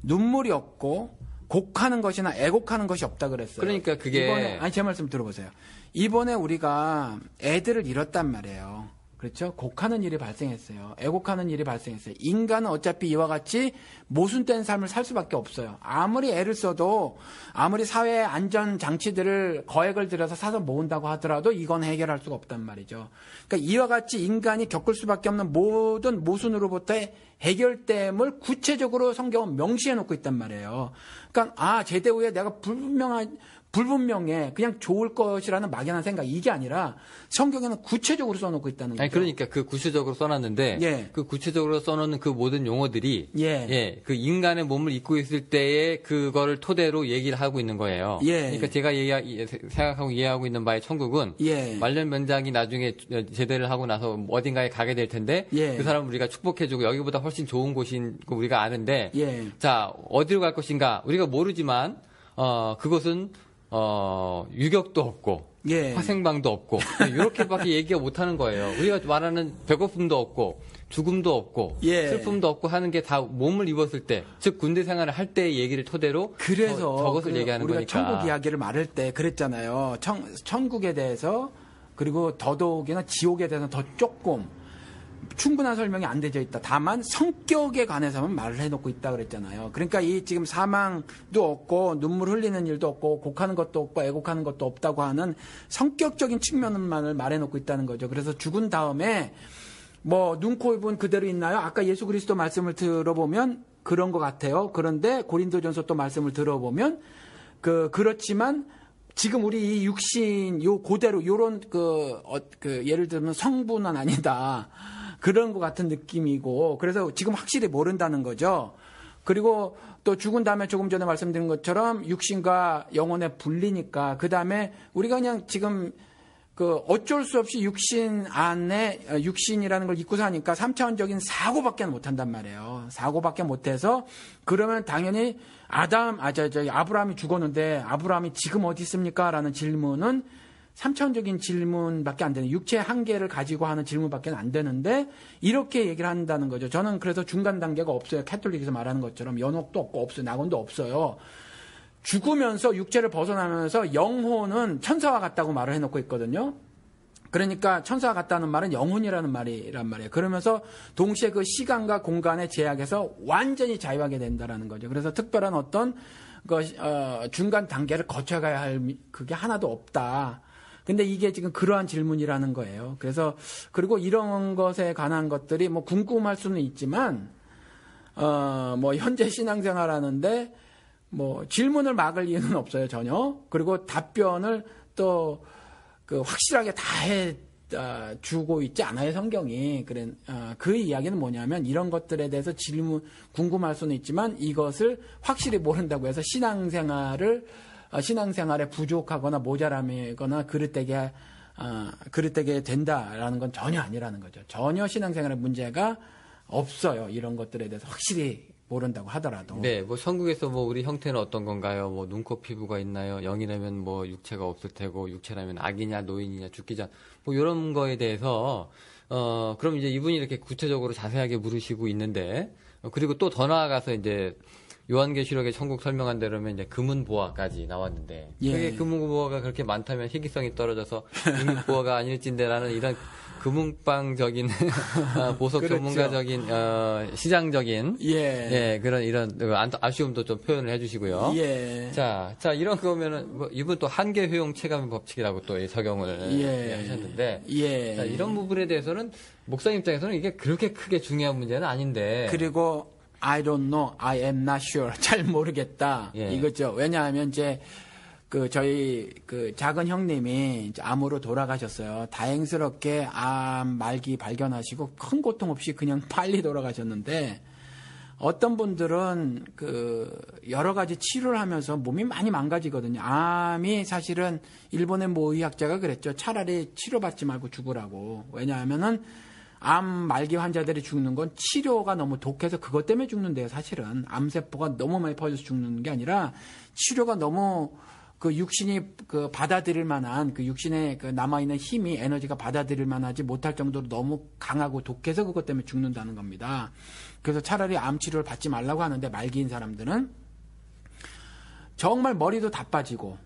[SPEAKER 2] 눈물이 없고, 곡하는 것이나 애곡하는 것이 없다 그랬어요.
[SPEAKER 1] 그러니까 그게.
[SPEAKER 2] 제 말씀 들어보세요. 이번에 우리가 애들을 잃었단 말이에요. 그렇죠? 곡하는 일이 발생했어요. 애곡하는 일이 발생했어요. 인간은 어차피 이와 같이 모순된 삶을 살 수밖에 없어요. 아무리 애를 써도 아무리 사회 안전 장치들을 거액을 들여서 사서 모은다고 하더라도 이건 해결할 수가 없단 말이죠. 그러니까 이와 같이 인간이 겪을 수밖에 없는 모든 모순으로부터의 해결됨을 구체적으로 성경은 명시해 놓고 있단 말이에요. 그러니까 제대 후에 내가 불분명해 그냥 좋을 것이라는 막연한 생각 이게 아니라 성경에는 구체적으로 써놓고 있다는 거죠.
[SPEAKER 1] 그러니까 그 구체적으로 써놨는데 그 구체적으로 써놓는 그 모든 용어들이 그 인간의 몸을 입고 있을 때에 그거를 토대로 얘기를 하고 있는 거예요. 그러니까 제가 생각하고 이해하고 있는 바의 천국은 말년 병장이 나중에 제대를 하고 나서 어딘가에 가게 될 텐데 그 사람을 우리가 축복해주고 여기보다 훨씬 좋은 곳인 거 우리가 아는데 자 어디로 갈 것인가 우리가 모르지만 그것은 유격도 없고 화생방도 없고 이렇게밖에 얘기가 못하는 거예요. 우리가 말하는 배고픔도 없고 죽음도 없고 슬픔도 없고 하는 게 다 몸을 입었을 때, 즉 군대 생활을 할 때의 얘기를 토대로
[SPEAKER 2] 그래서
[SPEAKER 1] 저것을 얘기하는
[SPEAKER 2] 우리가
[SPEAKER 1] 거니까.
[SPEAKER 2] 천국 이야기를 말할 때 그랬잖아요. 천국에 대해서 그리고 더더욱이나 지옥에 대해서 더 조금 충분한 설명이 안 되어 있다. 다만 성격에 관해서만 말을 해놓고 있다 그랬잖아요. 그러니까 이 지금 사망도 없고 눈물 흘리는 일도 없고 곡하는 것도 없고 애곡하는 것도 없다고 하는 성격적인 측면만을 말해놓고 있다는 거죠. 그래서 죽은 다음에 뭐 눈, 코, 입은 그대로 있나요? 아까 예수 그리스도 말씀을 들어보면 그런 것 같아요. 그런데 고린도전서 또 말씀을 들어보면 그렇지만 지금 우리 이 육신 요 그대로 요런 예를 들면 성분은 아니다. 그런 것 같은 느낌이고 그래서 지금 확실히 모른다는 거죠. 그리고 또 죽은 다음에 조금 전에 말씀드린 것처럼 육신과 영혼의 분리니까 그 다음에 우리가 그냥 지금 어쩔 수 없이 육신 안에 육신이라는 걸 입고 사니까 3차원적인 사고밖에 못한단 말이에요. 사고밖에 못해서 그러면 당연히 아브라함이 죽었는데 아브라함이 지금 어디 있습니까? 라는 질문은 3차원적인 질문밖에 안 되는 육체의 한계를 가지고 하는 질문밖에 안 되는데 이렇게 얘기를 한다는 거죠. 저는 그래서 중간 단계가 없어요. 캐톨릭에서 말하는 것처럼 연옥도 없고 없어요. 낙원도 없어요. 죽으면서 육체를 벗어나면서 영혼은 천사와 같다고 말을 해놓고 있거든요. 그러니까 천사와 같다는 말은 영혼이라는 말이란 말이에요. 그러면서 동시에 그 시간과 공간의 제약에서 완전히 자유하게 된다는 거죠. 그래서 특별한 어떤 중간 단계를 거쳐가야 할 그게 하나도 없다. 근데 이게 지금 그러한 질문이라는 거예요. 그래서 그리고 이런 것에 관한 것들이 뭐 궁금할 수는 있지만 뭐 현재 신앙생활하는데 뭐 질문을 막을 이유는 없어요 전혀. 그리고 답변을 또 확실하게 다 주고 있지 않아요 성경이. 그 이야기는 뭐냐면 이런 것들에 대해서 궁금할 수는 있지만 이것을 확실히 모른다고 해서 신앙생활에 부족하거나 모자람이거나 그릇되게 그릇되게 된다라는 건 전혀 아니라는 거죠. 전혀 신앙생활에 문제가 없어요. 이런 것들에 대해서 확실히 모른다고 하더라도.
[SPEAKER 1] 네, 뭐 성국에서 뭐 우리 형태는 어떤 건가요? 뭐 눈, 코, 피부가 있나요? 영이라면 뭐 육체가 없을 테고, 육체라면 악이냐, 노인이냐, 죽기 전, 뭐 이런 거에 대해서 그럼 이제 이분이 이렇게 구체적으로 자세하게 물으시고 있는데, 그리고 또 더 나아가서 이제 요한계시록의 천국 설명한 대로면 이제 금은보화까지 나왔는데, 그게 금은보화가 그렇게 많다면 희귀성이 떨어져서 금은보화가 아닐진데라는 이런 금은방적인 보석 그렇죠. 전문가적인 시장적인 그런 이런 아쉬움도 좀 표현을 해주시고요. 자 이런 거면은 뭐 이분 또 한계 효용 체감 법칙이라고 또 적용을 하셨는데 자, 이런 부분에 대해서는 목사님 입장에서는 이게 그렇게 크게 중요한 문제는 아닌데
[SPEAKER 2] 그리고 I don't know, I am not sure 잘 모르겠다 이거죠. 왜냐하면 이제 저희 작은 형님이 암으로 돌아가셨어요. 다행스럽게 암 말기 발견하시고 큰 고통 없이 그냥 빨리 돌아가셨는데 어떤 분들은 여러 가지 치료를 하면서 몸이 많이 망가지거든요. 암이 사실은 일본의 모 의학자가 그랬죠. 차라리 치료받지 말고 죽으라고. 왜냐하면은 암 말기 환자들이 죽는 건 치료가 너무 독해서 그것 때문에 죽는데요. 사실은 암세포가 너무 많이 퍼져서 죽는 게 아니라 치료가 너무 육신이 받아들일 만한 육신에 남아있는 힘이 에너지가 받아들일 만하지 못할 정도로 너무 강하고 독해서 그것 때문에 죽는다는 겁니다. 그래서 차라리 암 치료를 받지 말라고 하는데 말기인 사람들은 정말 머리도 다 빠지고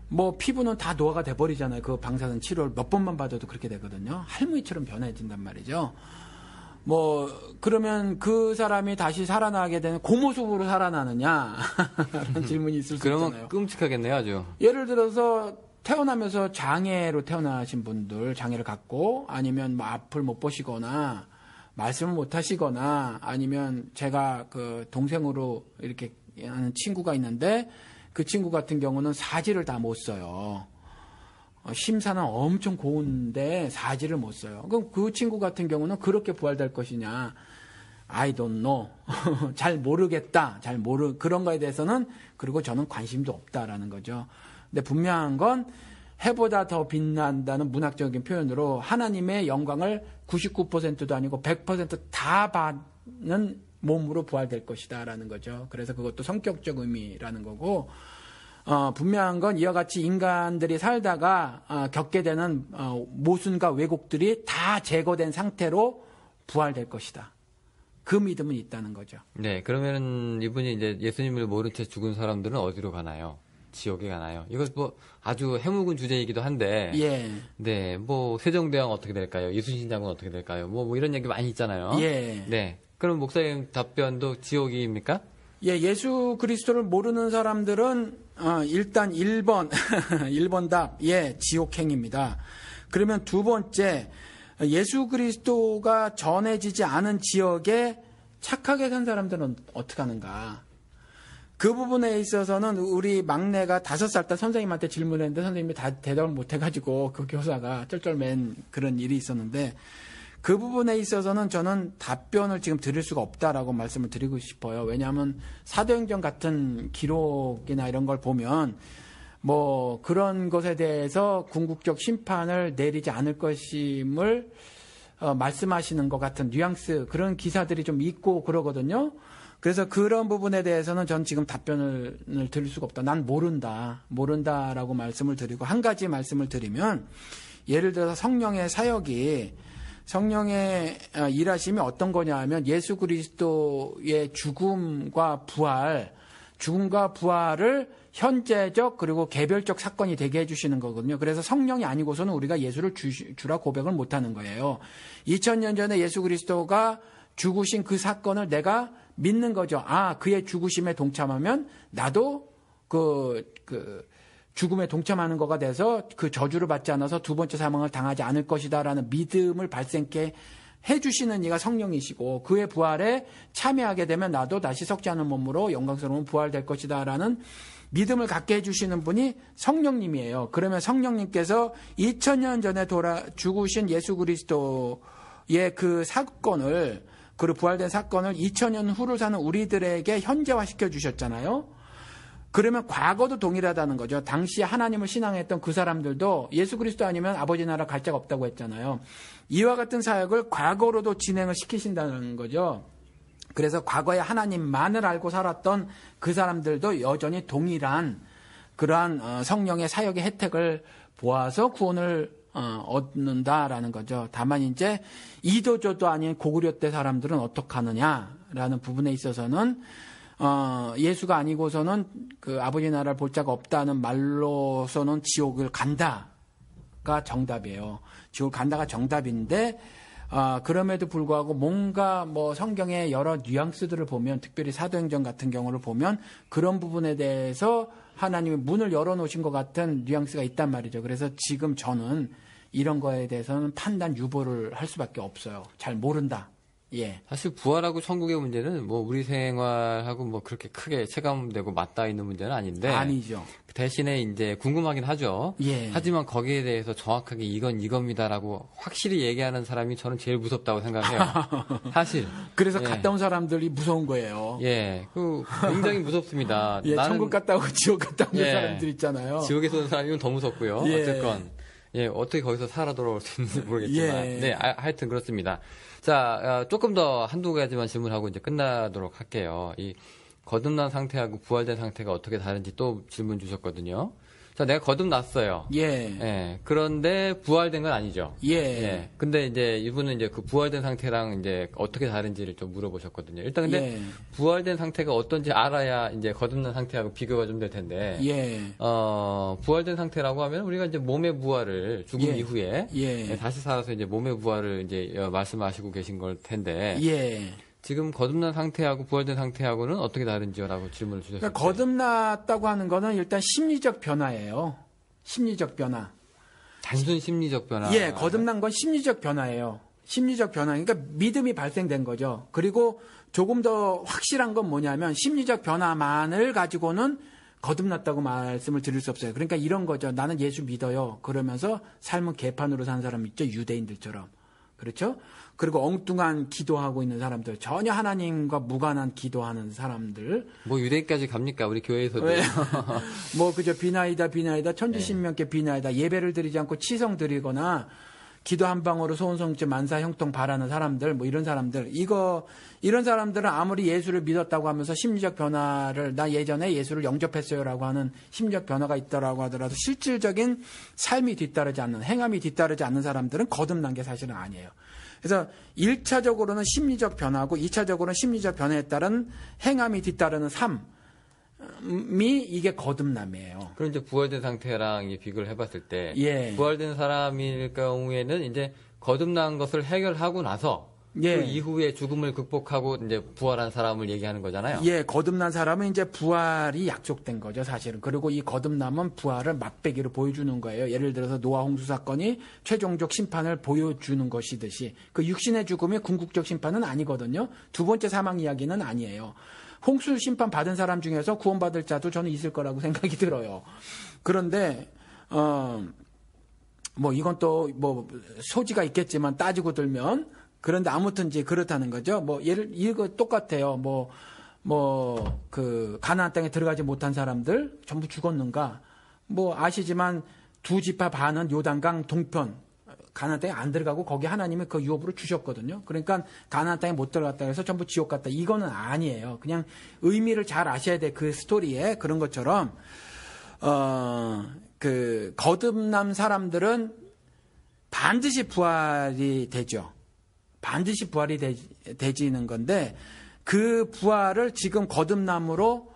[SPEAKER 2] 뭐 피부는 다 노화가 돼버리잖아요. 그 방사선 치료를 몇 번만 받아도 그렇게 되거든요. 할머니처럼 변해진단 말이죠. 뭐 그러면 그 사람이 다시 살아나게 되는 고모습으로 살아나느냐 라는 질문이 있을 수 있잖아요.
[SPEAKER 1] 그러면 끔찍하겠네요. 아주.
[SPEAKER 2] 예를 들어서 태어나면서 장애로 태어나신 분들, 장애를 갖고 아니면 뭐 앞을 못 보시거나 말씀을 못 하시거나 아니면 제가 동생으로 이렇게 하는 친구가 있는데 그 친구 같은 경우는 사지를 다 못 써요. 심사는 엄청 고운데 사지를 못 써요. 그럼 그 친구 같은 경우는 그렇게 부활될 것이냐? I don't know. 잘 모르겠다. 그런 거에 대해서는 그리고 저는 관심도 없다라는 거죠. 근데 분명한 건 해보다 더 빛난다는 문학적인 표현으로 하나님의 영광을 99%도 아니고 100%다 받는 몸으로 부활될 것이다라는 거죠. 그래서 그것도 성격적 의미라는 거고 분명한 건 이와 같이 인간들이 살다가 겪게 되는 모순과 왜곡들이 다 제거된 상태로 부활될 것이다. 그 믿음은 있다는 거죠.
[SPEAKER 1] 네, 그러면 이분이 이제 예수님을 모른 채 죽은 사람들은 어디로 가나요? 지옥에 가나요? 이거 뭐 아주 해묵은 주제이기도 한데, 네, 뭐 세종대왕 어떻게 될까요? 이순신 장군 어떻게 될까요? 뭐 이런 얘기 많이 있잖아요. 네, 그럼 목사님 답변도 지옥입니까?
[SPEAKER 2] 예수 그리스도를 모르는 사람들은 일단 1번 답, 지옥행입니다. 그러면 두 번째, 예수 그리스도가 전해지지 않은 지역에 착하게 산 사람들은 어떻게 하는가? 그 부분에 있어서는 우리 막내가 5살 때 선생님한테 질문했는데 선생님이 다 대답을 못해가지고 그 교사가 쩔쩔맨 그런 일이 있었는데 그 부분에 있어서는 저는 답변을 지금 드릴 수가 없다라고 말씀을 드리고 싶어요. 왜냐하면 사도행전 같은 기록이나 이런 걸 보면 뭐 그런 것에 대해서 궁극적 심판을 내리지 않을 것임을 말씀하시는 것 같은 뉘앙스 그런 기사들이 좀 있고 그러거든요. 그래서 그런 부분에 대해서는 전 지금 답변을 드릴 수가 없다. 난 모른다라고 말씀을 드리고 한 가지 말씀을 드리면 예를 들어서 성령의 사역이 성령의 일하심이 어떤 거냐 하면 예수 그리스도의 죽음과 부활을 현재적 그리고 개별적 사건이 되게 해주시는 거거든요. 그래서 성령이 아니고서는 우리가 예수를 주라 고백을 못하는 거예요. 2000년 전에 예수 그리스도가 죽으신 그 사건을 내가 믿는 거죠. 그의 죽으심에 동참하면 나도 죽음에 동참하는 거가 돼서 그 저주를 받지 않아서 두 번째 사망을 당하지 않을 것이다라는 믿음을 발생케 해주시는 이가 성령이시고 그의 부활에 참여하게 되면 나도 다시 썩지 않은 몸으로 영광스러운 부활될 것이다라는 믿음을 갖게 해주시는 분이 성령님이에요. 그러면 성령님께서 2000년 전에 죽으신 예수 그리스도의 그 사건을 그리고 부활된 사건을 2000년 후를 사는 우리들에게 현재화시켜 주셨잖아요. 그러면 과거도 동일하다는 거죠. 당시 하나님을 신앙했던 그 사람들도 예수 그리스도 아니면 아버지 나라 갈 자가 없다고 했잖아요. 이와 같은 사역을 과거로도 진행을 시키신다는 거죠. 그래서 과거에 하나님만을 알고 살았던 그 사람들도 여전히 동일한 그러한 성령의 사역의 혜택을 보아서 구원을 얻는다라는 거죠. 다만 이제 이도저도 아닌 고구려 때 사람들은 어떻게 하느냐라는 부분에 있어서는 예수가 아니고서는 그 아버지 나라를 볼 자가 없다는 말로서는 지옥을 간다가 정답이에요. 지옥을 간다가 정답인데 그럼에도 불구하고 뭔가 뭐 성경의 여러 뉘앙스들을 보면 특별히 사도행전 같은 경우를 보면 그런 부분에 대해서 하나님이 문을 열어놓으신 것 같은 뉘앙스가 있단 말이죠. 그래서 지금 저는 이런 거에 대해서는 판단 유보를 할 수밖에 없어요. 잘 모른다. 예.
[SPEAKER 1] 사실 부활하고 천국의 문제는 뭐 우리 생활하고 뭐 그렇게 크게 체감되고 맞닿아 있는 문제는 아닌데.
[SPEAKER 2] 아니죠.
[SPEAKER 1] 대신에 이제 궁금하긴 하죠.
[SPEAKER 2] 예.
[SPEAKER 1] 하지만 거기에 대해서 정확하게 이건 이겁니다라고 확실히 얘기하는 사람이 저는 제일 무섭다고 생각해요. 사실.
[SPEAKER 2] 그래서
[SPEAKER 1] 예.
[SPEAKER 2] 갔다 온 사람들이 무서운 거예요.
[SPEAKER 1] 예. 굉장히 무섭습니다.
[SPEAKER 2] 예, 천국 갔다 오고 지옥 갔다 온 사람들 있잖아요.
[SPEAKER 1] 지옥에서 온 사람이면 더 무섭고요.
[SPEAKER 2] 예.
[SPEAKER 1] 어쨌건. 예, 어떻게 거기서 살아 돌아올 수 있는지 모르겠지만.
[SPEAKER 2] 예.
[SPEAKER 1] 네, 하여튼 그렇습니다. 자, 조금 더 한두 가지만 질문하고 이제 끝나도록 할게요. 이 거듭난 상태하고 부활된 상태가 어떻게 다른지 또 질문 주셨거든요. 자, 내가 거듭났어요.
[SPEAKER 2] 예.
[SPEAKER 1] 예. 그런데 부활된 건 아니죠.
[SPEAKER 2] 예.
[SPEAKER 1] 예. 근데 이제 이분은 이제 그 부활된 상태랑 이제 어떻게 다른지를 좀 물어보셨거든요. 일단 근데
[SPEAKER 2] 예.
[SPEAKER 1] 부활된 상태가 어떤지 알아야 이제 거듭난 상태하고 비교가 좀 될 텐데.
[SPEAKER 2] 예.
[SPEAKER 1] 부활된 상태라고 하면 우리가 이제 몸의 부활을 죽음
[SPEAKER 2] 예.
[SPEAKER 1] 이후에
[SPEAKER 2] 예.
[SPEAKER 1] 다시 살아서 이제 몸의 부활을 이제 말씀하시고 계신 걸 텐데.
[SPEAKER 2] 예.
[SPEAKER 1] 지금 거듭난 상태하고 부활된 상태하고는 어떻게 다른지요라고 질문을 주셨어요.
[SPEAKER 2] 그러니까 거듭났다고 하는 거는 일단 심리적 변화예요. 심리적 변화.
[SPEAKER 1] 단순 심리적 변화.
[SPEAKER 2] 예, 거듭난 건 심리적 변화예요. 심리적 변화. 그러니까 믿음이 발생된 거죠. 그리고 조금 더 확실한 건 뭐냐면 심리적 변화만을 가지고는 거듭났다고 말씀을 드릴 수 없어요. 그러니까 이런 거죠. 나는 예수 믿어요. 그러면서 삶은 개판으로 사는 사람 있죠. 유대인들처럼. 그렇죠? 그리고 엉뚱한 기도하고 있는 사람들, 전혀 하나님과 무관한 기도하는 사람들.
[SPEAKER 1] 뭐 유대인까지 갑니까? 우리 교회에서도.
[SPEAKER 2] 뭐 그저 비나이다 천지신명께 비나이다, 예배를 드리지 않고 치성 드리거나 기도 한 방으로 소원성취 만사 형통 바라는 사람들, 뭐 이런 사람들, 이런 사람들은 아무리 예수를 믿었다고 하면서 심리적 변화를, 나 예전에 예수를 영접했어요라고 하는 심리적 변화가 있다라고 하더라도 실질적인 삶이 뒤따르지 않는, 행함이 뒤따르지 않는 사람들은 거듭난 게 사실은 아니에요. 그래서 1차적으로는 심리적 변화고 2차적으로는 심리적 변화에 따른 행함이 뒤따르는 삶이 이게 거듭남이에요.
[SPEAKER 1] 그럼 이제 부활된 상태랑 비교를 해봤을 때,
[SPEAKER 2] 예.
[SPEAKER 1] 부활된 사람일 경우에는 이제 거듭난 것을 해결하고 나서
[SPEAKER 2] 예.
[SPEAKER 1] 그 이후에 죽음을 극복하고 이제 부활한 사람을 얘기하는 거잖아요.
[SPEAKER 2] 예, 거듭난 사람은 이제 부활이 약속된 거죠, 사실은. 그리고 이 거듭남은 부활을 막배기로 보여주는 거예요. 예를 들어서 노아 홍수 사건이 최종적 심판을 보여주는 것이듯이 그 육신의 죽음이 궁극적 심판은 아니거든요. 두 번째 사망 이야기는 아니에요. 홍수 심판 받은 사람 중에서 구원받을 자도 저는 있을 거라고 생각이 들어요. 그런데 뭐 이건 또 뭐 소지가 있겠지만 따지고 들면, 그런데 아무튼 이제 그렇다는 거죠. 뭐 이거 똑같아요. 그 가나안 땅에 들어가지 못한 사람들 전부 죽었는가? 뭐 아시지만 두 지파 반은 요단강 동편 가나안 땅에 안 들어가고 거기 하나님이 그 유업으로 주셨거든요. 그러니까 가나안 땅에 못 들어갔다 해서 전부 지옥 갔다. 이거는 아니에요. 그냥 의미를 잘 아셔야 돼. 그 스토리에 그런 것처럼 그 거듭남 사람들은 반드시 부활이 되죠. 반드시 부활이 되지는 건데 그 부활을 지금 거듭남으로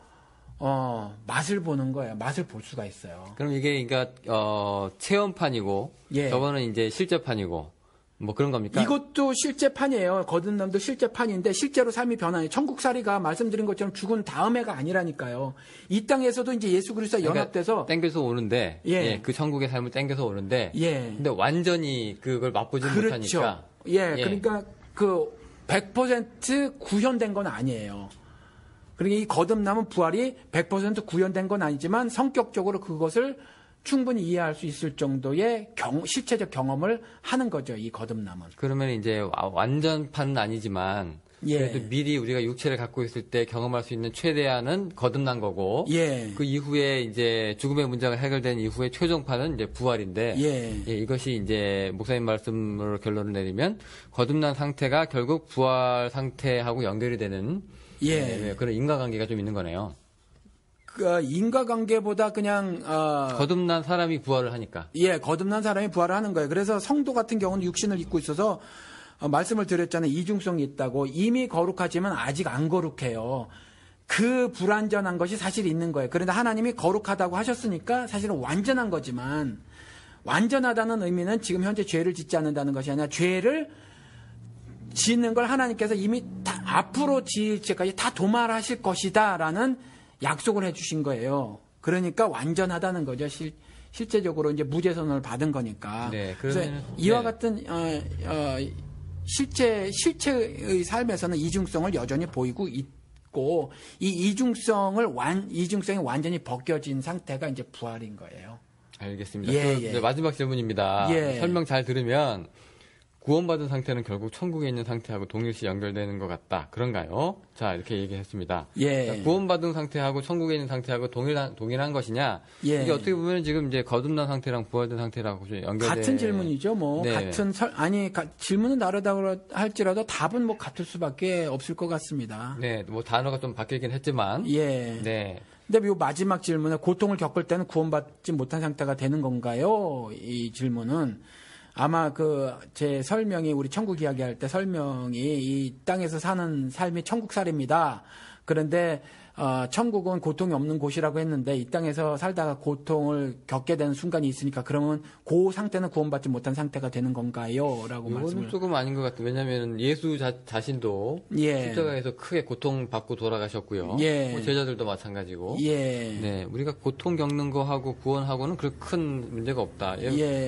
[SPEAKER 2] 맛을 보는 거예요. 맛을 볼 수가 있어요.
[SPEAKER 1] 그럼 이게 그러니까 체험판이고
[SPEAKER 2] 예.
[SPEAKER 1] 저거는 이제 실제판이고 뭐 그런 겁니까?
[SPEAKER 2] 이것도 실제판이에요. 거듭남도 실제판인데 실제로 삶이 변하는, 천국살이가 말씀드린 것처럼 죽은 다음에가 아니라니까요. 이 땅에서도 이제 예수 그리스도와 연합돼서
[SPEAKER 1] 땡겨서 오는데
[SPEAKER 2] 예.
[SPEAKER 1] 예, 그 천국의 삶을 땡겨서 오는데
[SPEAKER 2] 예.
[SPEAKER 1] 근데 완전히 그걸 맛보지
[SPEAKER 2] 그렇죠.
[SPEAKER 1] 못하니까
[SPEAKER 2] 예, 그러니까 그 100% 구현된 건 아니에요. 그러니까 이 거듭남은 부활이 100% 구현된 건 아니지만 성격적으로 그것을 충분히 이해할 수 있을 정도의 실체적 경험을 하는 거죠, 이 거듭남은.
[SPEAKER 1] 그러면 이제 완전판은 아니지만
[SPEAKER 2] 예.
[SPEAKER 1] 그래도 미리 우리가 육체를 갖고 있을 때 경험할 수 있는 최대한은 거듭난 거고,
[SPEAKER 2] 예.
[SPEAKER 1] 그 이후에 이제 죽음의 문제가 해결된 이후에 최종판은 이제 부활인데,
[SPEAKER 2] 예.
[SPEAKER 1] 이것이 이제 목사님 말씀으로 결론을 내리면 거듭난 상태가 결국 부활 상태하고 연결이 되는 그런 인과관계가 좀 있는 거네요.
[SPEAKER 2] 그 인과관계보다 그냥
[SPEAKER 1] 거듭난 사람이 부활을 하니까.
[SPEAKER 2] 예, 거듭난 사람이 부활을 하는 거예요. 그래서 성도 같은 경우는 육신을 입고 있어서 말씀을 드렸잖아요. 이중성이 있다고. 이미 거룩하지만 아직 안 거룩해요. 그 불완전한 것이 사실 있는 거예요. 그런데 하나님이 거룩하다고 하셨으니까 사실은 완전한 거지만 완전하다는 의미는 지금 현재 죄를 짓지 않는다는 것이 아니라 죄를 짓는 걸 하나님께서 이미 다 앞으로 지을 때까지 다 도말하실 것이다라는 약속을 해주신 거예요. 그러니까 완전하다는 거죠. 실제적으로 이제 무죄선을 받은 거니까.
[SPEAKER 1] 네,
[SPEAKER 2] 그래서 이와 같은 실체의 삶에서는 이중성을 여전히 보이고 있고 이 이중성이 완전히 벗겨진 상태가 이제 부활인 거예요.
[SPEAKER 1] 알겠습니다. 네, 마지막 질문입니다. 설명 잘 들으면 구원받은 상태는 결국 천국에 있는 상태하고 동일시 연결되는 것 같다. 그런가요? 자, 이렇게 얘기했습니다. 그러니까 구원받은 상태하고 천국에 있는 상태하고 동일한 것이냐? 이게 어떻게 보면 지금 이제 거듭난 상태랑 부활된 상태라고 연결돼.
[SPEAKER 2] 같은 질문이죠. 뭐 같은 질문은 다르다고 할지라도 답은 뭐 같을 수밖에 없을 것 같습니다.
[SPEAKER 1] 네, 뭐 단어가 좀 바뀌긴 했지만.
[SPEAKER 2] 네. 근데 이 마지막 질문에 고통을 겪을 때는 구원받지 못한 상태가 되는 건가요? 이 질문은 아마 제 설명이 우리 천국 이야기할 때 설명이 이 땅에서 사는 삶이 천국살입니다. 그런데 천국은 고통이 없는 곳이라고 했는데 이 땅에서 살다가 고통을 겪게 되는 순간이 있으니까 그러면 그 상태는 구원받지 못한 상태가 되는 건가요? 라고 말씀을.
[SPEAKER 1] 이거는 조금 아닌 것 같아요. 왜냐하면 예수 자신도 십자가에서 크게 고통받고 돌아가셨고요. 뭐 제자들도 마찬가지고. 네, 우리가 고통 겪는 거하고 구원하고는 그렇게 큰 문제가 없다.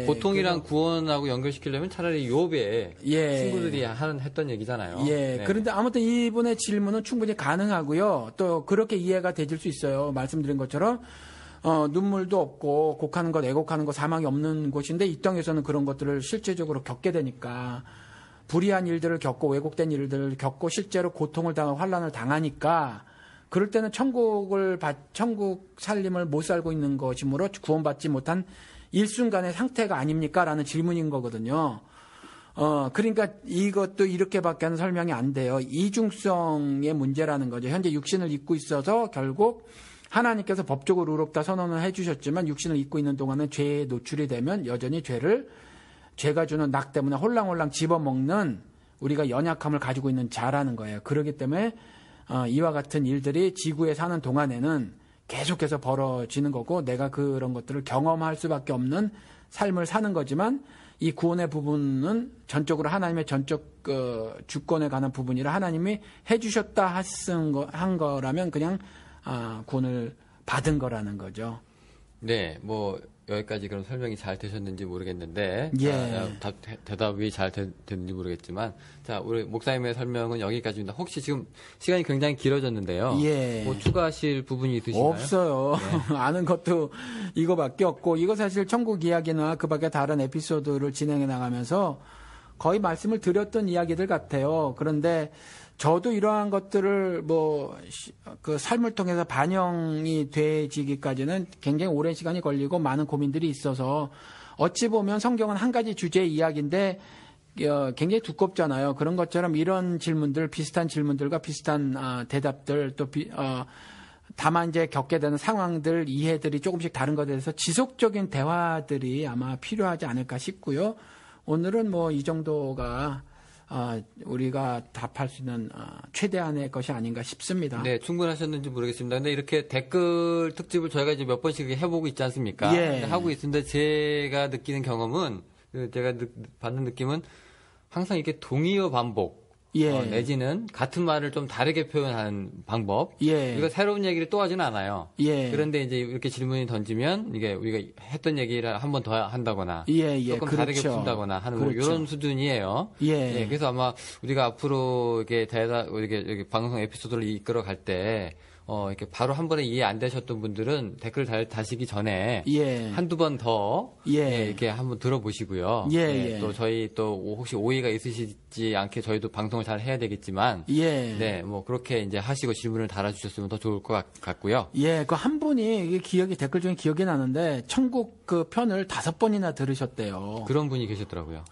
[SPEAKER 1] 고통이랑 구원하고 연결시키려면 차라리 욥의 친구들이 했던 얘기잖아요. 네.
[SPEAKER 2] 그런데 아무튼 이분의 질문은 충분히 가능하고요. 또 그렇게 이해가 되질 수 있어요. 말씀드린 것처럼 눈물도 없고 곡하는 것, 애곡하는 것, 사망이 없는 곳인데 이 땅에서는 그런 것들을 실제적으로 겪게 되니까 불의한 일들을 겪고 왜곡된 일들을 겪고 실제로 고통을 당하고 환난을 당하니까 그럴 때는 천국 살림을 못 살고 있는 것이므로 구원받지 못한 일순간의 상태가 아닙니까? 라는 질문인 거거든요. 그러니까 이것도 이렇게밖에 는 설명이 안 돼요. 이중성의 문제라는 거죠. 현재 육신을 입고 있어서 결국 하나님께서 법적으로 의롭다 선언을 해주셨지만 육신을 입고 있는 동안은 죄에 노출이 되면 여전히 죄가 주는 낙 때문에 홀랑홀랑 집어먹는 우리가 연약함을 가지고 있는 자라는 거예요. 그렇기 때문에 이와 같은 일들이 지구에 사는 동안에는 계속해서 벌어지는 거고 내가 그런 것들을 경험할 수밖에 없는 삶을 사는 거지만 이 구원의 부분은 전적으로 하나님의 전적 주권에 관한 부분이라 하나님이 해주셨다 한 거라면 그냥 구원을 받은 거라는 거죠.
[SPEAKER 1] 네, 뭐 여기까지 그런 설명이 잘 되셨는지 모르겠는데 대답이 잘 됐는지 모르겠지만 자 우리 목사님의 설명은 여기까지입니다. 혹시 지금 시간이 굉장히 길어졌는데요. 뭐 추가하실 부분이 있으신가요?
[SPEAKER 2] 없어요. 아는 것도 이거밖에 없고 이거 사실 천국 이야기나 그밖에 다른 에피소드를 진행해 나가면서 거의 말씀을 드렸던 이야기들 같아요. 그런데 저도 이러한 것들을 그 삶을 통해서 반영이 되지기까지는 굉장히 오랜 시간이 걸리고 많은 고민들이 있어서 어찌 보면 성경은 한 가지 주제의 이야기인데 굉장히 두껍잖아요. 그런 것처럼 이런 질문들, 비슷한 질문들과 비슷한 대답들 또 다만 이제 겪게 되는 상황들, 이해들이 조금씩 다른 것에 대해서 지속적인 대화들이 아마 필요하지 않을까 싶고요. 오늘은 뭐 이 정도가 우리가 답할 수 있는 최대한의 것이 아닌가 싶습니다.
[SPEAKER 1] 네, 충분하셨는지 모르겠습니다. 근데 이렇게 댓글 특집을 저희가 이제 몇 번씩 해보고 있지 않습니까? 하고 있는데 제가 느끼는 경험은, 제가 받는 느낌은 항상 이렇게 동의어 반복. 내지는 같은 말을 좀 다르게 표현하는 방법. 우리가 새로운 얘기를 또 하지는 않아요. 그런데 이제 이렇게 질문이 던지면 이게 우리가 했던 얘기를 한 번 더 한다거나 조금 다르게 푼다거나 하는 이런 수준이에요. 그래서 아마 우리가 앞으로 이렇게 방송 에피소드를 이끌어 갈 때 이렇게 바로 한 번에 이해 안 되셨던 분들은 댓글 다시기 전에 한두 번 더 이렇게 한번 들어보시고요. 또 저희 또 혹시 오해가 있으시지 않게 저희도 방송을 잘 해야 되겠지만 네, 뭐 그렇게 이제 하시고 질문을 달아주셨으면 더 좋을 것 같고요.
[SPEAKER 2] 그 한 분이 이게 댓글 중에 기억이 나는데 천국 그 편을 5번이나 들으셨대요.
[SPEAKER 1] 그런 분이 계셨더라고요.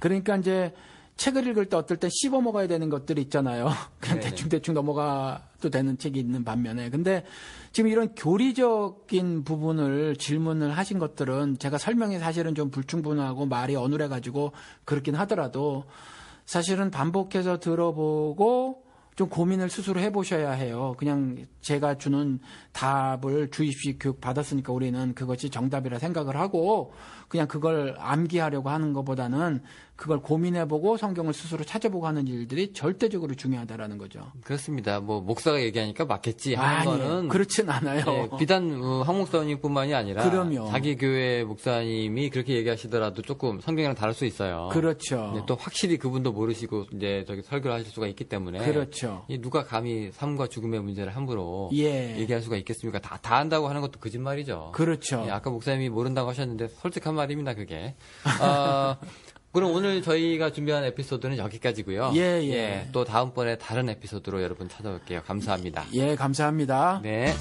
[SPEAKER 2] 그러니까 이제 책을 읽을 때 어떨 때 씹어 먹어야 되는 것들이 있잖아요. 그냥
[SPEAKER 1] 네네.
[SPEAKER 2] 대충 넘어가도 되는 책이 있는 반면에. 근데 지금 이런 교리적인 부분을 질문을 하신 것들은 제가 설명이 사실은 좀 불충분하고 말이 어눌해가지고 그렇긴 하더라도 사실은 반복해서 들어보고 좀 고민을 스스로 해보셔야 해요. 그냥 제가 주는 답을 주입식 교육 받았으니까 우리는 그것이 정답이라 생각을 하고 그냥 그걸 암기하려고 하는 것보다는 그걸 고민해보고 성경을 스스로 찾아보고 하는 일들이 절대적으로 중요하다라는 거죠.
[SPEAKER 1] 그렇습니다. 뭐 목사가 얘기하니까 맞겠지 하는 거는
[SPEAKER 2] 그렇진 않아요.
[SPEAKER 1] 비단 황 목사님뿐만이 아니라
[SPEAKER 2] 그럼요.
[SPEAKER 1] 자기 교회 목사님이 그렇게 얘기하시더라도 조금 성경이랑 다를 수 있어요.
[SPEAKER 2] 그렇죠.
[SPEAKER 1] 또 확실히 그분도 모르시고 이제 저기 설교를 하실 수가 있기 때문에
[SPEAKER 2] 그렇죠.
[SPEAKER 1] 누가 감히 삶과 죽음의 문제를 함부로 얘기할 수가 있겠습니까? 다 안다고 하는 것도 거짓말이죠.
[SPEAKER 2] 그렇죠.
[SPEAKER 1] 아까 목사님이 모른다고 하셨는데 솔직한 말입니다, 그게. 그럼 오늘 저희가 준비한 에피소드는 여기까지고요. 또 다음번에 다른 에피소드로 여러분 찾아올게요. 감사합니다.
[SPEAKER 2] 감사합니다.
[SPEAKER 1] 네.